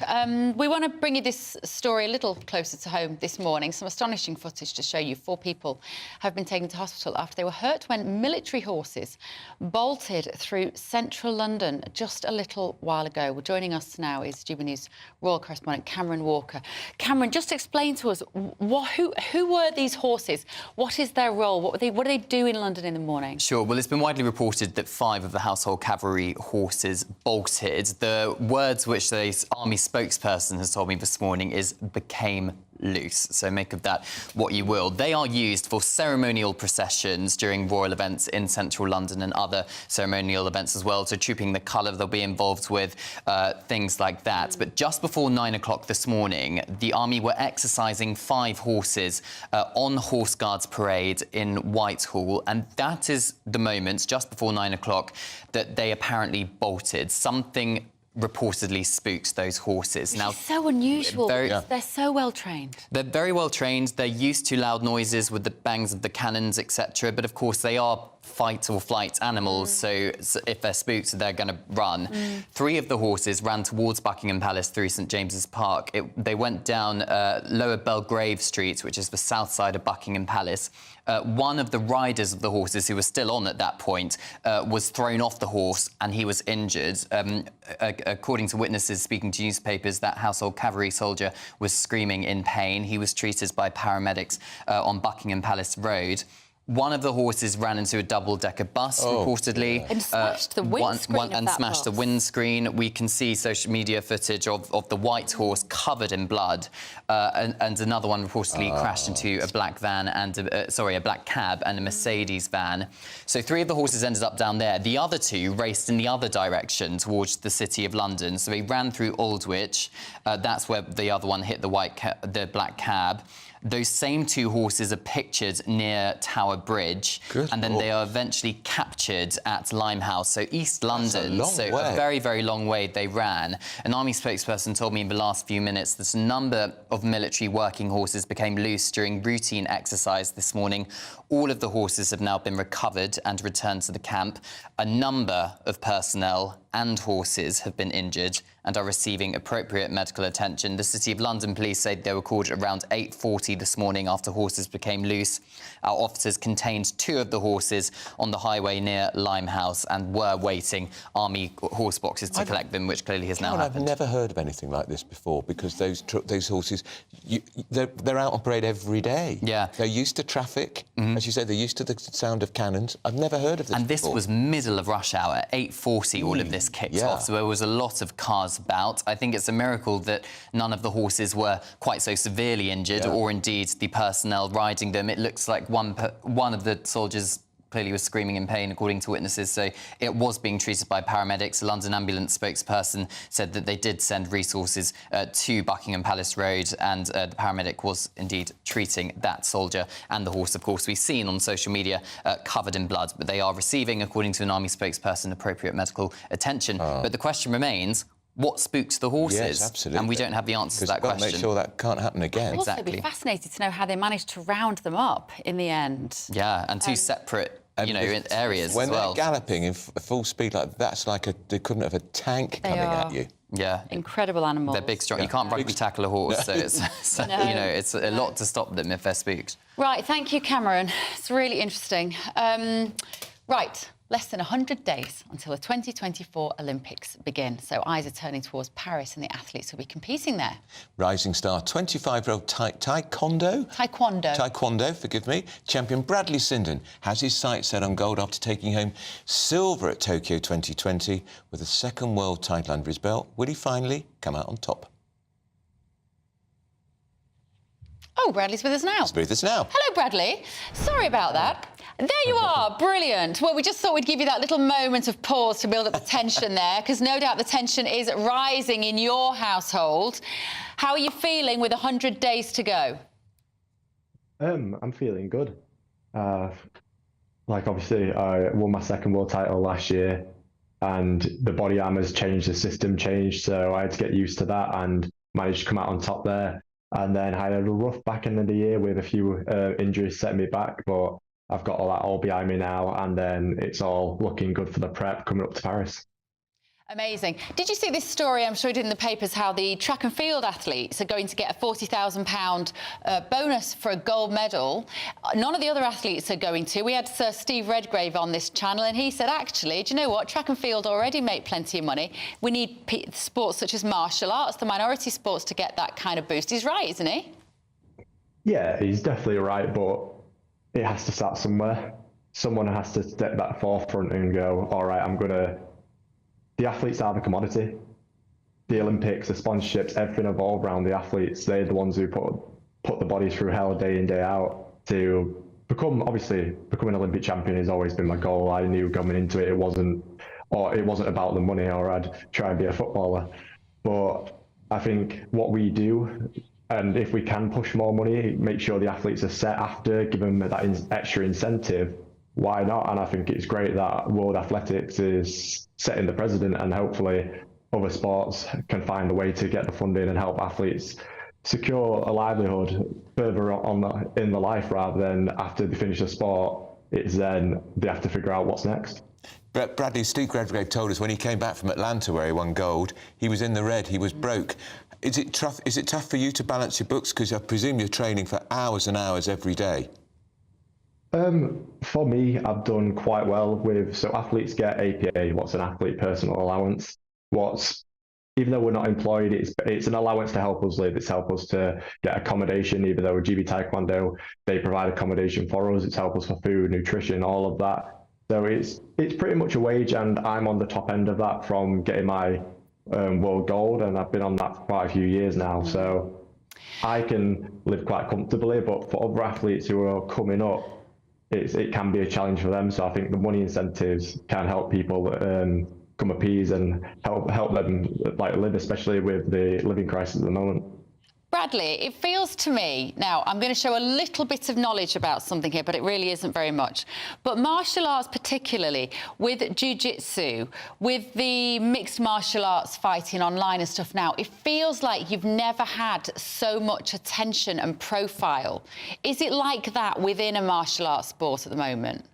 We want to bring you this story a little closer to home this morning. Some astonishing footage to show you. 4 people have been taken to hospital after they were hurt when military horses bolted through central London just a little while ago. Well, joining us now is GBNews royal correspondent Cameron Walker. Cameron, just explain to us, who were these horses? What is their role? What do they do in London in the morning? Sure. Well, it's been widely reported that 5 of the household cavalry horses bolted. The words which the army spokesperson has told me this morning is became loose. So make of that what you will. They are used for ceremonial processions during royal events in central London and other ceremonial events as well. So trooping the colour, they'll be involved with things like that. But just before 9 o'clock this morning, the army were exercising 5 horses on Horse Guards Parade in Whitehall. And that is the moment, just before 9 o'clock, that they apparently bolted. Something reportedly spooks those horses. Which is so unusual because they're so well trained. They're very well trained. They're used to loud noises with the bangs of the cannons, etc. But of course, they are fight or flight animals, so if they're spooked, they're going to run. 3 of the horses ran towards Buckingham Palace through St James's Park. They went down Lower Belgrave Street, which is the south side of Buckingham Palace. One of the riders of the horses, who was still on at that point, was thrown off the horse and he was injured. According to witnesses speaking to newspapers, that household cavalry soldier was screaming in pain. He was treated by paramedics on Buckingham Palace Road. One of the horses ran into a double-decker bus, reportedly. And smashed the windscreen and smashed the windscreen. We can see social media footage of the white horse covered in blood. And another one reportedly crashed into a black van and, a black cab and a Mercedes van. So 3 of the horses ended up down there. The other 2 raced in the other direction towards the City of London. So they ran through Aldwych. That's where the other one hit the black cab. Those same 2 horses are pictured near Tower Bridge, and then they are eventually captured at Limehouse, so East London. A very, very long way they ran. An army spokesperson told me in the last few minutes that a number of military working horses became loose during routine exercise this morning. All of the horses have now been recovered and returned to the camp. A number of personnel and horses have been injured and are receiving appropriate medical attention. The City of London police say they were called around 8:40 this morning after horses became loose. Our officers contained 2 of the horses on the highway near Limehouse and were waiting army horse boxes to collect them, which clearly has now happened. I've never heard of anything like this before, because those horses, they're out on parade every day. Yeah. They're used to traffic. As you say, they're used to the sound of cannons. I've never heard of this And this before. was middle of rush hour, 8:40, all of this kicked off, so there was a lot of cars about. I think it's a miracle that none of the horses were quite so severely injured, or indeed the personnel riding them. It looks like one of the soldiers clearly was screaming in pain, according to witnesses, so it was being treated by paramedics. A London ambulance spokesperson said that they did send resources to Buckingham Palace Road, and the paramedic was indeed treating that soldier and the horse, of course, we've seen on social media covered in blood, but they are receiving, according to an army spokesperson, appropriate medical attention. But the question remains, what spooked the horses? Yes, absolutely. And we don't have the answer to that question. Make sure that can't happen again. I'd also be fascinated to know how they managed to round them up in the end. Yeah, and 2 separate, you know, in areas when as well. they're galloping in full speed like that's like they couldn't have a tank coming at you. Yeah, incredible animals. They're big, strong. You can't rugby tackle a horse, so it's you know, it's a lot to stop them if they're spooked. Right, thank you, Cameron. It's really interesting. Right. Less than 100 days until the 2024 Olympics begin. So eyes are turning towards Paris and the athletes who will be competing there. Rising star 25-year-old Taekwondo, forgive me, champion Bradley Sinden has his sights set on gold after taking home silver at Tokyo 2020 with a second world title under his belt. Will he finally come out on top? Oh, Bradley's with us now. He's with us now. Hello, Bradley. Sorry about that. There you are. Brilliant. Well, we just thought we'd give you that little moment of pause to build up the tension there, because no doubt the tension is rising in your household. How are you feeling with 100 days to go? I'm feeling good. Obviously, I won my second world title last year, and the body armor's changed, the system changed, so I had to get used to that and managed to come out on top there. And then I had a rough back end of the year with a few injuries setting me back, but I've got all that all behind me now, and then it's all looking good for the prep coming up to Paris. Amazing. Did you see this story? I'm sure you did in the papers, how the track and field athletes are going to get a £40,000 bonus for a gold medal. None of the other athletes are going to. We had Sir Steve Redgrave on this channel, and he said, actually, do you know what? Track and field already make plenty of money. We need sports such as martial arts, the minority sports, to get that kind of boost. He's right, isn't he? Yeah, he's definitely right, but it has to start somewhere. Someone has to step that forefront and go, all right, the athletes are the commodity. The Olympics, the sponsorships, everything evolved around the athletes. They're the ones who put the bodies through hell day in, day out to become an Olympic champion has always been my goal. I knew coming into it, it wasn't about the money, or I'd try and be a footballer. But I think what we do, and if we can push more money, make sure the athletes are set after, give them that extra incentive, why not? And I think it's great that World Athletics is setting the precedent, and hopefully other sports can find a way to get the funding and help athletes secure a livelihood further on in the life, rather than after they finish the sport, it's then they have to figure out what's next. Bradley, Steve Redgrave told us when he came back from Atlanta, where he won gold, he was in the red, he was broke. Is it tough for you to balance your books? Because I presume you're training for hours and hours every day. For me, I've done quite well so athletes get APA, what's an athlete personal allowance. Even though we're not employed, it's an allowance to help us live. It's help us to get accommodation, even though GB Taekwondo, they provide accommodation for us. It's help us for food, nutrition, all of that. So it's pretty much a wage, and I'm on the top end of that from getting my world gold, and I've been on that for quite a few years now. So I can live quite comfortably, but for other athletes who are coming up, it can be a challenge for them. So I think the money incentives can help people come appease and help them live, especially with the living crisis at the moment. Bradley, it feels to me, now I'm going to show a little bit of knowledge about something here, but it really isn't very much. But martial arts, particularly with jiu-jitsu, with the mixed martial arts fighting online and stuff now, it feels like you've never had so much attention and profile. Is it like that within a martial arts sport at the moment?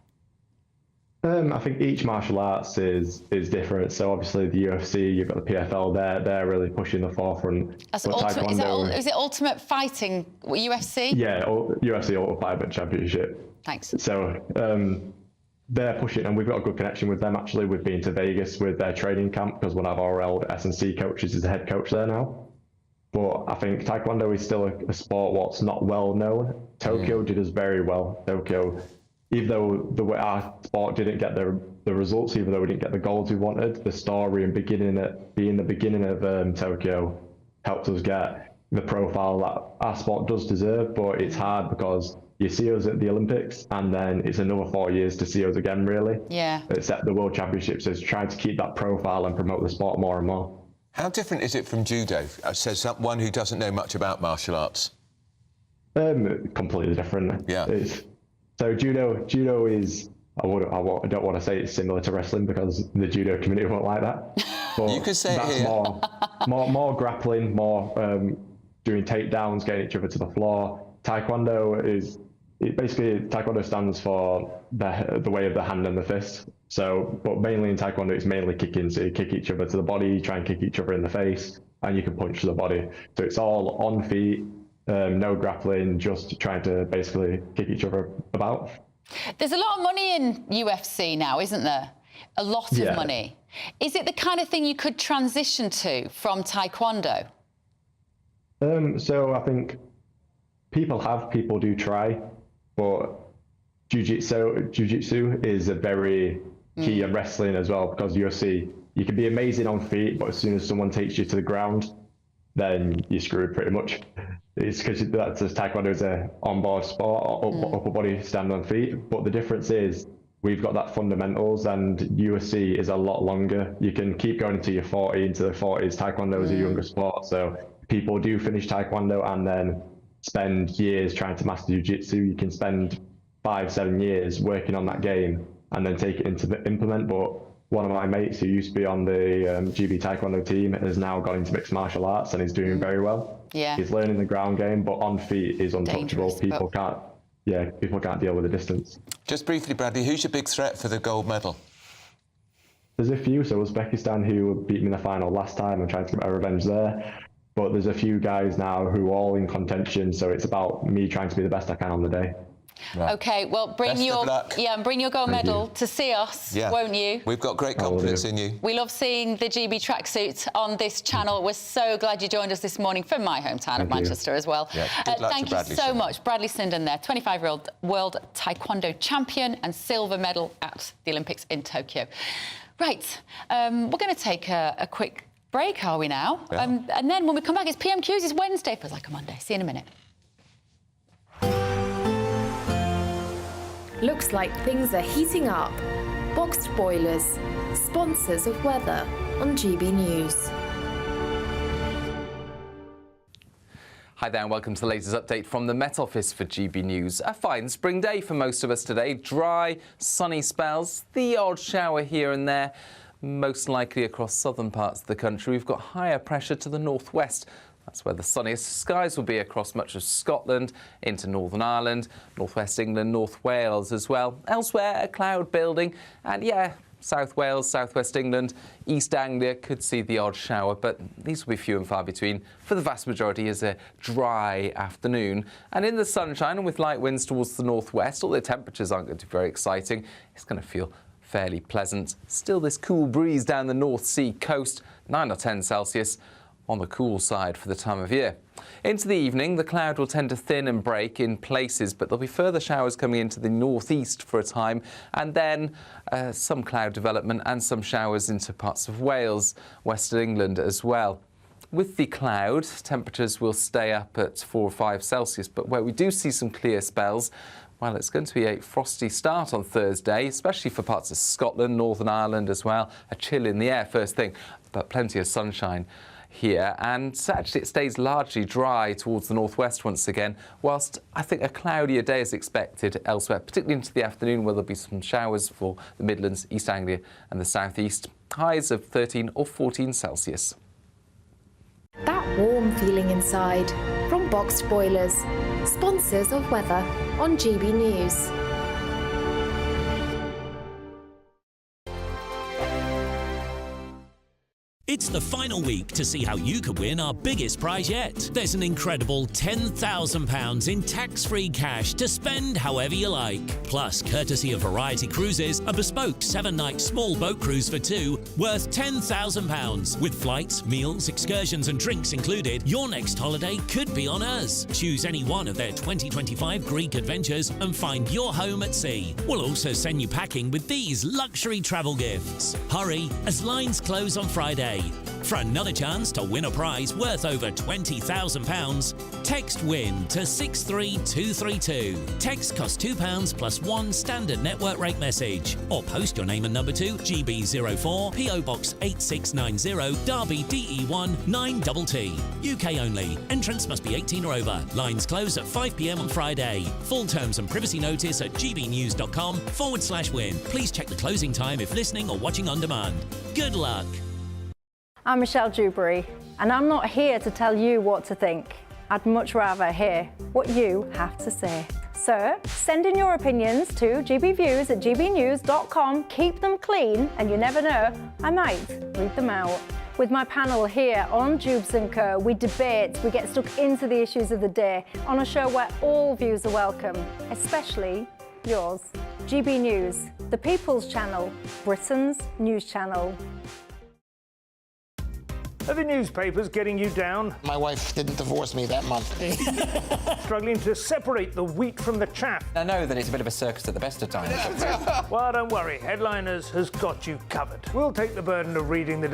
I think each martial arts is different. So obviously the UFC, you've got the PFL, they're really pushing the forefront. That's ultimate, is it Ultimate Fighting, UFC? Yeah, UFC Ultimate Fighting Championship. Thanks. So they're pushing, and we've got a good connection with them actually. We've been to Vegas with their training camp because one of our old S&C coaches is the head coach there now. But I think Taekwondo is still a sport what's not well known. Tokyo did us very well. Tokyo, even though our sport didn't get the results, even though we didn't get the goals we wanted, the story and being the beginning of Tokyo helped us get the profile that our sport does deserve. But it's hard because you see us at the Olympics and then it's another 4 years to see us again, really. Yeah. Except the World Championships is trying to keep that profile and promote the sport more and more. How different is it from judo? Says someone who doesn't know much about martial arts. Completely different. Yeah. So judo is, I don't want to say it's similar to wrestling because the judo community won't like that. But you can say that's it here. more grappling, more doing takedowns, getting each other to the floor. Taekwondo Taekwondo stands for the way of the hand and the fist. So, but mainly in Taekwondo, it's mainly kicking. So you kick each other to the body, you try and kick each other in the face, and you can punch to the body. So it's all on feet. No grappling, just trying to basically kick each other about. There's a lot of money in UFC now, isn't there? A lot of money. Is it the kind of thing you could transition to from Taekwondo? So I think people do try, but jiu-jitsu is a very key in wrestling as well, because UFC, you can be amazing on feet, but as soon as someone takes you to the ground, then you're screwed pretty much. It's because Taekwondo is a on-board sport, upper body, stand on feet. But the difference is we've got that fundamentals, and UFC is a lot longer. You can keep going into your 40s. Taekwondo is a younger sport, so people do finish Taekwondo and then spend years trying to master jiu-jitsu. You can spend 5-7 years working on that game and then take it into the implement. But one of my mates who used to be on the GB Taekwondo team has now got into mixed martial arts and is doing very well. Yeah. He's learning the ground game, but on feet is untouchable. People can't deal with the distance. Just briefly, Bradley, who's your big threat for the gold medal? There's a few. So Uzbekistan, who beat me in the final last time, I'm trying to get my revenge there. But there's a few guys now who are all in contention, so it's about me trying to be the best I can on the day. Right. OK, well, bring your gold medal to see us, won't you? We've got great confidence in you. We love seeing the GB tracksuit on this channel. We're so glad you joined us this morning from my hometown of Manchester as well. Yeah. Thank you so much. Bradley Sinden there, 25-year-old world taekwondo champion and silver medal at the Olympics in Tokyo. Right, we're going to take a quick break, are we now? Yeah. And then when we come back, it's PMQs. It's Wednesday. Feels like a Monday. See you in a minute. Looks like things are heating up. Boxed boilers, sponsors of weather on GB News. Hi there and welcome to the latest update from the Met Office for GB News. A fine spring day for most of us today. Dry, sunny spells, the odd shower here and there, most likely across southern parts of the country. We've got higher pressure to the northwest. That's where the sunniest skies will be across much of Scotland, into Northern Ireland, northwest England, North Wales as well. Elsewhere, a cloud building, and South Wales, southwest England, East Anglia could see the odd shower, but these will be few and far between. For the vast majority, is a dry afternoon. And in the sunshine and with light winds towards the northwest, although temperatures aren't going to be very exciting, it's going to feel fairly pleasant. Still this cool breeze down the North Sea coast, 9 or 10 Celsius. On the cool side for the time of year. Into the evening, the cloud will tend to thin and break in places, but there'll be further showers coming into the northeast for a time, and then some cloud development and some showers into parts of Wales, Western England as well. With the cloud, temperatures will stay up at 4 or 5 Celsius, but where we do see some clear spells, well, it's going to be a frosty start on Thursday, especially for parts of Scotland, Northern Ireland as well. A chill in the air first thing, but plenty of sunshine here, and actually it stays largely dry towards the northwest once again, whilst I think a cloudier day is expected elsewhere, particularly into the afternoon, where there'll be some showers for the Midlands, East Anglia and the southeast. Highs of 13 or 14 Celsius. That warm feeling inside from Boxed Boilers, sponsors of weather on GB News. It's the final week to see how you could win our biggest prize yet. There's an incredible £10,000 in tax-free cash to spend however you like. Plus, courtesy of Variety Cruises, a bespoke 7-night small boat cruise for two worth £10,000. With flights, meals, excursions and drinks included, your next holiday could be on us. Choose any one of their 2025 Greek adventures and find your home at sea. We'll also send you packing with these luxury travel gifts. Hurry, as lines close on Friday. For another chance to win a prize worth over £20,000, text WIN to 63232. Text costs £2 plus one standard network rate message. Or post your name and number to GB04 PO Box 8690 Derby DE1 9TT. UK only. Entrants must be 18 or over. Lines close at 5 p.m. on Friday. Full terms and privacy notice at gbnews.com/win. Please check the closing time if listening or watching on demand. Good luck. I'm Michelle Dewberry, and I'm not here to tell you what to think. I'd much rather hear what you have to say. So, send in your opinions to gbviews@gbnews.com. Keep them clean, and you never know, I might read them out. With my panel here on Jubes & Co, we debate, we get stuck into the issues of the day on a show where all views are welcome, especially yours. GB News, the People's Channel, Britain's news channel. Are the newspapers getting you down? My wife didn't divorce me that month. Struggling to separate the wheat from the chaff? I know that it's a bit of a circus at the best of times. Well, don't worry. Headliners has got you covered. We'll take the burden of reading the